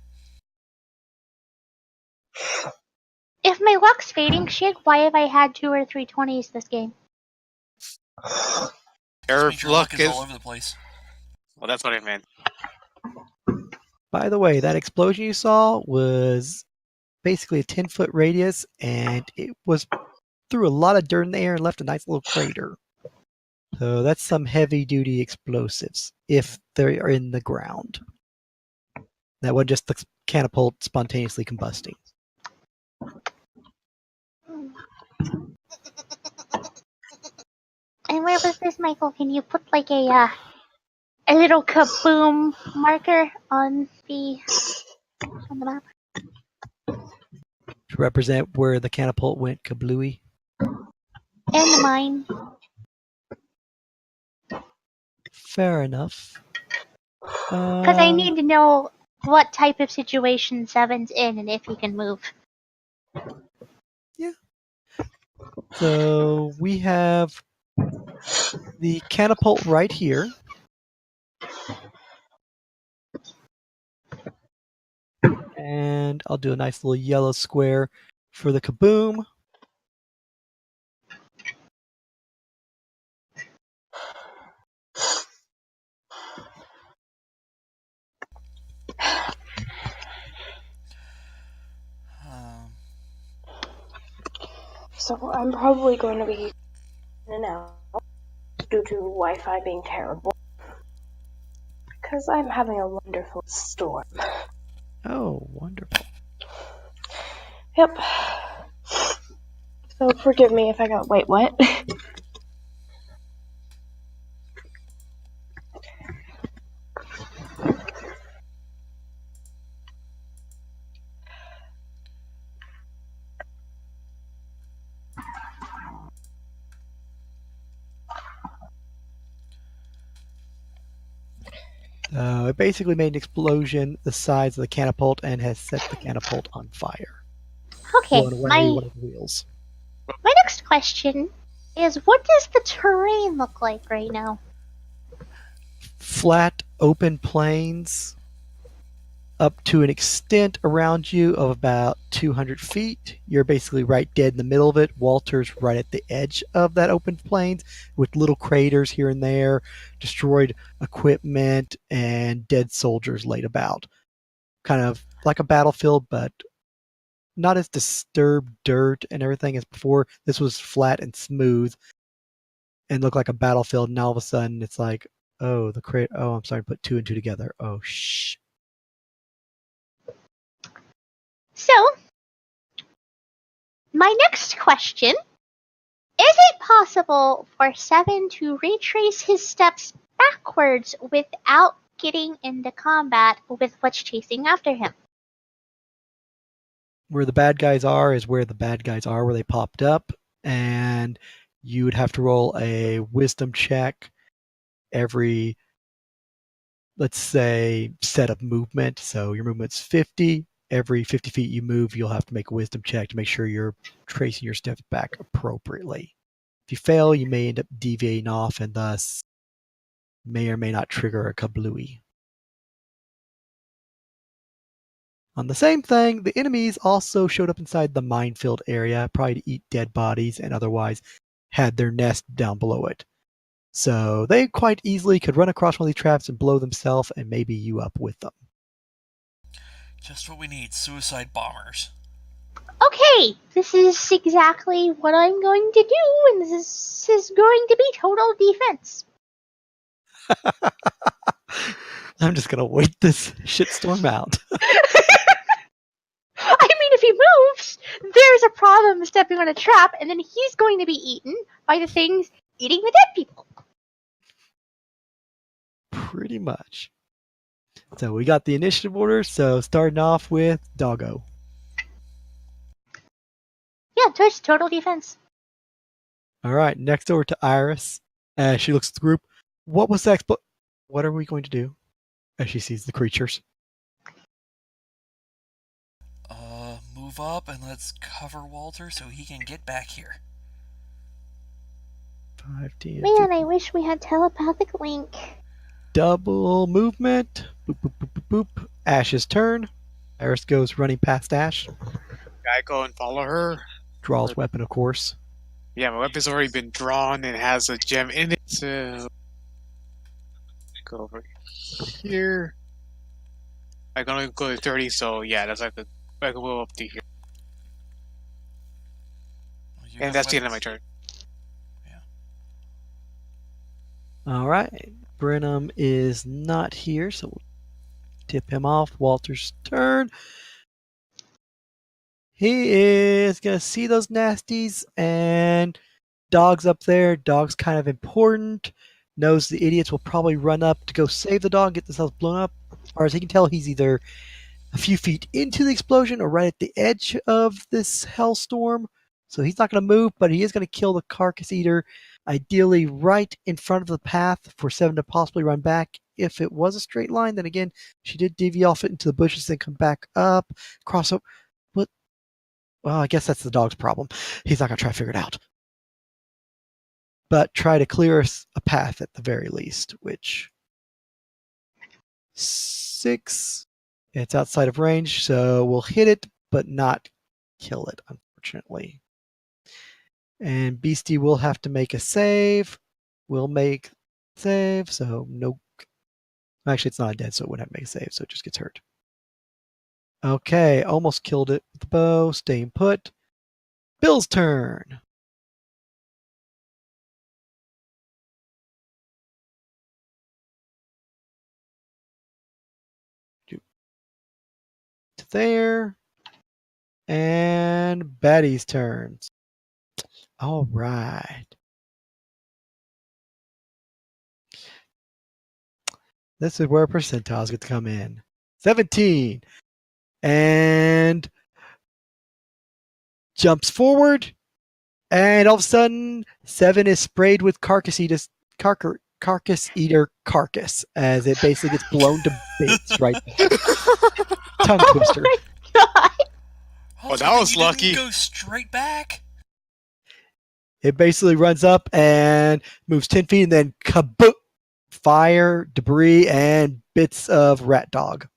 If my luck's fading, shit, why have I had 2 or 3 20s this game? Just your means your luck luck is all over the place. Well, that's what I meant. By the way, that explosion you saw was basically a 10-foot radius, and it was threw a lot of dirt in the air and left a nice little crater. So that's some heavy-duty explosives, if they are in the ground. That wasn't just the catapult spontaneously combusting. And where was this, Michael? Can you put like a little kaboom marker on the map? To represent where the catapult went kablooey. And mine. Fair enough. Because I need to know what type of situation 7's in and if he can move. Yeah. So we have the catapult right here. And I'll do a nice little yellow square for the kaboom. So I'm probably going to be in and out due to Wi-Fi being terrible. Because I'm having a wonderful storm. Oh, wonderful. Yep. So forgive me if I got... Wait, what? It basically made an explosion the size of the catapult and has set the catapult on fire. Okay, Blown away my one of the wheels. next question is, what does the terrain look like right now? Flat, open plains up to an extent around you of about 200 feet. You're basically right dead in the middle of it. Walter's right at the edge of that open plains with little craters here and there, destroyed equipment, and dead soldiers laid about. Kind of like a battlefield, but not as disturbed dirt and everything as before. This was flat and smooth and looked like a battlefield, and all of a sudden it's like, oh, I'm sorry to put 2 and 2 together. Oh, shh. So, my next question, is it possible for 7 to retrace his steps backwards without getting into combat with what's chasing after him? Where the bad guys are is where the bad guys are, where they popped up, and you would have to roll a wisdom check every, let's say, set of movement. So your movement's 50. Every 50 feet you move, you'll have to make a wisdom check to make sure you're tracing your steps back appropriately. If you fail, you may end up deviating off and thus may or may not trigger a kablooey. On the same thing, the enemies also showed up inside the minefield area, probably to eat dead bodies and otherwise had their nest down below it. So they quite easily could run across one of these traps and blow themselves and maybe you up with them. Just what we need, suicide bombers. Okay, this is exactly what I'm going to do, and this is going to be total defense. I'm just going to wait this shitstorm out. I mean, if he moves, there's a problem stepping on a trap, and then he's going to be eaten by the things eating the dead people. Pretty much. So we got the initiative order. So starting off with Doggo. Yeah, Twitch, total defense. All right, next over to Iris. As she looks at the group, what was the What are we going to do? As she sees the creatures. Move up and let's cover Walter so he can get back here. 5, 10, Man, I wish we had telepathic link. double movement. Boop, boop, boop, boop, boop. Ash's turn. Iris goes running past Ash. I go and follow her. Draws weapon, of course. Yeah, my weapon's already been drawn and has a gem in it. So go over here. I can only go to 30, so yeah, that's like I can go up to here. Well, you And have that's the end of my weapons. turn. All right. Brenham is not here, so we'll tip him off. Walter's turn. He is going to see those nasties, and Dog's up there. Dog's kind of important. Knows the idiots will probably run up to go save the dog, get themselves blown up. As far as he can tell, he's either a few feet into the explosion or right at the edge of this hellstorm. So he's not going to move, but he is going to kill the carcass eater, ideally right in front of the path for Seven to possibly run back. If it was a straight line, then again, she did deviate off it into the bushes, then come back up, cross up. What? Well, I guess that's the dog's problem. He's not going to try to figure it out. But try to clear us a path at the very least, which 6. It's outside of range, so we'll hit it, but not kill it, unfortunately. And Beastie will have to make a save. We'll make save, so no. Actually, it's not dead, so it wouldn't have to make a save, so it just gets hurt. Okay, almost killed it with the bow. Staying put. Bill's turn. To there. And Batty's turns. All right. This is where percentiles get to come in. 17. And jumps forward. And all of a sudden, 7 is sprayed with carcass eater carcass as it basically gets blown to bits right there. Tongue twister. God. Well, that was You didn't lucky. Go straight back. It basically runs up and moves 10 feet and then kaboom! Fire, debris, and bits of rat dog.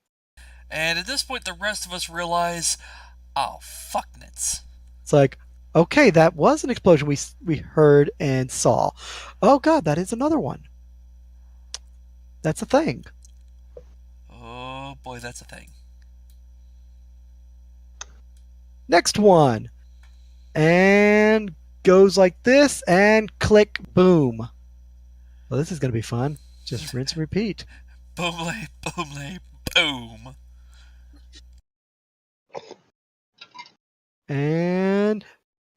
And at this point, the rest of us realize, oh, fucknuts. It's like, okay, that was an explosion we heard and saw. Oh god, that is another one. That's a thing. Oh boy, that's a thing. Next one. And goes like this and click, boom. Well, this is going to be fun. Just rinse and repeat. Boom, lay, boom, lay, boom. And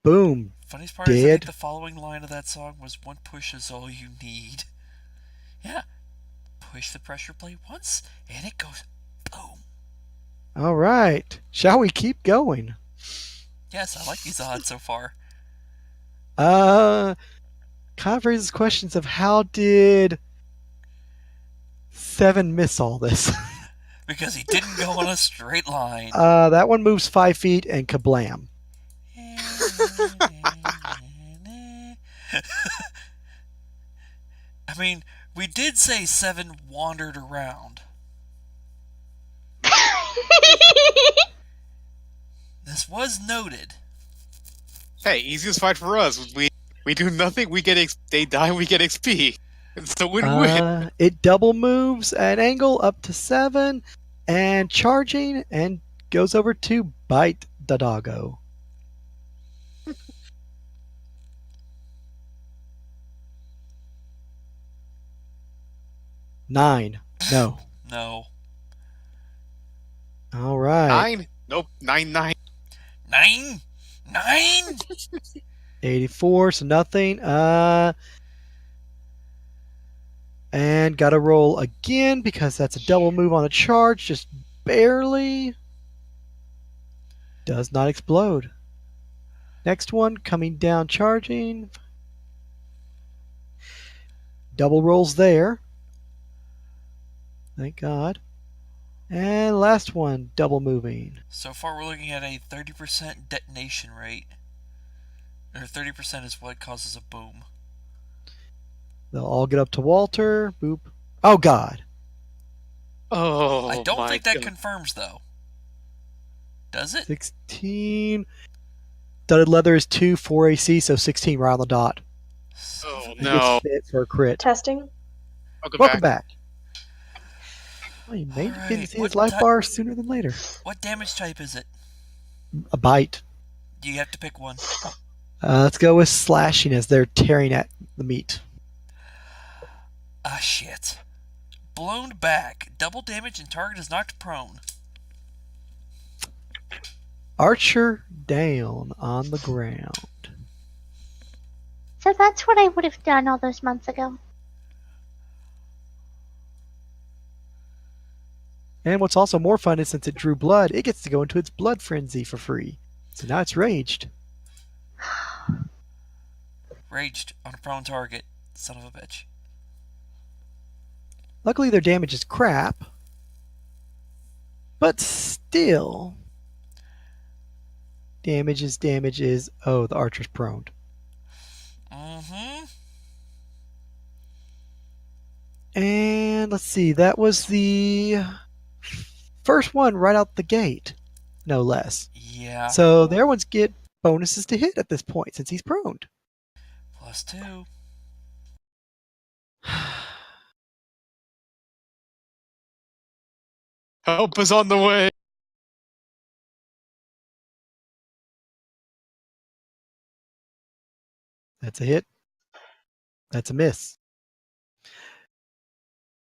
boom. Funniest part is I Dead. think the following line of that song was "One push is all you need." Yeah, push the pressure plate once and it goes boom. All right. Shall we keep going? Yes, I like these odds so far. Kind of raises questions of how did 7 miss all this? Because he didn't go on a straight line. That one moves 5 feet and kablam. I mean, we did say 7 wandered around. This was noted. Hey, easiest fight for us. We do nothing. We get they die. We get XP. It's a win-win. It double moves at angle up to 7 and charging and goes over to bite the doggo. Nine. No. No. All right. 9? Nope. 9. 9? 9? 84, so nothing. And gotta roll again because that's a double move on a charge. Just barely. Does not explode. Next one, coming down charging. Double rolls there. Thank God. And last one, double moving. So far, we're looking at a 30% detonation rate. Or 30% is what causes a boom. They'll all get up to Walter. Boop. Oh, God. Oh, I don't my think that God. confirms, though. Does it? 16. Studded leather is 2, 4 AC, so 16 right on the dot. Oh, It no. gets hit for a crit. Testing. Welcome back. Well, you made Alright, didn't see his what life bar sooner than later. What damage type is it? A bite. You have to pick one. Let's go with slashing as they're tearing at the meat. Ah, shit. Blown back. Double damage and target is knocked prone. Archer down on the ground. So that's what I would have done all those months ago. And what's also more fun is since it drew blood, it gets to go into its blood frenzy for free. So now it's raged. Raged on a prone target. Son of a bitch. Luckily their damage is crap. But still. Damage is... Oh, the archer's prone. Mm-hmm. And let's see, that was the first one right out the gate. No less. Yeah. So the other ones get bonuses to hit at this point since he's prone. +2. Help is on the way. That's a hit. That's a miss.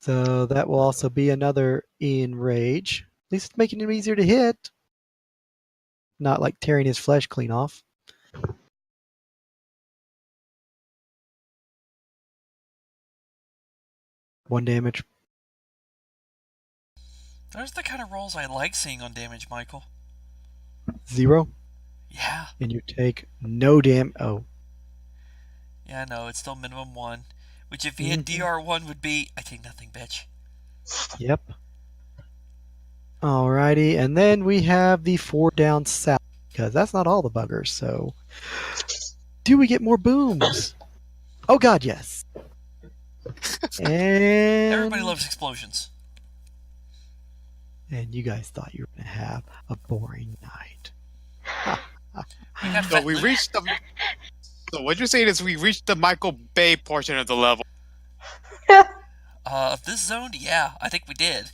So that will also be another enrage. At least it's making him easier to hit. Not like tearing his flesh clean off. One damage. Those are the kind of rolls I like seeing on damage, Michael. 0. Yeah. And you take no damage. Oh. Yeah, no, it's still minimum 1. Which if he had DR1 would be, I take nothing, bitch. Yep. Alrighty, and then we have the 4 down south, because that's not all the buggers, so... Do we get more booms? Oh god, yes. And... Everybody loves explosions. And you guys thought you were going to have a boring night. We got So we reached the... So what you're saying is we reached the Michael Bay portion of the level. Of this zone, yeah, I think we did.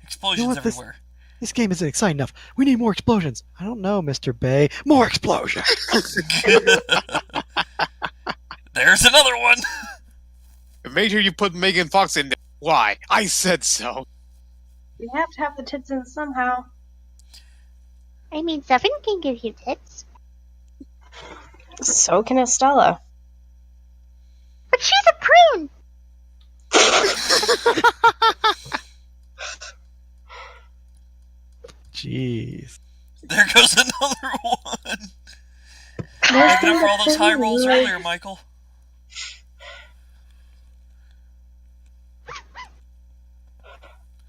Explosions You know what, everywhere. This game isn't exciting enough. We need more explosions. I don't know, Mr. Bay. More explosions! There's another one! Make sure you put Megan Fox in there. Why? I said so. We have to have the tits in somehow. I mean, Seven can give you tits. So can Estella. But she's a prune! Jeez. There goes another one! Making up for all those high rolls earlier, Michael.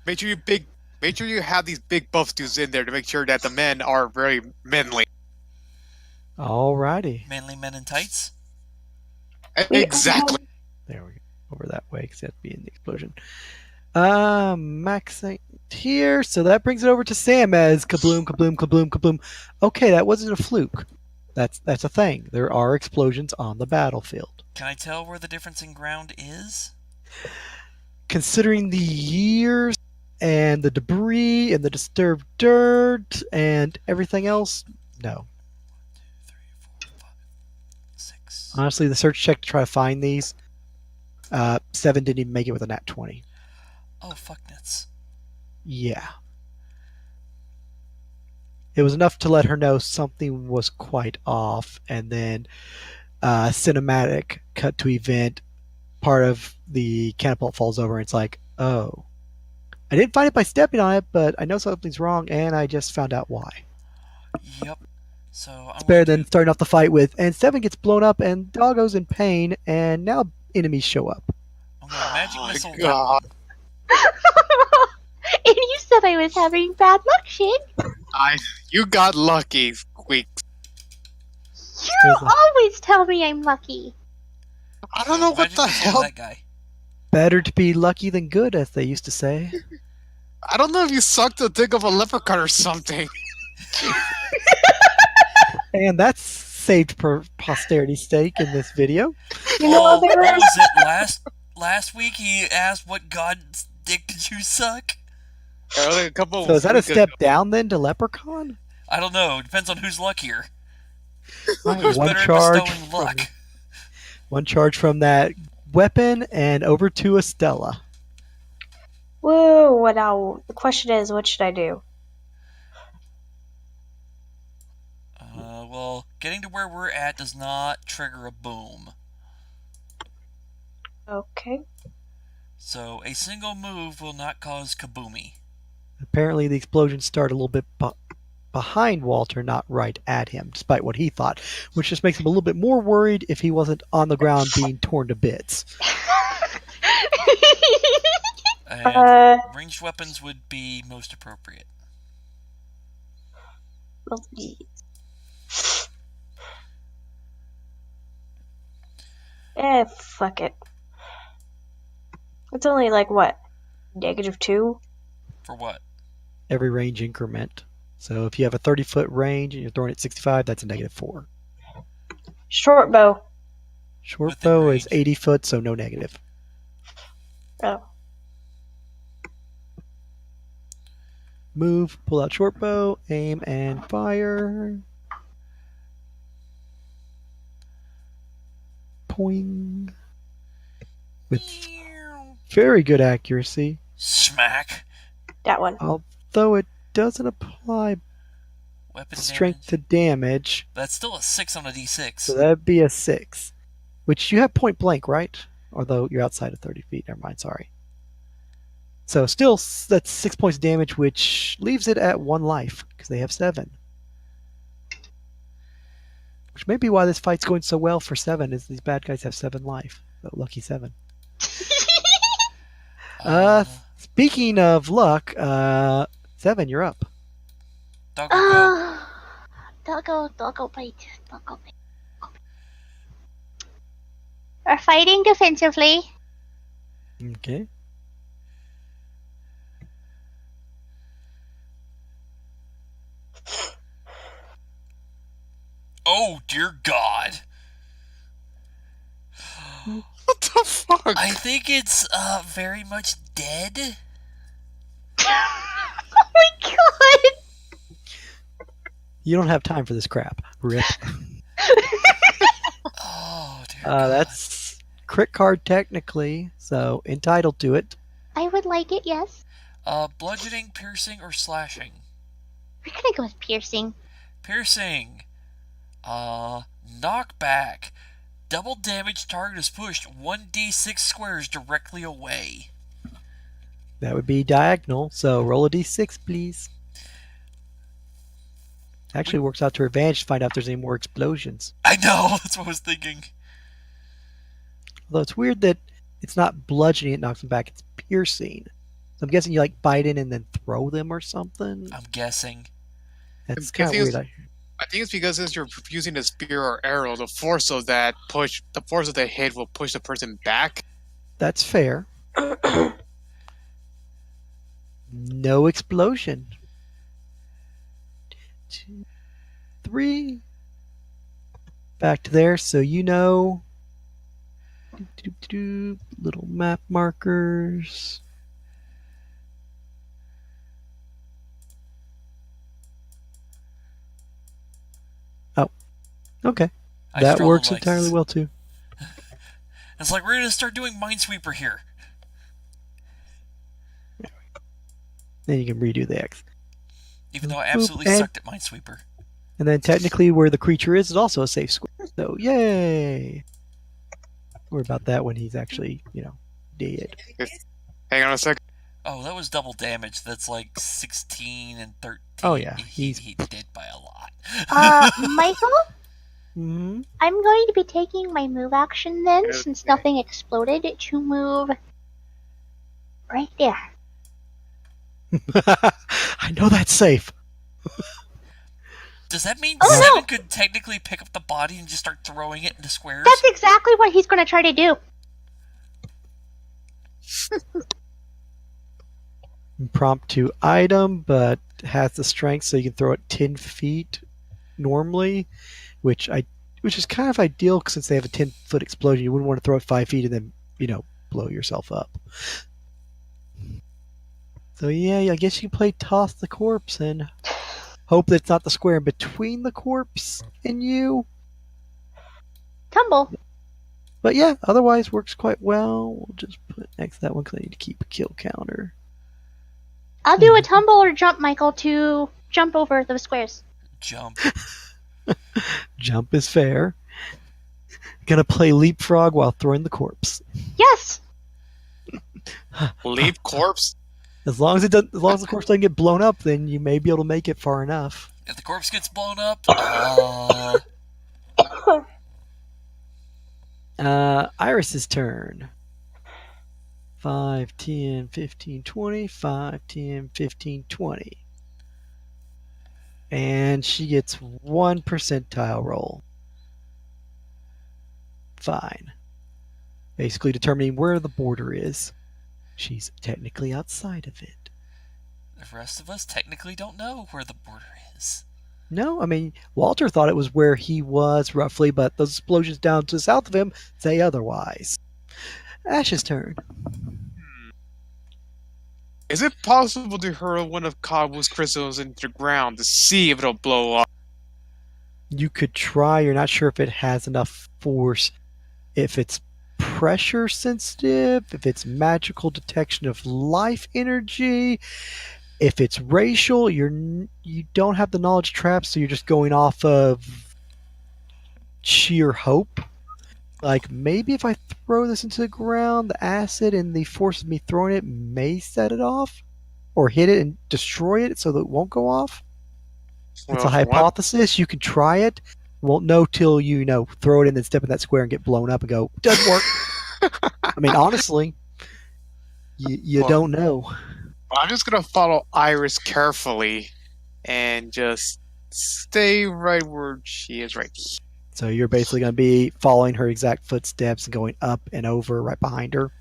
Make sure you have these big buff dudes in there to make sure that the men are very manly. Alrighty. Manly men in tights. Exactly. There we go. Over that way, because that'd be in the explosion. Maxing here. So that brings it over to Sam as kabloom, kabloom, kabloom, kabloom. Okay, that wasn't a fluke. That's a thing. There are explosions on the battlefield. Can I tell where the difference in ground is? Considering the years and the debris and the disturbed dirt and everything else, no. 1, 2, 3, 4, 5, 6. Honestly, the search check to try to find these, 7 didn't even make it with a nat 20. Oh, fuck nuts. Yeah. It was enough to let her know something was quite off, and then cinematic cut to event part of the catapult falls over, and it's like, oh, I didn't find it by stepping on it, but I know something's wrong, and I just found out why. Yep. So I'm It's better going than to. starting off the fight with, and 7 gets blown up, and Doggo's in pain, and now enemies show up. I'm going to magic Oh my missile that God. one. And you said I was having bad luck, Shane. You got lucky, Squeak. You There's a- always tell me I'm lucky. I don't know what Magic the missile hell. That guy. Better to be lucky than good, as they used to say. I don't know if you sucked the dick of a leprechaun or something. And that's saved for posterity's sake in this video. You know, Oh, there what was was it? Last week he asked, "What god's dick did you suck?" A couple So is that a weeks step down then to Leprechaun? I don't know. Depends on who's luckier. Right, Who's one better at charge bestowing from, luck? one charge from that weapon and over to Estella. Whoa, what now? The question is, what should I do? Well, getting to where we're at does not trigger a boom. Okay. So a single move will not cause kaboomy. Apparently, the explosions start a little bit behind Walter, not right at him, despite what he thought, which just makes him a little bit more worried if he wasn't on the ground being torn to bits. And ranged weapons would be most appropriate. Well, fuck it. It's only like, what? -2? For what? Every range increment. So if you have a 30-foot range and you're throwing at 65, that's a -4. Short bow. Short Within bow range. is 80 foot, so no negative. Oh. Move, pull out short bow, aim, and fire. Poing. With very good accuracy, Smack. That one. although it doesn't apply Weapon strength damage. to damage, That's still a 6 on a d6. so that'd be a 6. Which you have point blank, right? Although you're outside of 30 feet. Never mind, sorry. So still, that's 6 points of damage, which leaves it at 1 life, because they have 7. Which may be why this fight's going so well for 7, is these bad guys have 7 life. So lucky 7. Speaking of luck, 7, you're up. Doggo go. Doggo bite. We're fighting defensively. Okay. Oh dear God. What the fuck? I think it's very much dead. Oh my god! You don't have time for this crap. Rip. Oh dear God. That's crit card technically, so entitled to it. I would like it, yes. Bludgeoning, piercing, or slashing? We're gonna go with piercing. Piercing. Knockback. Double damage, target is pushed 1d6 squares directly away. That would be diagonal, so roll a d6, please. Actually, it works out to her advantage to find out if there's any more explosions. I know, that's what I was thinking. Although it's weird that it's not bludgeoning it knocks them back, it's piercing. So I'm guessing you like bite in and then throw them or something. I'm guessing. That's I'm kind of guessing weird. I think it's because since you're using a spear or arrow, the force of the hit will push the person back. That's fair. No explosion. 2, 3. Back to there, so you know. Little map markers. Oh, okay. I That straddled works legs. entirely well too. It's like we're gonna start doing Minesweeper here. Then you can redo the X. Even though I absolutely and- sucked at Minesweeper. And then technically where the creature is also a safe square. So yay! Worry about that when he's actually, dead. Hang on a second. Oh, that was double damage. That's like 16 and 13. Oh, yeah, He did by a lot. Michael? Hmm. I'm going to be taking my move action then, Okay. since nothing exploded, to move right there. I know that's safe. Does that mean Oh, no. Seven could technically pick up the body and just start throwing it into squares? That's exactly what he's going to try to do. Impromptu item, but has the strength so you can throw it 10 feet normally, which is kind of ideal since they have a 10-foot explosion. You wouldn't want to throw it 5 feet and then blow yourself up. So yeah, I guess you play toss the corpse and hope that it's not the square in between the corpse and you. Tumble. But yeah, otherwise works quite well. We'll just put it next to that one because I need to keep a kill counter. I'll do a tumble or jump, Michael, to jump over the squares. Jump. Jump is fair. Gonna play leapfrog while throwing the corpse. Yes! Leap corpse. As long as the corpse doesn't get blown up, then you may be able to make it far enough. If the corpse gets blown up, Iris's turn. 5, 10, 15, 20. 5, 10, 15, 20. And she gets 1 percentile roll. Fine. Basically determining where the border is. She's technically outside of it. the rest of us technically don't know where the border is. No, I mean, Walter thought it was where he was roughly, but those explosions down to the south of him say otherwise. Ash's turn. Is it possible to hurl one of Kabu's crystals into the ground to see if it'll blow up? You could try. You're not sure if it has enough force. If it's pressure sensitive, if it's magical detection of life energy, if it's racial, you don't have the knowledge trap, so you're just going off of sheer hope. Like, maybe if I throw this into the ground, the acid and the force of me throwing it may set it off, or hit it and destroy it so that it won't go off. It's a Well, hypothesis. You can try it. Won't know till you throw it in and step in that square and get blown up and go, doesn't work. I mean, honestly, you Well, don't know. I'm just gonna follow Iris carefully and just stay right where she is right here. So you're basically going to be following her exact footsteps and going up and over right behind her.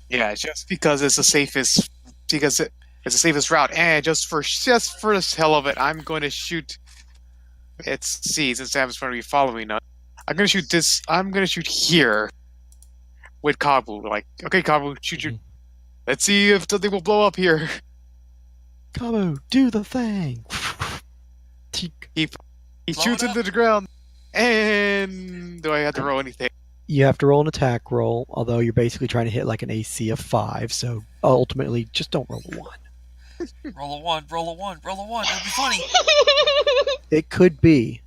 Yeah, just because it's the safest, it's the safest route, and just for the hell of it, I'm going to shoot. Since Sam's going to be following us, I'm going to shoot this. I'm going to shoot here with Kabu. Like, okay, Kabu, shoot your. Let's see if something will blow up here. Kabu, do the thing. He Blow shoots it up. into the ground, and do I have to roll anything? You have to roll an attack roll, although you're basically trying to hit like an AC of 5. So ultimately, just don't roll a 1. Roll a 1, roll a 1, roll a 1. It'll be funny. It could be.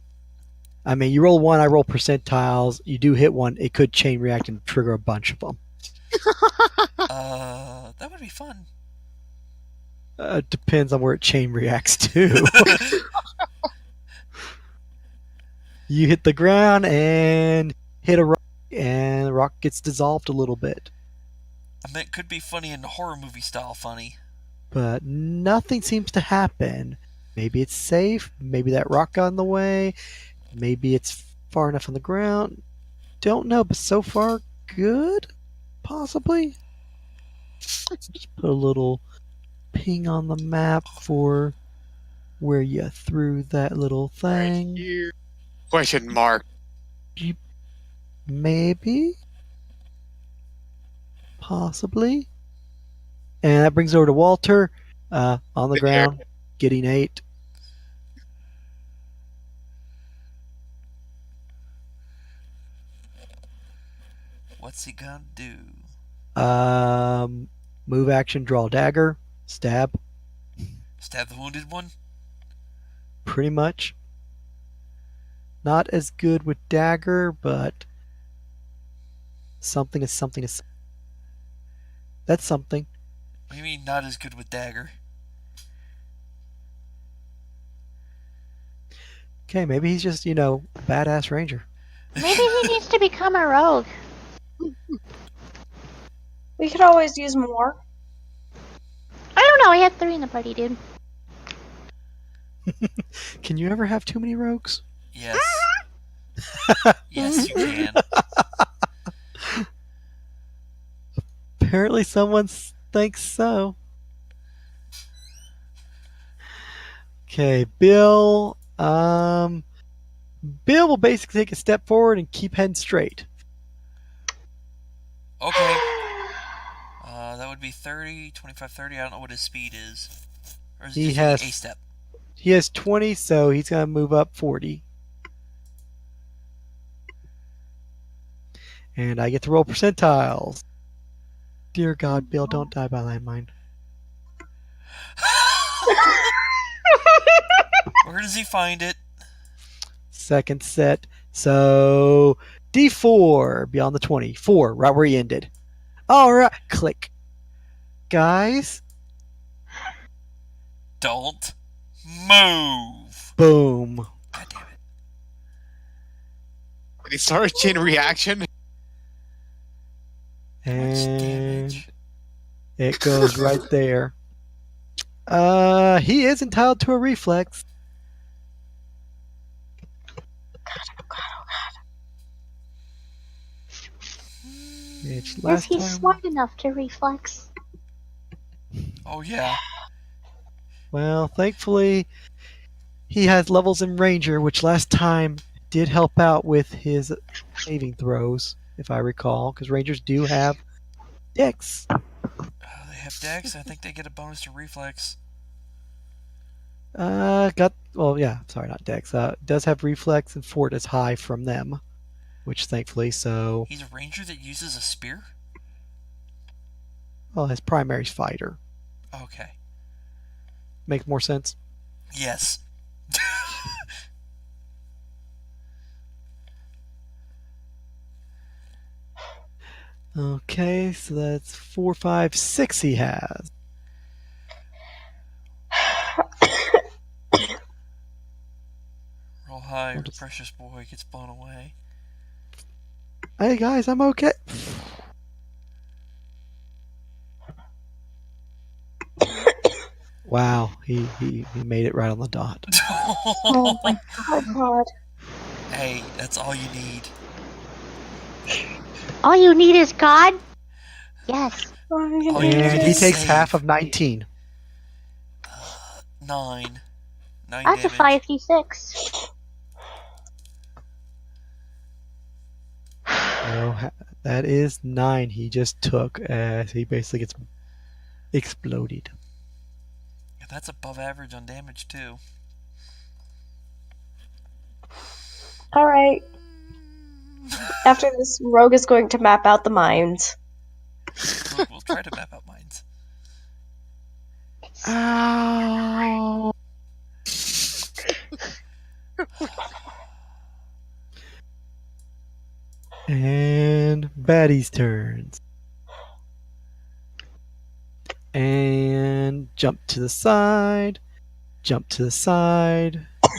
I mean, you roll 1, I roll percentiles. You do hit 1, it could chain react and trigger a bunch of them. That would be fun. Depends on where it chain reacts to. You hit the ground and hit a rock, and the rock gets dissolved a little bit. I meant could be funny in the horror movie style funny. But nothing seems to happen. Maybe it's safe. Maybe that rock got in the way. Maybe it's far enough on the ground. Don't know, but so far, good? Possibly? Just put a little ping on the map for where you threw that little Right thing. here. Question mark. Maybe? Possibly? And that brings over to Walter on the ground, getting 8. What's he gonna do? Move action, draw dagger, stab, Stab the wounded one? pretty much. Not as good with dagger, but Something is something is. That's something. Maybe not as good with dagger. Okay, maybe he's just, a badass ranger. Maybe he needs to become a rogue. We could always use more. I don't know. I had 3 in the party, dude. Can you ever have too many rogues? Yes. Yes, you can. Apparently someone thinks so. Okay, Bill. Bill will basically take a step forward and keep heading straight. Okay. That would be 30, 25, 30. I don't know what his speed is. Or is it He just has a step? He has 20, so he's gonna move up 40. And I get to roll percentiles. Dear God, Bill, don't die by landmine. Where does he find it? Second set. So D4 beyond the 20. 4, right where he ended. Alright, click. Guys, Don't move. boom. God damn it. Did he start a chain reaction? Much And damage. it goes right there. He is entitled to a reflex. Which Is last he time, smart enough to reflex? Oh, yeah. well, thankfully, he has levels in Ranger, which last time did help out with his saving throws, if I recall, because Rangers do have Dex. They have dex. I think they get a bonus to reflex. Sorry, not Dex. Does have reflex and fort is high from them, which thankfully, so He's a ranger that uses a spear? his primary's fighter. Okay. Make more sense. Yes. Okay, so that's 4, 5, 6 he has. Roll high, your precious boy gets blown away. Hey guys, I'm okay. Wow, he made it right on the dot. Oh my god. Hey, that's all you need. All you need is God? Yes. Oh, you And he need takes save. half of 19. 9. 9 That's a damage. 5d6. So that is 9 he just took as he basically gets exploded. Yeah, that's above average on damage, too. Alright. After this, Rogue is going to map out the mines. We'll try to map out mines. Ow! And Batty's turns. And jump to the side,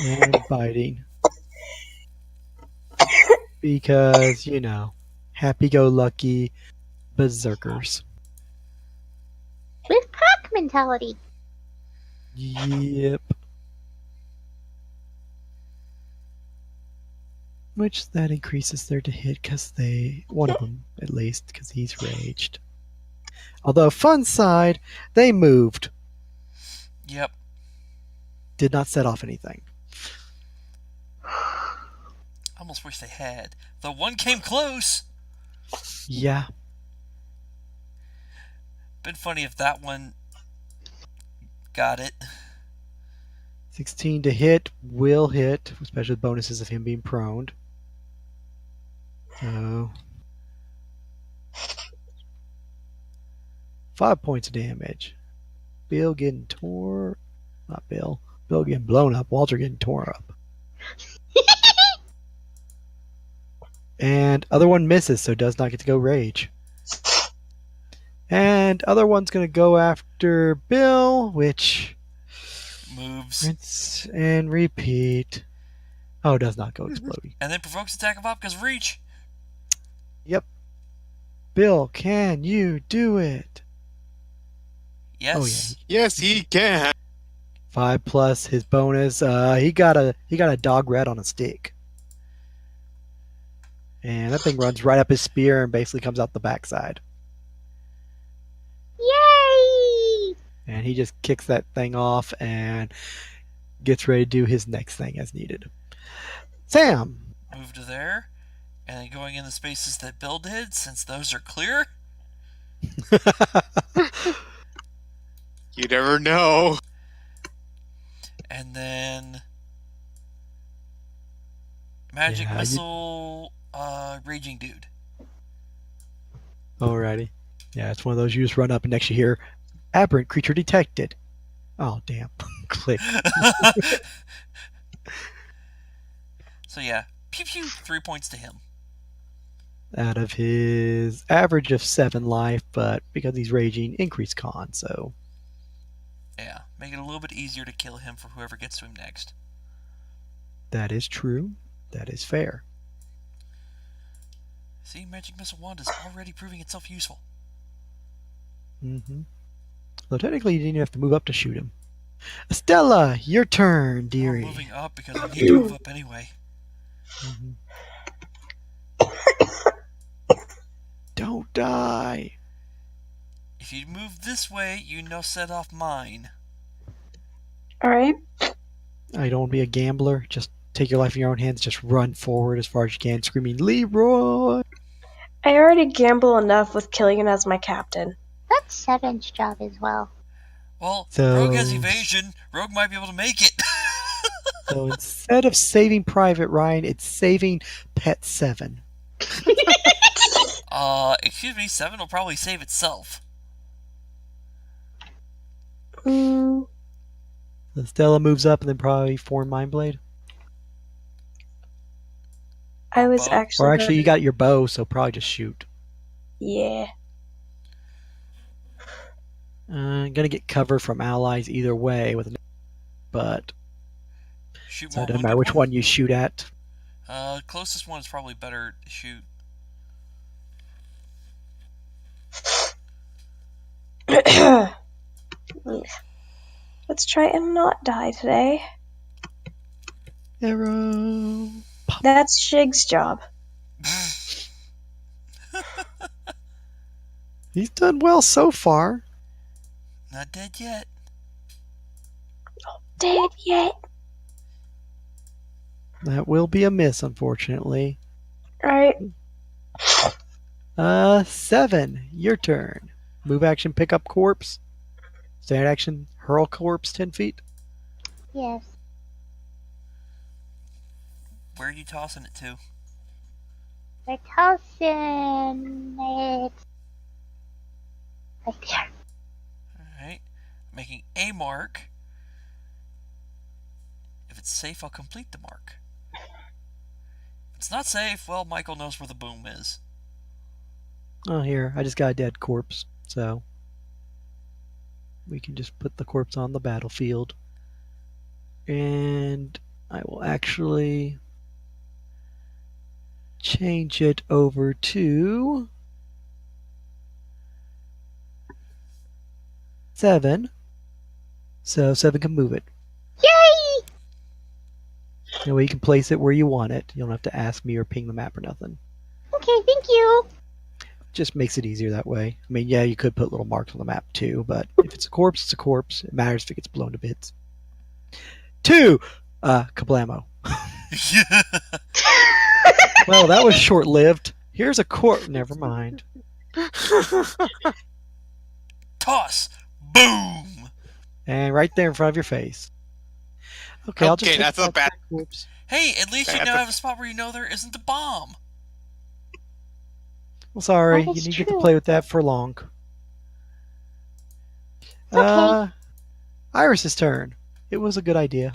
and biting. Because, happy-go-lucky berserkers. With pack mentality. Yep. Which that increases their to hit because one of them at least, because he's raged. Although, fun side, they moved. Yep. Did not set off anything. Almost wish they had. The one came close. Yeah. Been funny if that one got it. 16 to hit will hit, especially with bonuses of him being prone. So 5 points of damage. Bill getting torn. Not Bill. Bill getting blown up. Walter getting torn up. And other one misses, so does not get to go rage. And other one's going to go after Bill, which Moves. rinse and repeat. Oh, does not go exploding. And then provokes attack of op because of reach. Yep. Bill, can you do it? Yes. Oh yeah. Yes, he can. 5 plus his bonus. He got a dog rat on a stick. And that thing runs right up his spear and basically comes out the backside. Yay! And he just kicks that thing off and gets ready to do his next thing as needed. Sam! Move to there. And then going in the spaces that Bill did, since those are clear. You never know. And then magic Yeah, missile, raging dude. Alrighty. Yeah, it's one of those you just run up and next you hear aberrant creature detected. Oh, damn. Click. So yeah, pew pew, 3 points to him. Out of his average of 7 life, but because he's raging, increased con, so. Yeah, make it a little bit easier to kill him for whoever gets to him next. That is true. That is fair. See, magic missile wand is already proving itself useful. Mm-hmm. So technically, you didn't even have to move up to shoot him. Estella, your turn, We're dearie. moving up because I need to move up anyway. Mhm. Don't die. If you move this way, you no set off mine. Alright. I don't want to be a gambler. Just take your life in your own hands. Just run forward as far as you can, screaming, Leroy! I already gamble enough with Killian as my captain. That's Seven's job as well. Well, So- Rogue has evasion. Rogue might be able to make it. So instead of saving Private Ryan, it's saving Pet 7. Excuse me, 7 will probably save itself. Mm, So Stella moves up and then probably form Mind Blade. I was Bow? actually. Or actually, you got your bow, so probably just shoot. Yeah. Gonna get cover from allies either way with, but Shoot so more it doesn't wounded matter which one you shoot at. Closest one is probably better to shoot. Let's try and not die today. Arrow. That's Shig's job. He's done well so far. Not dead yet. Dead yet? That will be a miss, unfortunately. Alright. 7. Your turn. Move action, pick up corpse. Standard action, hurl corpse 10 feet. Yes. Where are you tossing it to? We're tossing it right there. Alright. Making a mark. If it's safe, I'll complete the mark. If it's not safe, well, Michael knows where the boom is. Oh, here. I just got a dead corpse, so we can just put the corpse on the battlefield. And I will actually change it over to 7. So 7 can move it. Yay! That way you can place it where you want it. You don't have to ask me or ping the map or nothing. Okay, thank you. Just makes it easier that way. I mean, yeah, you could put little marks on the map too, but if it's a corpse, it's a corpse. It matters if it gets blown to bits. 2! Kablamo. Well, that was short-lived. Here's a corpse. Never mind. Toss! Boom! And right there in front of your face. Okay, I'll just Okay, take that's a that bad- corpse. Hey, at least you That's now a- have a spot where you know there isn't a bomb. Well, sorry, That you is didn't get to true. play with that for long. Okay. Iris's turn. It was a good idea.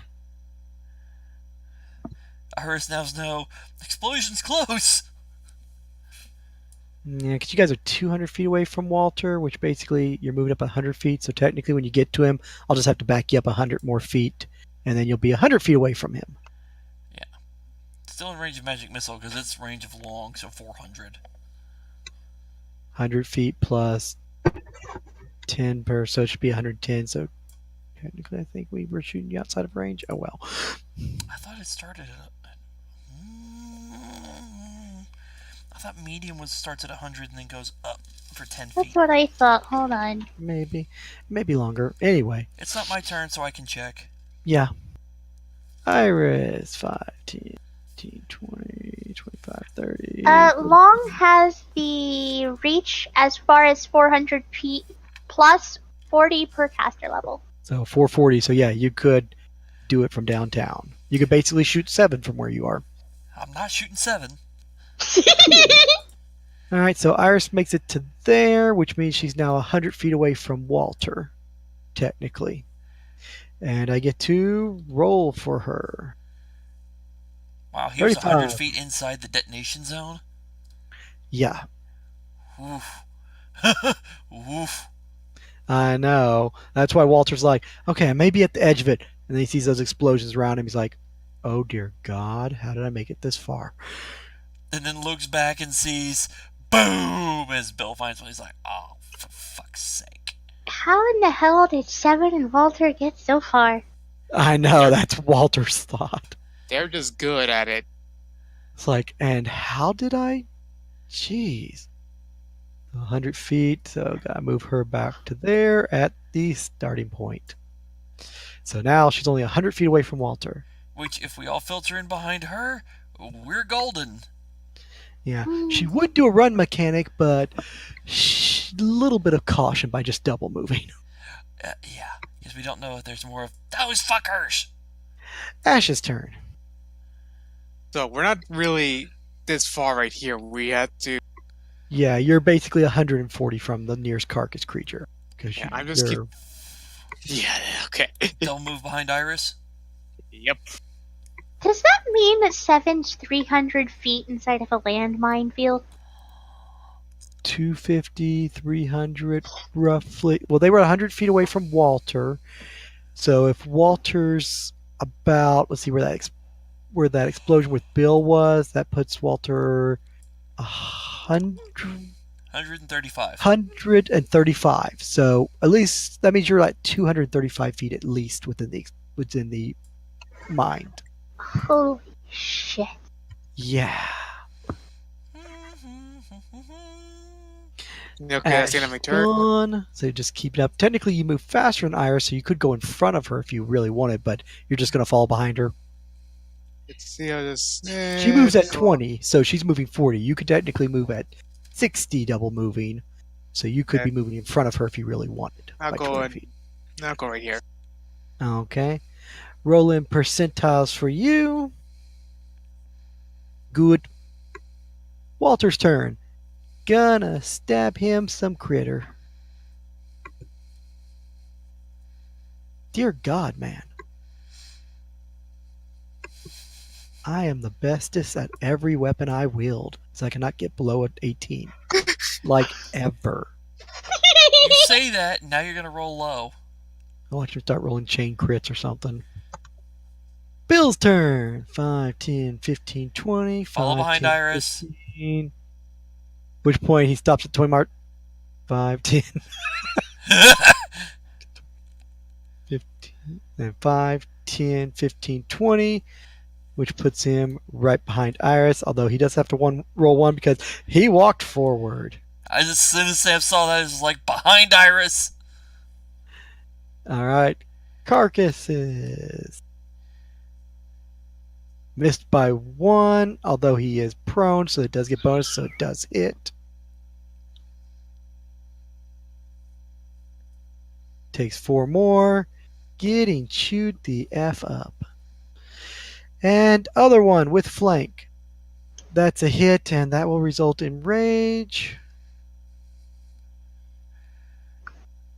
Iris now knows explosion's close. Yeah, because you guys are 200 feet away from Walter, which basically you're moving up 100 feet. So technically, when you get to him, I'll just have to back you up 100 more feet, and then you'll be 100 feet away from him. Yeah. Still in range of magic missile because it's range of long, so 400. 100 feet plus 10 per, so it should be 110. So technically, I think we were shooting you outside of range. Oh well. I thought it started at. I thought medium starts at 100 and then goes up for 10 That's feet. what I thought. Hold on. Maybe longer. Anyway, It's not my turn, so I can check. yeah. Iris, 5, 10, 15, 20, 25, 30. Long has the reach as far as 400 feet plus 40 per caster level. So 440. So yeah, you could do it from downtown. You could basically shoot 7 from where you are. I'm not shooting 7. All right, so Iris makes it to there, which means she's now 100 feet away from Walter, technically. And I get to roll for her. Wow, he was 100 35. feet inside the detonation zone? Yeah, Oof. Oof. I know. That's why Walter's like, okay, I may be at the edge of it. And then he sees those explosions around him. He's like, oh dear God, how did I make it this far? And then looks back and sees, boom, as Bill finds one. He's like, oh, for fuck's sake. How in the hell did Seven and Walter get so far? I know, that's Walter's thought. They're just good at it. It's like, and how did I? Jeez. 100 feet, so gotta move her back to there at the starting point. So now she's only 100 feet away from Walter. Which, if we all filter in behind her, we're golden. Yeah, she would do a run mechanic, but a little bit of caution by just double moving. Yeah, because we don't know if there's more of those fuckers. Ash's turn. So we're not really this far right here. We had to. Yeah, you're basically 140 from the nearest carcass creature. Yeah, I'm just you're- Yeah, okay. Don't move behind Iris. Yep. Does that mean that Seven's 300 feet inside of a landmine field? 250, 300, roughly. Well, they were 100 feet away from Walter. So if Walter's about, let's see where that explosion with Bill was, that puts Walter 135. 135. So at least that means you're at 235 feet at least within the mind. Holy shit. Yeah. Okay, that's the end of my turn. Gone. So you just keep it up. Technically, you move faster than Iris, so you could go in front of her if you really wanted, but you're just going to fall behind her. Let's see how this. She moves at 20, so she's moving 40. You could technically move at 60 double moving, so you could Okay. be moving in front of her if you really wanted. I'll by go 20 in. feet. I'll go right here. Okay. Roll in percentiles for you. Good. Walter's turn. Gonna stab him some critter. Dear God, man. I am the bestest at every weapon I wield, so I cannot get below an 18. Like, ever. You say that, now you're going to roll low. I'll actually start rolling chain crits or something. Bill's turn. 5, 10, 15, 20. Follow 5, behind 10, Iris. 15. Which point he stops at 20 mark. 5, 10, 15. Then 5, 10, 15, 20. Which puts him right behind Iris, although he does have to roll 1 because he walked forward. As soon as Sam saw that, it was like, behind Iris. All right. Carcasses. Missed by 1, although he is prone, so it does get bonus, so it does hit. Takes 4 more. Getting chewed the F up. And other one with flank. That's a hit, and that will result in rage.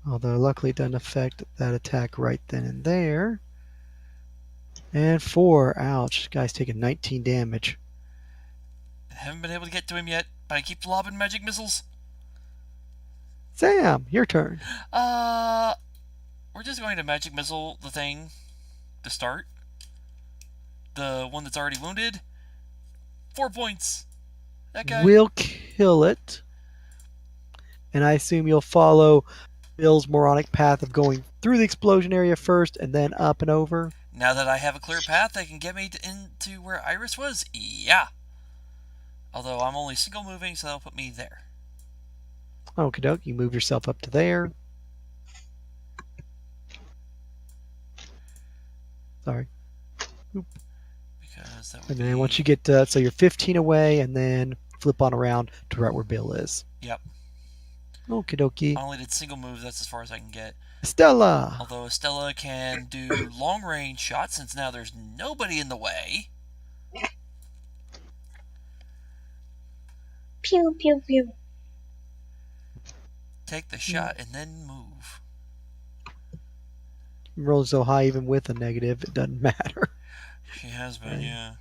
Although luckily it doesn't affect that attack right then and there. And 4. Ouch. This guy's taking 19 damage. Haven't been able to get to him yet. But I keep lobbing magic missiles. Sam, your turn. We're just going to magic missile the thing to start. The one that's already wounded. 4 points. That guy. We'll kill it. And I assume you'll follow Bill's moronic path of going through the explosion area first and then up and over. Now that I have a clear path that can get me into where Iris was, yeah. Although I'm only single moving, so that'll put me there. Okie doke, you move yourself up to there. Sorry. Because that And then once you get so you're 15 away, and then flip on around to right where Bill is. Yep. Okie dokie. I only did single move, that's as far as I can get. Stella! Although Estella can do long range shots since now there's nobody in the way. Pew, pew, pew. Take the shot and then move. Rolling so high, even with a negative, it doesn't matter. She has been, Right. yeah.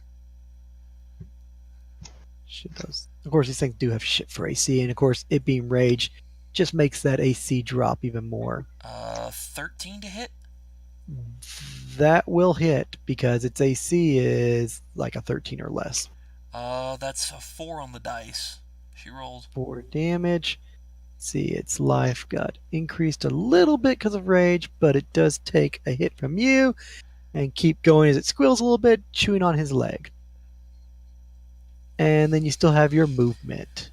Shit does. Of course, these things do have shit for AC, and of course, it being rage just makes that AC drop even more. 13 to hit? That will hit because its AC is like a 13 or less. That's a 4 on the dice. She rolled. 4 damage. See, its life got increased a little bit because of rage, but it does take a hit from you and keep going as it squeals a little bit, chewing on his leg. And then you still have your movement.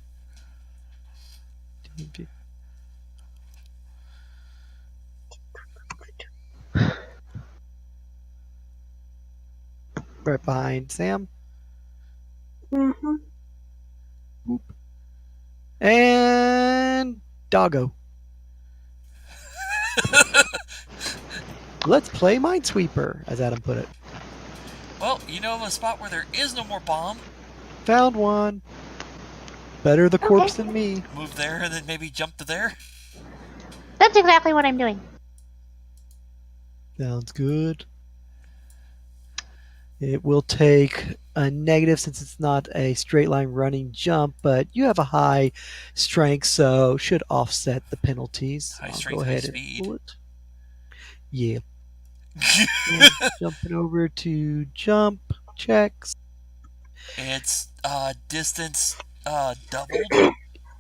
Right behind Sam. Mm-hmm. And Doggo. Let's play Minesweeper, as Adam put it. Well, you know of a spot where there is no more bomb? Found one. Better the corpse than me. Move there and then maybe jump to there? That's exactly what I'm doing. Sounds good. It will take a negative since it's not a straight line running jump, but you have a high strength, so should offset the penalties. High I'll strength, go high ahead speed. and pull it. Yeah. And jumping over to jump checks. It's distance doubled.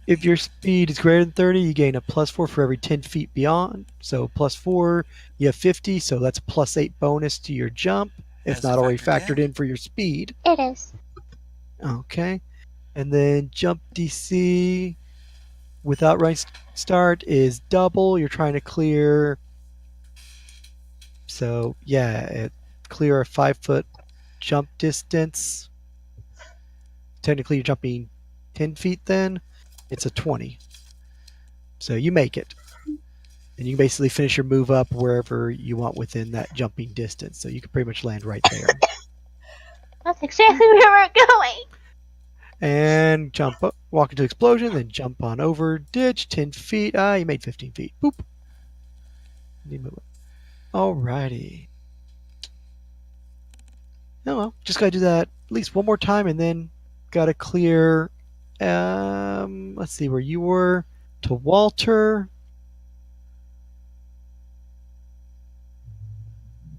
If your speed is greater than 30, you gain a +4 for every 10 feet beyond. So +4, you have 50, so that's +8 bonus to your jump. It's Has not it already factored factored in for your speed. It is. Okay. And then jump DC without right start is double. You're trying to clear. So, yeah, clear a 5-foot jump distance. Technically, you're jumping 10 feet then. It's a 20. So you make it. And you can basically finish your move up wherever you want within that jumping distance. So you can pretty much land right there. That's exactly where we're going. And jump up, walk into explosion, then jump on over, ditch, 10 feet. You made 15 feet. Boop. You move up. Alrighty. Oh well, just gotta do that at least one more time and then gotta clear, let's see where you were, to Walter.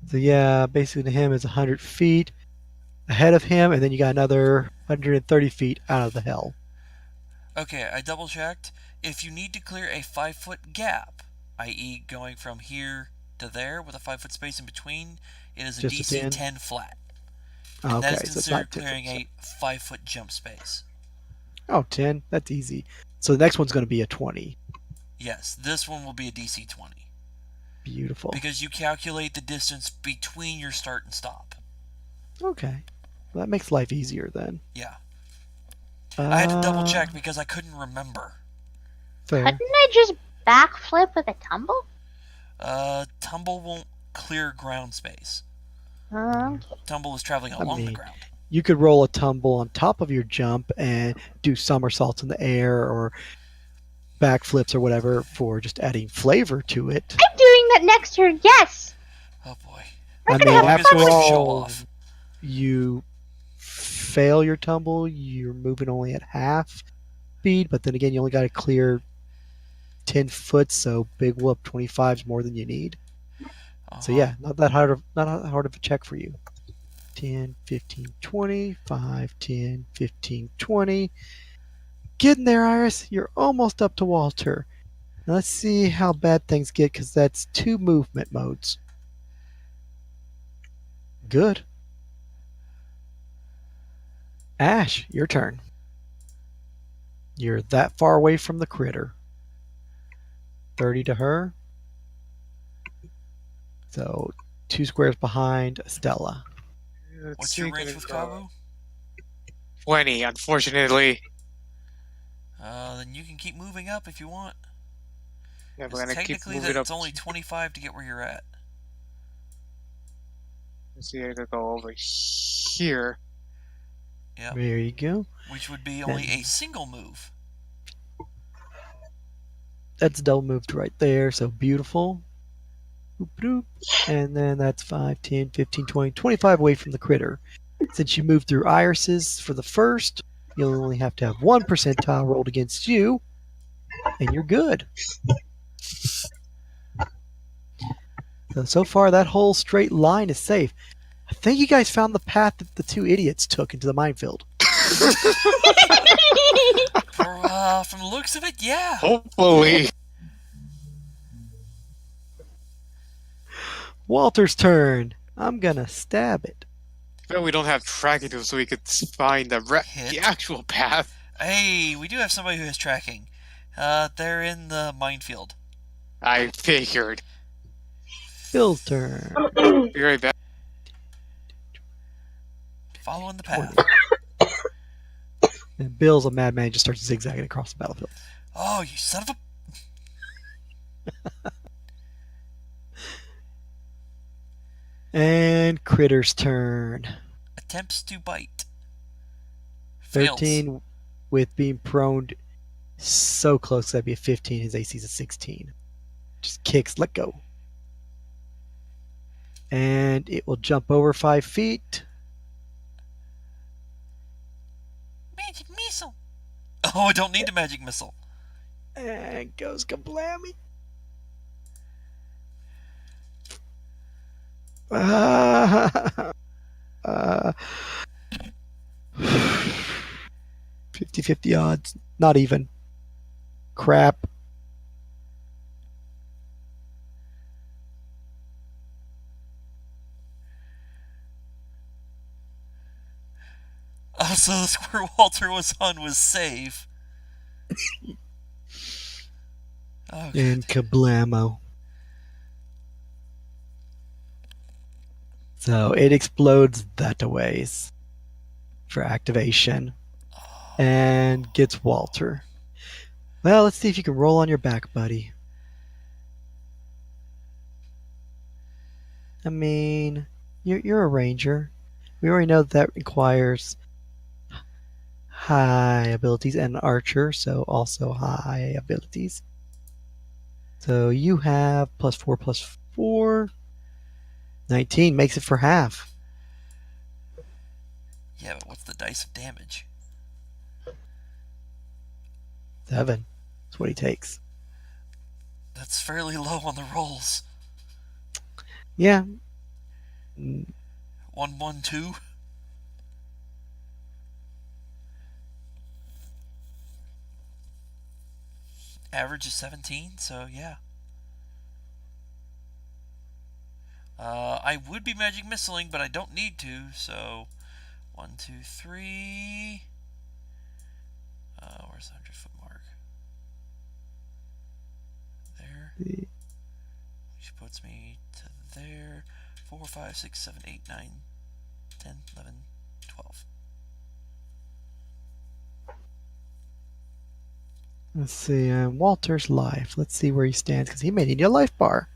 So yeah, basically to him is 100 feet ahead of him, and then you got another 130 feet out of the hell. Okay, I double checked. If you need to clear a 5-foot gap, i.e. going from here to there with a 5-foot space in between, it is a Just a DC 10? 10 flat. Okay, And that is so it's considered not 10 clearing feet. a 5-foot jump space. Oh, 10? That's easy. So the next one's going to be a 20. Yes, this one will be a DC 20. Beautiful. Because you calculate the distance between your start and stop. Okay. Well, that makes life easier then. Yeah. I had to double check because I couldn't remember. Fair. Couldn't I just backflip with a tumble? Tumble won't clear ground space. Okay. Tumble is traveling along the mean, ground. You could roll a tumble on top of your jump and do somersaults in the air or backflips or whatever for just adding flavor to it. I'm doing that next turn, yes! Oh boy. I gonna mean, have after fun. Show all, off. you fail your tumble, you're moving only at half. speed, but then again, you only got to clear 10 foot, so big whoop 25 is more than you need. So yeah, not that hard of a check for you. 10, 15, 20, 5, 10, 15, 20. Getting there, Iris. You're almost up to Walter. Now let's see how bad things get, because that's 2 movement modes. Good. Ash, your turn. You're that far away from the critter. 30 to her. So 2 squares behind Stella. What's your range with Cabo? 20, unfortunately. Then you can keep moving up if you want. Yeah, we're gonna keep Technically, moving up. it's only 25 to get where you're at. Let's see, I could go over here. Yep. There you go. Which would be only a single move. That's double moved right there, so beautiful. Boop, boop. And then that's 5, 10, 15, 20, 25 away from the critter. Since you moved through irises for the first, you'll only have to have 1 percentile rolled against you, and you're good. So far, that whole straight line is safe. I think you guys found the path that the 2 idiots took into the minefield. From the looks of it, yeah. Hopefully. Walter's turn. I'm gonna stab it. But we don't have tracking tools, so we could find the actual path. Hey, we do have somebody who has tracking. They're in the minefield. I figured. Bill's turn. Be right back. Following the path. And Bill's a madman, just starts zigzagging across the battlefield. Oh, you son of a... And Critter's turn. Attempts to bite. 13 Fails. with being prone so close, that'd be a 15. His AC's a 16. Just kicks, let go. And it will jump over 5 feet. Magic missile. Oh, I don't need a magic missile. And goes kablammy. 50-50 odds. Not even. Crap. So the square Walter was on was safe. Oh, And kablamo. So it explodes that a ways for activation. And gets Walter. Well, let's see if you can roll on your back, buddy. I mean, you're a ranger. We already know that requires high abilities, and an archer, so also high abilities. So you have +4 +4. 19 makes it for half. Yeah, but what's the dice of damage? 7. That's what he takes. That's fairly low on the rolls. Yeah. 1, 1, 2. Average is 17, so yeah. I would be magic missiling, but I don't need to, so 1, 2, 3. Where's the 100-foot mark? There. Which puts me to there. 4, 5, 6, 7, 8, 9, 10, 11, 12. Let's see. Walter's life. Let's see where he stands, because he may need a life bar.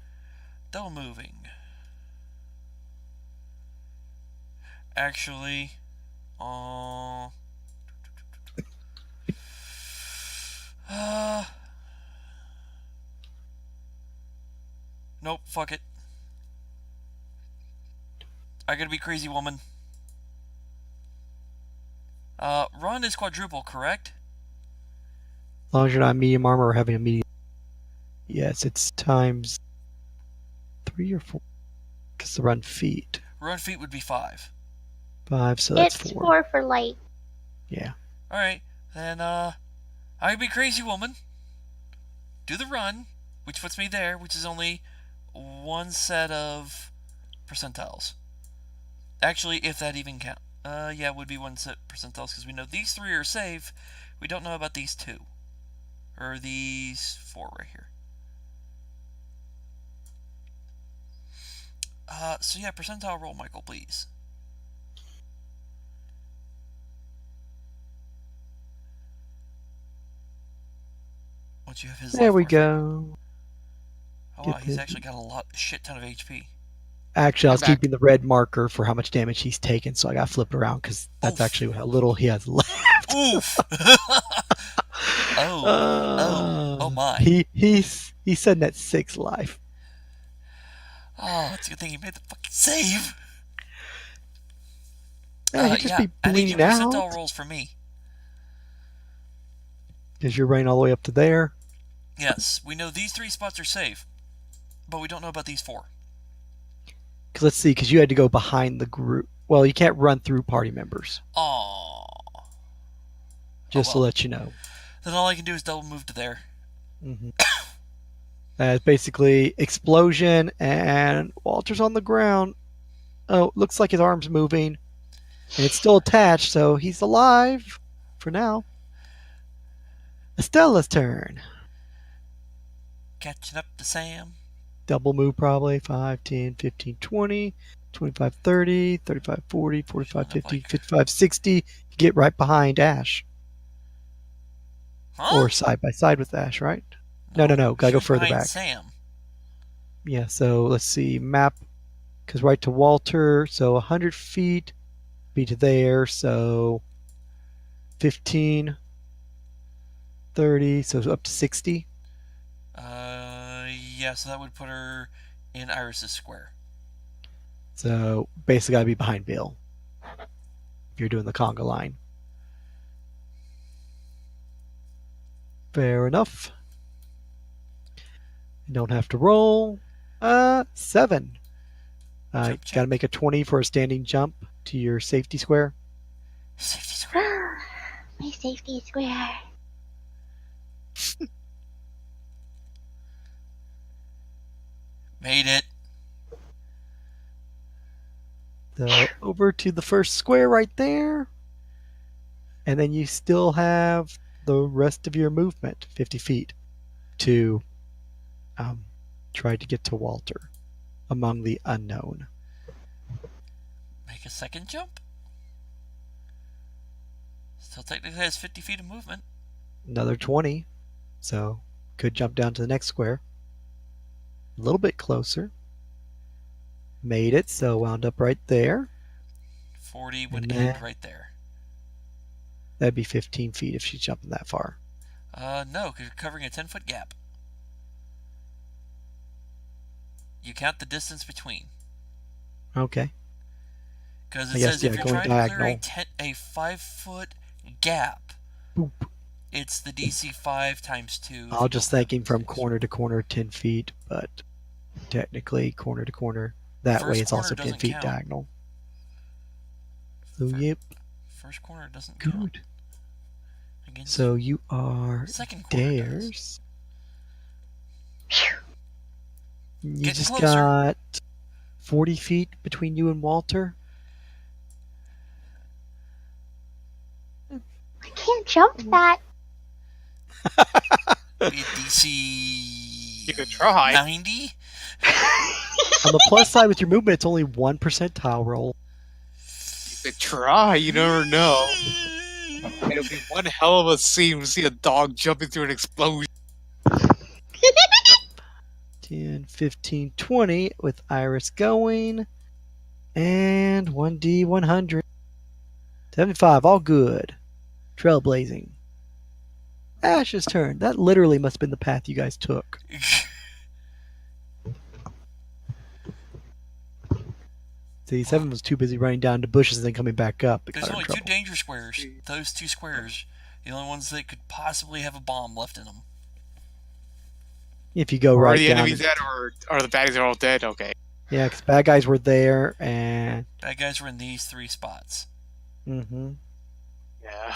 Double moving. Actually, nope, fuck it. I gotta be crazy woman. Run is quadruple, correct? As long as you're not medium armor or having a medium. Yes, it's times 3 or 4. Because the run feet. Run feet would be 5. 5, so that's It's 4. 4 for light. Yeah. Alright, then, I'd be crazy woman. Do the run, which puts me there, which is only one set of percentiles. Actually, if that even counts. Yeah, it would be one set percentiles, because we know these 3 are safe. We don't know about these 2. Or these 4 right here. So yeah, percentile roll, Michael, please. Once you have his There life we bar. go. Oh wow, Get he's the- actually got a shit ton of HP. Actually, I was I'm back. keeping the red marker for how much damage he's taken, so I got flipped around because that's Oof. actually how little he has left. Oof! Oh my. He's sitting at 6 life. Oh, it's a good thing he made the fucking save. Yeah, he'd just Yeah, be I need bleeding your percentile out rolls for me. because you're running all the way up to there. Yes, we know these 3 spots are safe, but we don't know about these 4. Because let's see, because you had to go behind the group. Well, you can't run through party members. Aww. Just to well. let you know. Then all I can do is double move to there. Mm-hmm. It's basically explosion, and Walter's on the ground. Oh, looks like his arm's moving, and it's still attached, so he's alive for now. Estella's turn. Catching up to Sam. Double move probably. 5, 10, 15, 20, 25, 30, 35, 40, 45, 50, 55, 60. You get right behind Ash. Huh? Or side by side with Ash, right? No. Gotta she go was further behind back. Sam. Yeah, so let's see. Map goes right to Walter. So 100 feet be to there. So 15, 30. So up to 60. Yeah, so that would put her in Iris's square. So basically gotta be behind Bill. If you're doing the conga line. Fair enough. You don't have to roll. 7. Jump. Gotta make a 20 for a standing jump to your safety square. Safety square. My safety square. Made it. So over to the first square right there. And then you still have the rest of your movement, 50 feet, to try to get to Walter among the unknown. Make a second jump. Still technically has 50 feet of movement. Another 20. So could jump down to the next square. A little bit closer. Made it, so wound up right there. 40 would And end then- right there. That'd be 15 feet if she's jumping that far. No, because you're covering a 10-foot gap. You count the distance between. Okay. Because I it guess, says yeah, if you're going trying to clear diagonal. a 5-foot gap, Boop. it's the DC 5 times 2. I was just thinking from corner to corner 10 feet, but technically corner to corner. That First way it's corner also 10 doesn't feet count. diagonal. So, yep, First corner doesn't count. good. Against So you are second corner does. stairs. You Getting just closer. got 40 feet between you and Walter. I can't jump that. Be a DC You could try. 90? On the plus side with your movement, it's only 1 percentile roll. You could try, you never know. It'll be one hell of a scene to see a dog jumping through an explosion. 10, 15, 20 with Iris going. And 1D 100. 75, all good. Trailblazing. Ash's turn. That literally must have been the path you guys took. See, 7 was too busy running down to bushes and then coming back up. It There's got her in only 2 trouble. danger squares. Those 2 squares. The only ones that could possibly have a bomb left in them. If you go Are right the down. enemies dead, or are the baddies all dead? Okay. Yeah, because bad guys were there, and Bad guys were in these 3 spots. mm-hmm. Yeah.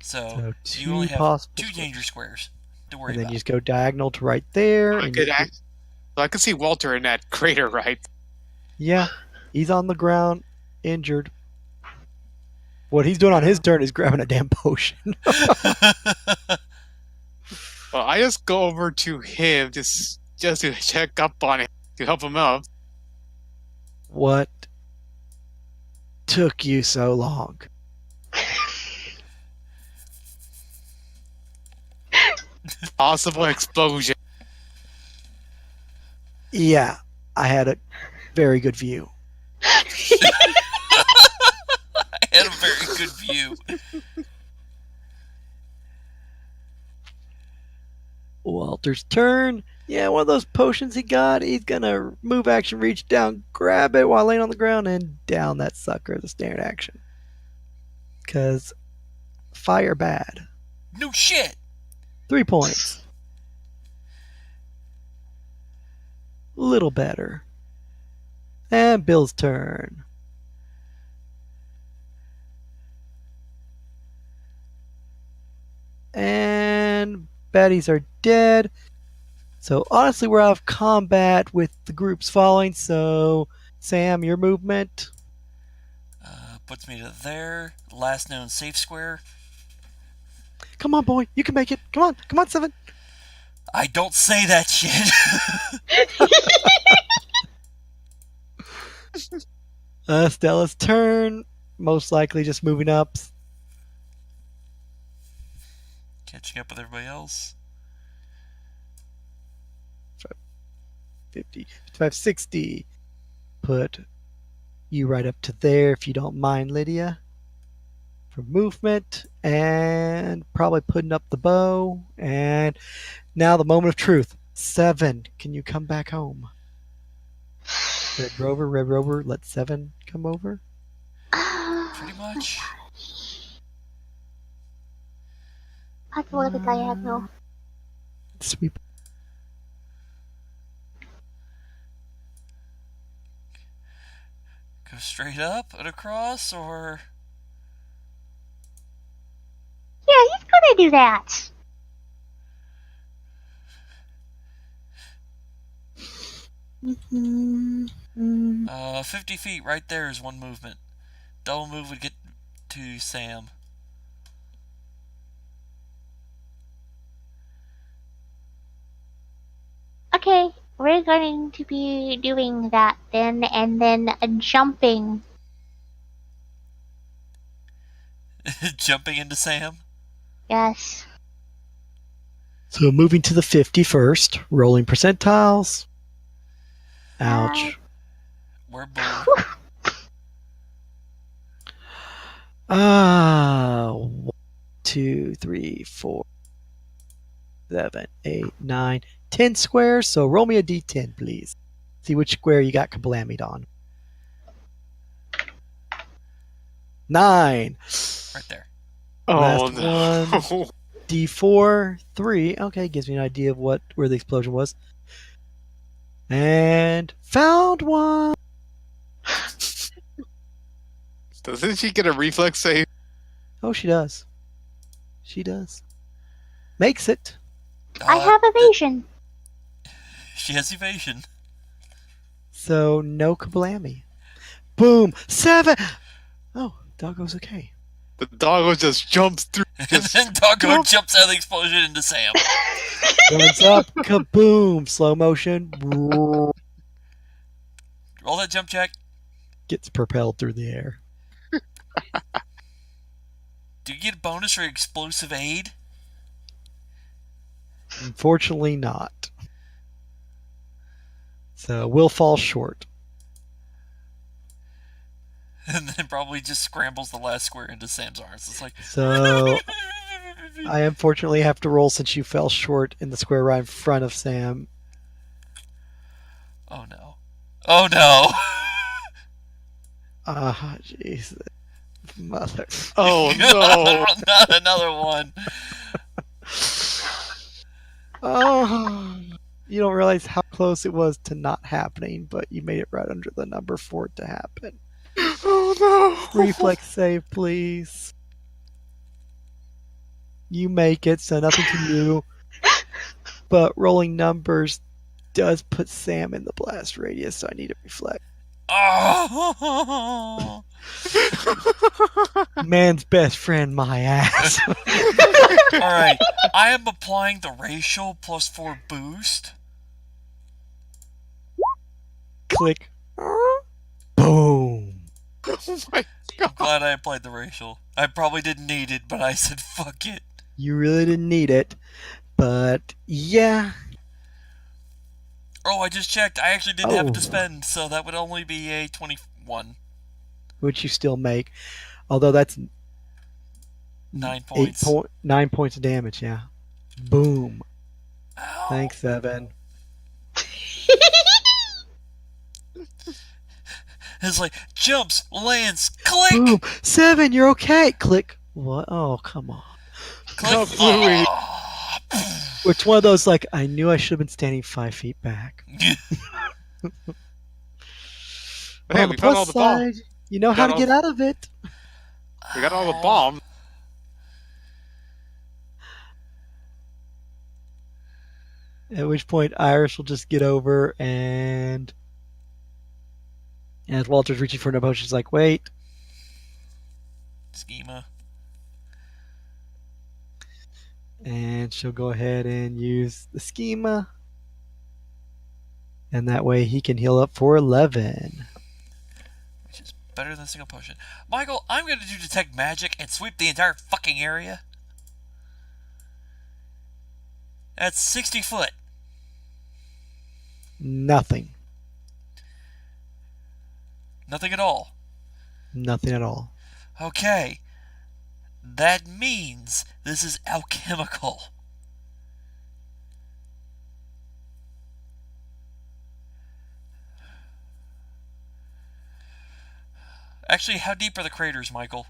So two you only have possible 2 squares. danger squares to worry And then about. you just go diagonal to right there. I could see Walter in that crater, right? Yeah, he's on the ground, injured. What he's doing on his turn is grabbing a damn potion. Well, I just go over to him just to check up on him, to help him out. What took you so long? Possible explosion. Yeah, I had a very good view. I had a very good view. Walter's turn. Yeah, one of those potions he got. He's gonna move action, reach down, grab it while laying on the ground, and down that sucker as a standard action. Because fire bad. No shit. 3 points. Little better. And Bill's turn. And baddies are dead. So honestly, we're out of combat with the groups falling. So Sam, your movement. Puts me to there. Last known safe square. Come on, boy, you can make it. Come on, 7. I don't say that shit. Stella's turn. Most likely just moving up. Catching up with everybody else. 50, 55, 60. Put you right up to there if you don't mind, Lydia. For movement, and probably putting up the bow. And now the moment of truth. 7, can you come back home? Red Rover, let 7 come over. Pretty much. I have to look at the diagonal. Sweep. Go straight up and across, or... Yeah, he's gonna do that. Mm-hmm. 50 feet right there is one movement. Double move would get to Sam. Okay, we're going to be doing that then, and then jumping. Jumping into Sam? Yes. So moving to the 50 first. Rolling percentiles. Ouch. We're boom. 1, 2, 3, 4, 7, 8, 9, 10 squares. So roll me a d10, please. See which square you got kablamied on. 9. Right there. Last no. one. D4, 3. Okay, gives me an idea of where the explosion was. And found one. Doesn't she get a reflex save? Oh, she does. She does. Makes it. I have evasion. She has evasion. So no kablammy. Boom. 7. Oh, doggo's okay. The doggo just jumps through. And then Doggo jumps out of the explosion into Sam. Runs up. Kaboom. Slow motion. Roll that jump check. Gets propelled through the air. Do you get a bonus for explosive aid? Unfortunately not. So we'll fall short. And then probably just scrambles the last square into Sam's arms. It's like... So I unfortunately have to roll since you fell short in the square right in front of Sam. Oh no. Oh no. Jeez. Mother. Oh no! Not another one. Oh, you don't realize how close it was to not happening, but you made it right under the number for it to happen. Oh no! Reflex save, please. You make it, so nothing to you. But rolling numbers does put Sam in the blast radius, so I need to reflect. Oh. Man's best friend, my ass. Alright, I am applying the racial +4 boost. Click. Boom. Oh my I'm glad I applied the racial. I probably didn't need it, but I said fuck it. You really didn't need it, but yeah. Oh, I just checked. I actually didn't have it to Oh. spend, so that would only be a 21. Which you still make. Although that's 9 points. 9 points of damage, yeah. Boom. Ow. Thanks, Evan. It's like jumps, lands, click, Boom. 7, you're okay. Click. What? Oh, come on. click. Bluey. Which one of those, like, I knew I should have been standing 5 feet back. Hey, On we the found plus all the bombs. side, you know how to got get out of it. We got all the bombs. At which point, Iris will just get over and as Walter's reaching for an potion, she's like, wait. Schema. And she'll go ahead and use the schema. And that way he can heal up for 11. Which is better than a single potion. Michael, I'm going to do detect magic and sweep the entire fucking area. That's 60 foot. Nothing. Nothing at all. Nothing at all. Okay. That means this is alchemical. Actually, how deep are the craters, Michael?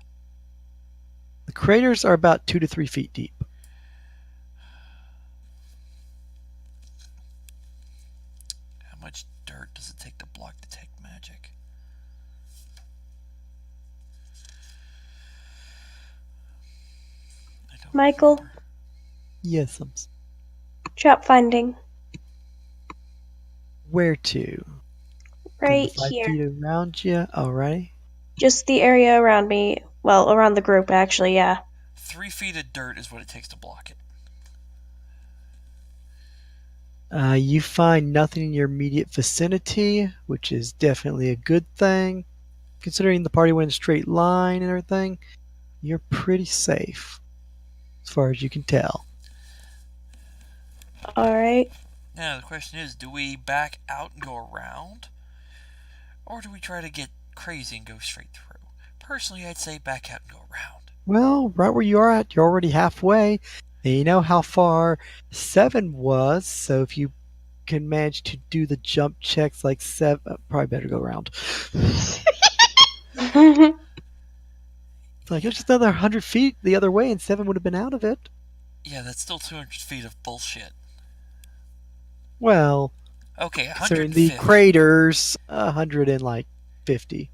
The craters are about 2 to 3 feet deep. How much dirt does it take to block detect magic? I don't Michael? remember. Yes, Trap finding. where to? Right 5 here. feet around you. Alright. Just the area around me. Well, around the group, actually, yeah. 3 feet of dirt is what it takes to block it. You find nothing in your immediate vicinity, which is definitely a good thing. Considering the party went in a straight line and everything, you're pretty safe, as far as you can tell. Alright. Now, the question is, do we back out and go around? Or do we try to get crazy and go straight through? Personally, I'd say back out and go around. Well, right where you are at, you're already halfway. And you know how far 7 was, so if you can manage to do the jump checks like 7, probably better go around. It's like, it's just another 100 feet the other way, and 7 would have been out of it. Yeah, that's still 200 feet of bullshit. Well, Okay, considering 150. the craters, 150.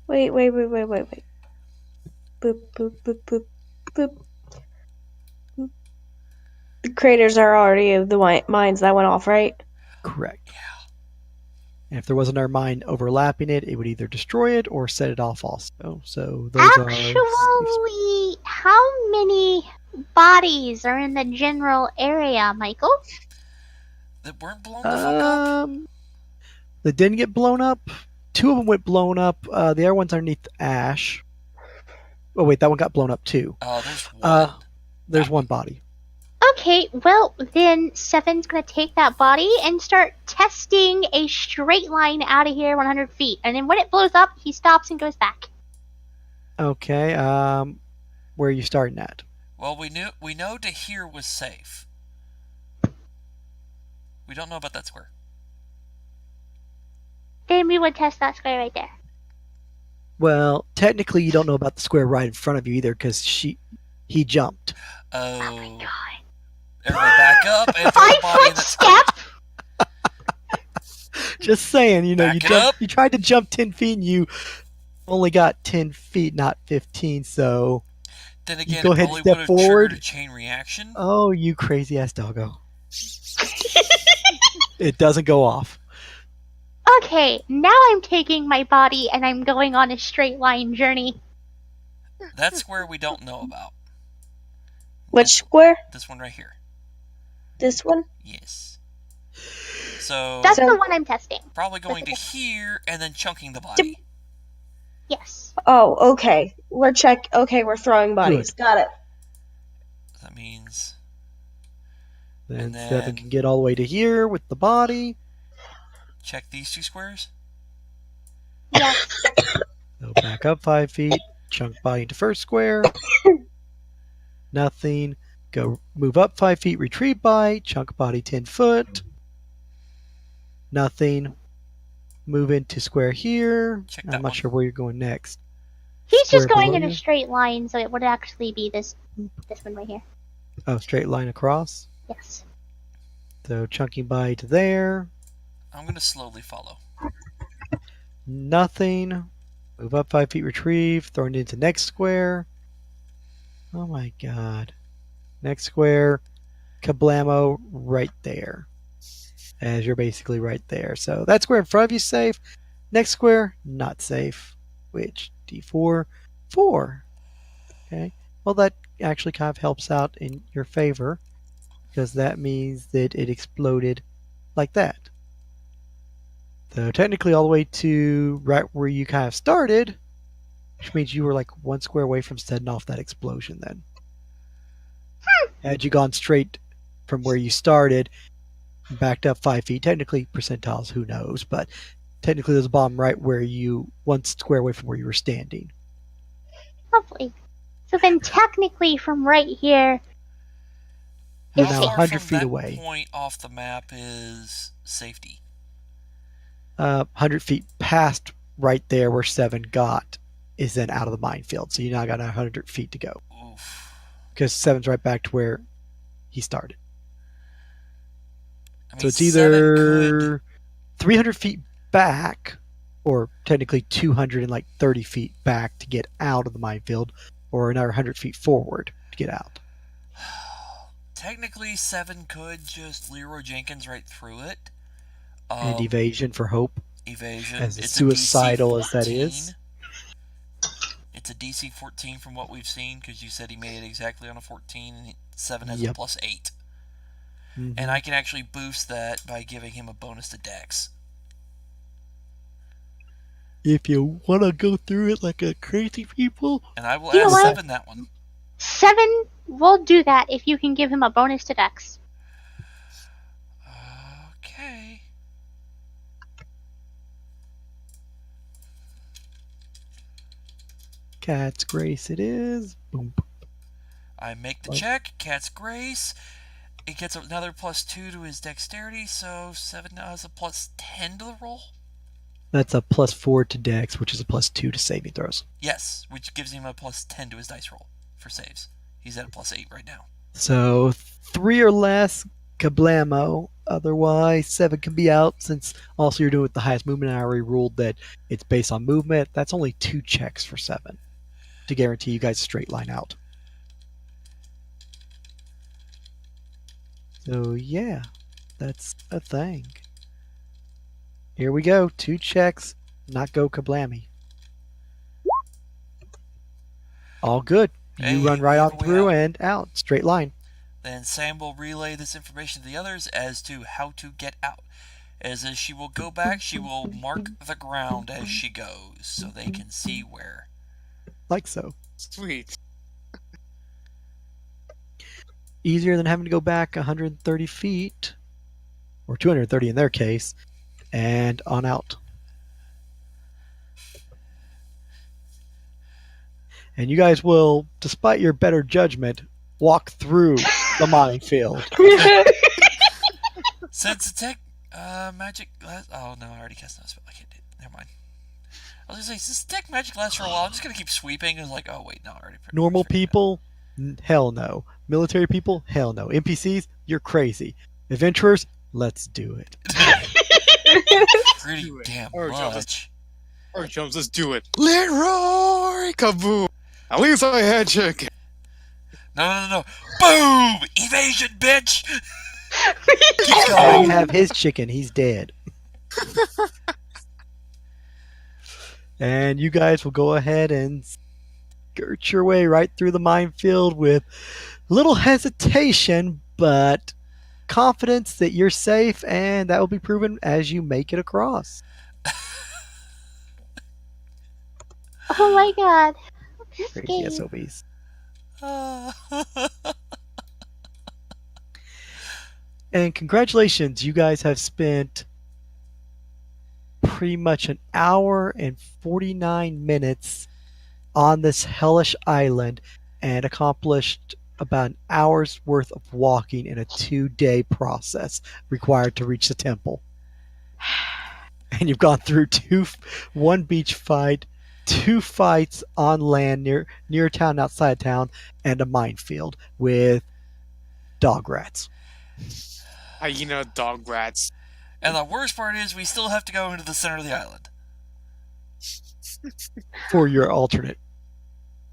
Wait. Boop, boop, boop, boop, boop. Boop. The craters are already the mines that went off, right? Correct. Yeah. And if there was another mine overlapping it, it would either destroy it or set it off also. So those are... Actually, how many bodies are in the general area, Michael? That weren't blown the fuck up? That didn't get blown up. 2 of them went blown up. The other one's underneath ash. Oh wait, that one got blown up too. Oh, there's one. There's one body. Okay, well, then 7's gonna take that body and start testing a straight line out of here 100 feet. And then when it blows up, he stops and goes back. Okay, where are you starting at? Well, we know to here was safe. We don't know about that square. Then we would test that square right there. Well, technically, you don't know about the square right in front of you either because he jumped. Oh my Oh. god. Everybody back up and throw the 5 body in foot the... step? Just saying, you Back it up. you tried to jump 10 feet and you only got 10 feet, not 15. So Then you again, go it ahead and probably step would have forward. triggered a chain reaction. Oh, you crazy ass doggo! It doesn't go off. Okay, now I'm taking my body and I'm going on a straight line journey. That's where we don't know about. Which square? This one right here. This one? Yes. So, That's So- the one I'm testing. probably going to here and then chunking the body. Yes. Oh, okay. We're throwing bodies. Got it. That means... Then And 7 then- can get all the way to here with the body. Check these 2 squares. Yes. So back up 5 feet. Chunk body into first square. Nothing. Go move up 5 feet. Retrieve body. Chunk body 10 foot. Nothing. Move into square here. Check I'm that not one. sure where you're going next. He's Square just going below in a you? straight line, so it would actually be this one right here. Oh, straight line across. Yes. So chunking body to there. I'm going to slowly follow. Nothing. Move up 5 feet, retrieve. Thrown into next square. Oh my god. Next square. Kablamo right there. As you're basically right there. So that square in front of you safe. Next square, not safe. Which, D4, 4. Okay. Well, that actually kind of helps out in your favor. Because that means that it exploded like that. So technically all the way to right where you kind of started, which means you were like 1 square away from setting off that explosion then. Had you gone straight from where you started, backed up 5 feet, technically percentiles, who knows, but technically there's a bomb right where you, 1 square away from where you were standing. Lovely. So then technically from right here, You're How now How far 100 from feet that away. point off the map is safety? 100 feet past right there where 7 got is then out of the minefield. So you now got 100 feet to go. Oof. Because 7's right back to where he started. I mean, So it's 7 could... either 300 feet back, or technically 230 feet back to get out of the minefield, or another 100 feet forward to get out. Technically, 7 could just Leroy Jenkins right through it. And evasion for hope. Evasion. as It's suicidal a DC as that 14. is. It's a DC 14 from what we've seen, because you said he made it exactly on a 14, and 7 has a Yep. plus 8. Mhm. And I can actually boost that by giving him a bonus to Dex. If you want to go through it like a crazy people, And I will You know ask what? 7 that one. 7 will do that if you can give him a bonus to Dex. Okay. Cat's Grace it is. Boom. I make the What? check. Cat's Grace. It gets another plus 2 to his dexterity, so 7 now has a plus 10 to the roll. That's a plus 4 to Dex, which is a plus 2 to saving throws. Yes, which gives him a plus 10 to his dice roll for saves. He's at a plus 8 right now. So 3 or less, kablamo. Otherwise, 7 can be out, since also you're doing with the highest movement. I already ruled that it's based on movement. That's only 2 checks for 7 to guarantee you guys a straight line out. So yeah, that's a thing. Here we go. 2 checks, not go kablammy. All good. You Hey, run right we have on a way through out. and out. Straight line. Then Sam will relay this information to the others as to how to get out. As she will go back, she will mark the ground as she goes, so they can see where. Like so. Sweet. Easier than having to go back 130 feet, or 230 in their case, and on out. And you guys will, despite your better judgment, walk through the minefield. Since attack magic glass. Oh no, I already cast that spell. I can't do it. Never mind. I was gonna say, since detect magic lasts for a while, I'm just gonna keep sweeping. And like, oh wait, no, I already. Normal figured it out. people, hell no. Military people, hell no. NPCs, you're crazy. Adventurers, let's do it. Pretty Do it. damn Or much. Jones, let's do it. Leroy kaboom! At least I had chicken. No. Boom! Evasion, bitch! Keep I going. have his chicken. He's dead. And you guys will go ahead and skirt your way right through the minefield with little hesitation, but confidence that you're safe, and that will be proven as you make it across. Oh my god. This Crazy game. SOBs. And congratulations, you guys have spent pretty much an hour and 49 minutes on this hellish island and accomplished about an hour's worth of walking in a 2-day process required to reach the temple. And you've gone through one beach fight, 2 fights on land near town, outside town, and a minefield with dog rats. Hyena dog rats. And the worst part is, we still have to go into the center of the island. For your alternate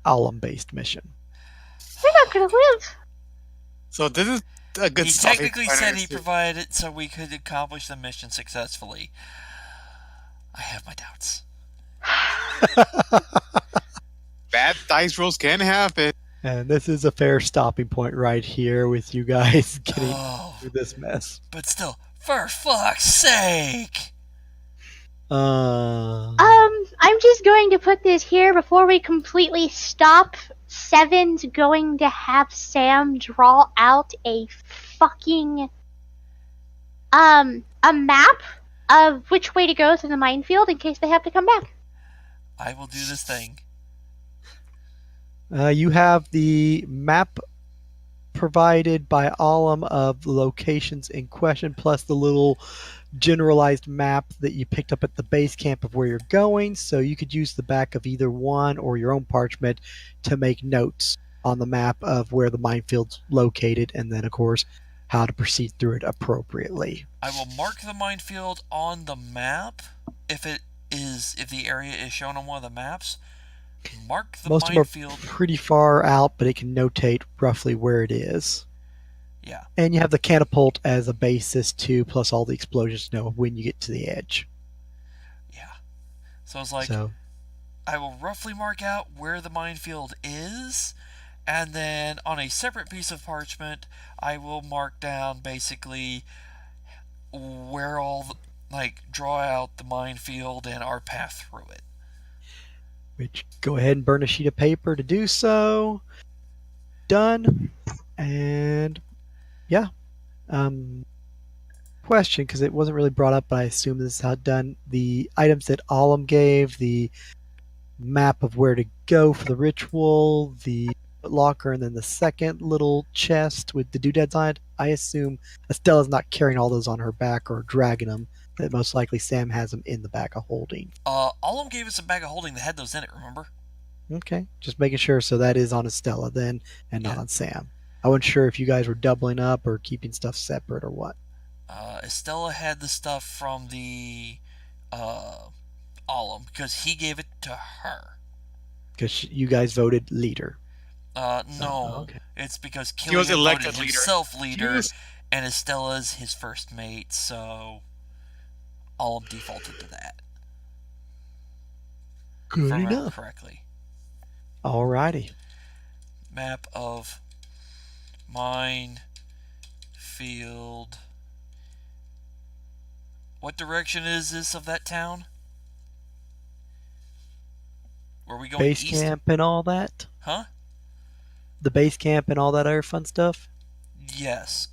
alum-based mission. We're not gonna live. So this is a good He stopping technically point, said I he assume. provided it so we could accomplish the mission successfully. I have my doubts. Bad dice rolls can happen. And this is a fair stopping point right here with you guys getting Oh, through this mess. but still, for fuck's sake! I'm just going to put this here before we completely stop. Seven's going to have Sam draw out a fucking a map of which way to go through the minefield in case they have to come back. I will do this thing. You have the map provided by Alum of the locations in question, plus the little generalized map that you picked up at the base camp of where you're going. So you could use the back of either one or your own parchment to make notes on the map of where the minefield's located, and then, of course, how to proceed through it appropriately. I will mark the minefield on the map if the area is shown on one of the maps. Mark the Most of them minefield. are pretty far out, but it can notate roughly where it is. Yeah. And you have the catapult as a basis too, plus all the explosions to know when you get to the edge. Yeah. So it's like, So I will roughly mark out where the minefield is, and then on a separate piece of parchment, I will mark down basically where draw out the minefield and our path through it. which go ahead and burn a sheet of paper to do so. Done. And yeah. Question, because it wasn't really brought up, but I assume this is how it's done. The items that Alum gave, the map of where to go for the ritual, the locker, and then the second little chest with the doodads on it. I assume Estella's not carrying all those on her back or dragging them. That most likely Sam has them in the bag of holding. Alum gave us a bag of holding that had those in it, remember? Okay, just making sure. So that is on Estella then, and not Yeah. on Sam. I wasn't sure if you guys were doubling up or keeping stuff separate or what. Estella had the stuff from the Alum because he gave it to her. Because you guys voted leader. No, Oh, okay. it's because was Killian elected voted leader. himself leader, Yes. and Estella's his first mate, so Alum defaulted to that. Good If I remember enough. correctly. Alrighty. Map of minefield. What direction is this of that town? Were we going Base east? camp and all that. Huh? The base camp and all that other fun stuff. Yes.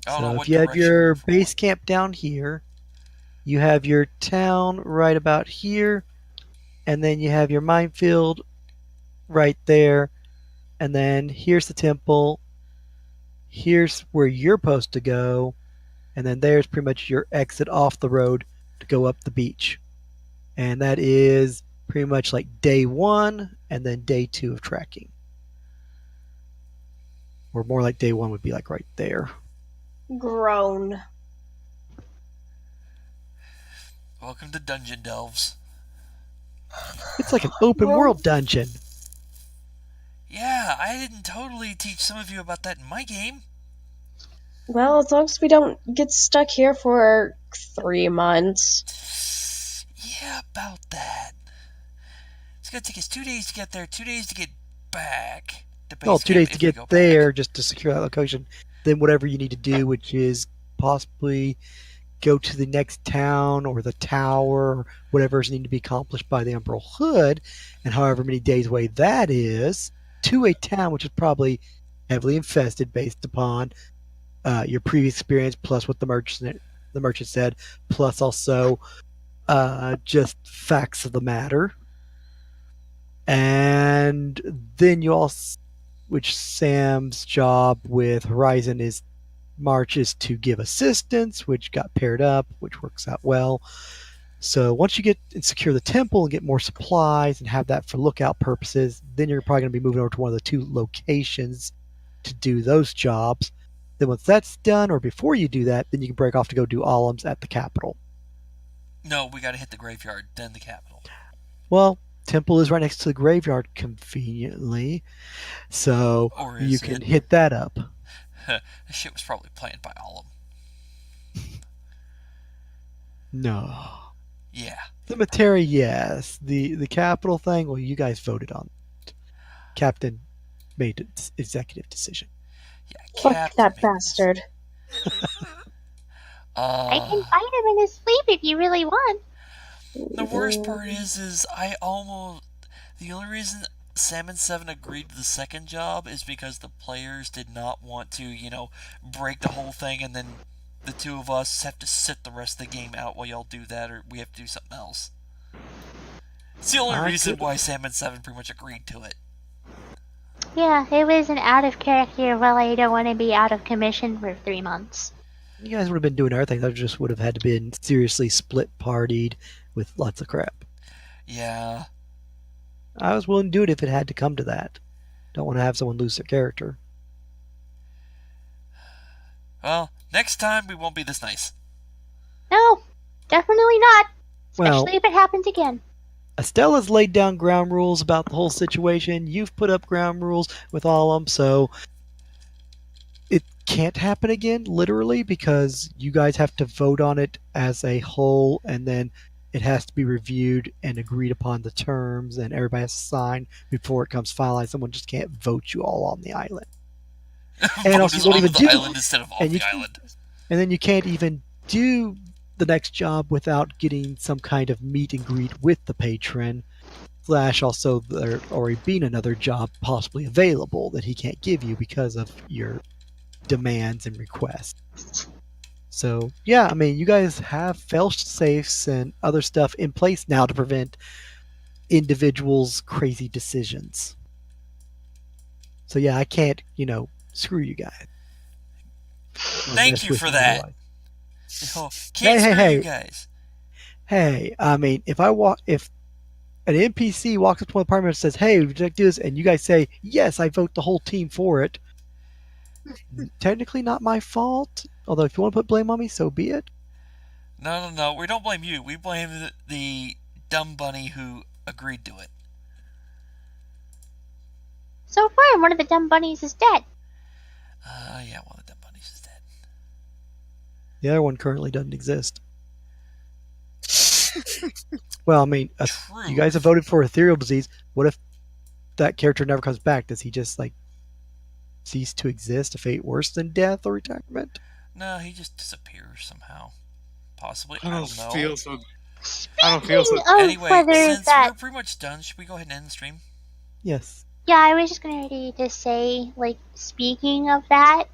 I don't know So what if you had direction your we're going. base camp down here, you have your town right about here, and then you have your minefield right there, and then here's the temple. Here's where you're supposed to go, and then there's pretty much your exit off the road to go up the beach. And that is pretty much like day 1 and then day 2 of tracking. Or more like day 1 would be like right there. Groan. Welcome to Dungeon Delves. It's like an open world dungeon. Yeah, I didn't totally teach some of you about that in my game. Well, as long as we don't get stuck here for 3 months. Yeah, about that. It's gonna take us 2 days to get there, 2 days to get back. Well, 2 days to get there just to secure that location. Then whatever you need to do, which is possibly go to the next town or the tower, or whatever's needed to be accomplished by the Umbral Hood, and however many days away that is, to a town which is probably heavily infested based upon your previous experience, plus what the merchant said, plus also just facts of the matter. And then you also, which Sam's job with Horizon is marches to give assistance, which got paired up, which works out well. So once you get and secure the temple and get more supplies and have that for lookout purposes, then you're probably going to be moving over to one of the 2 locations to do those jobs. Then once that's done, or before you do that, then you can break off to go do Alums at the capital. No, we gotta hit the graveyard, then the capital. Well, temple is right next to the graveyard conveniently, so you can hit that up. This shit was probably planned by Alum. No. Yeah. Cemetery, yes. The capital thing, well, you guys voted on it. Captain made an executive decision. Yeah, Fuck that bastard. I can find him in his sleep if you really want. The worst part is the only reason Sam and Seven agreed to the second job is because the players did not want to, break the whole thing and then the 2 of us have to sit the rest of the game out while y'all do that, or we have to do something else. It's the only reason why Sam and Seven pretty much agreed to it. Yeah, it was an out of character, well, I don't want to be out of commission for 3 months. You guys would have been doing everything. That just would have had to been seriously split partied with lots of crap. Yeah. I was willing to do it if it had to come to that. Don't want to have someone lose their character. Well, next time we won't be this nice. No, definitely not. Well, Especially if it happens again. Estella's laid down ground rules about the whole situation. You've put up ground rules with all of them, so it can't happen again, literally, because you guys have to vote on it as a whole, and then it has to be reviewed and agreed upon the terms, and everybody has to sign before it comes finalized. Someone just can't vote you all on the island. And also, you don't even do island instead of off the island. And then you can't even do the next job without getting some kind of meet and greet with the patron. / also there already being another job possibly available that he can't give you because of your demands and requests. So yeah, I mean, you guys have fail-safes and other stuff in place now to prevent individuals' crazy decisions. So yeah, I can't, screw you guys. Thank you for that. Hey, you guys. Hey, I mean, if an NPC walks up to one apartment and says, "Hey, would you like to do this?" and you guys say, "Yes, I vote the whole team for it," technically not my fault. Although, if you want to put blame on me, so be it. No. We don't blame you. We blame the dumb bunny who agreed to it. So far, one of the dumb bunnies is dead. Yeah, one of the dumb bunnies is dead. The other one currently doesn't exist. Well, I mean, you guys have voted for ethereal disease. What if that character never comes back? Does he just, cease to exist, a fate worse than death or retirement? No, he just disappears somehow. Possibly. I don't know. feel so. Anyway, since we're pretty much done, should we go ahead and end the stream? Yes. Yeah, I was just ready to say, speaking of that,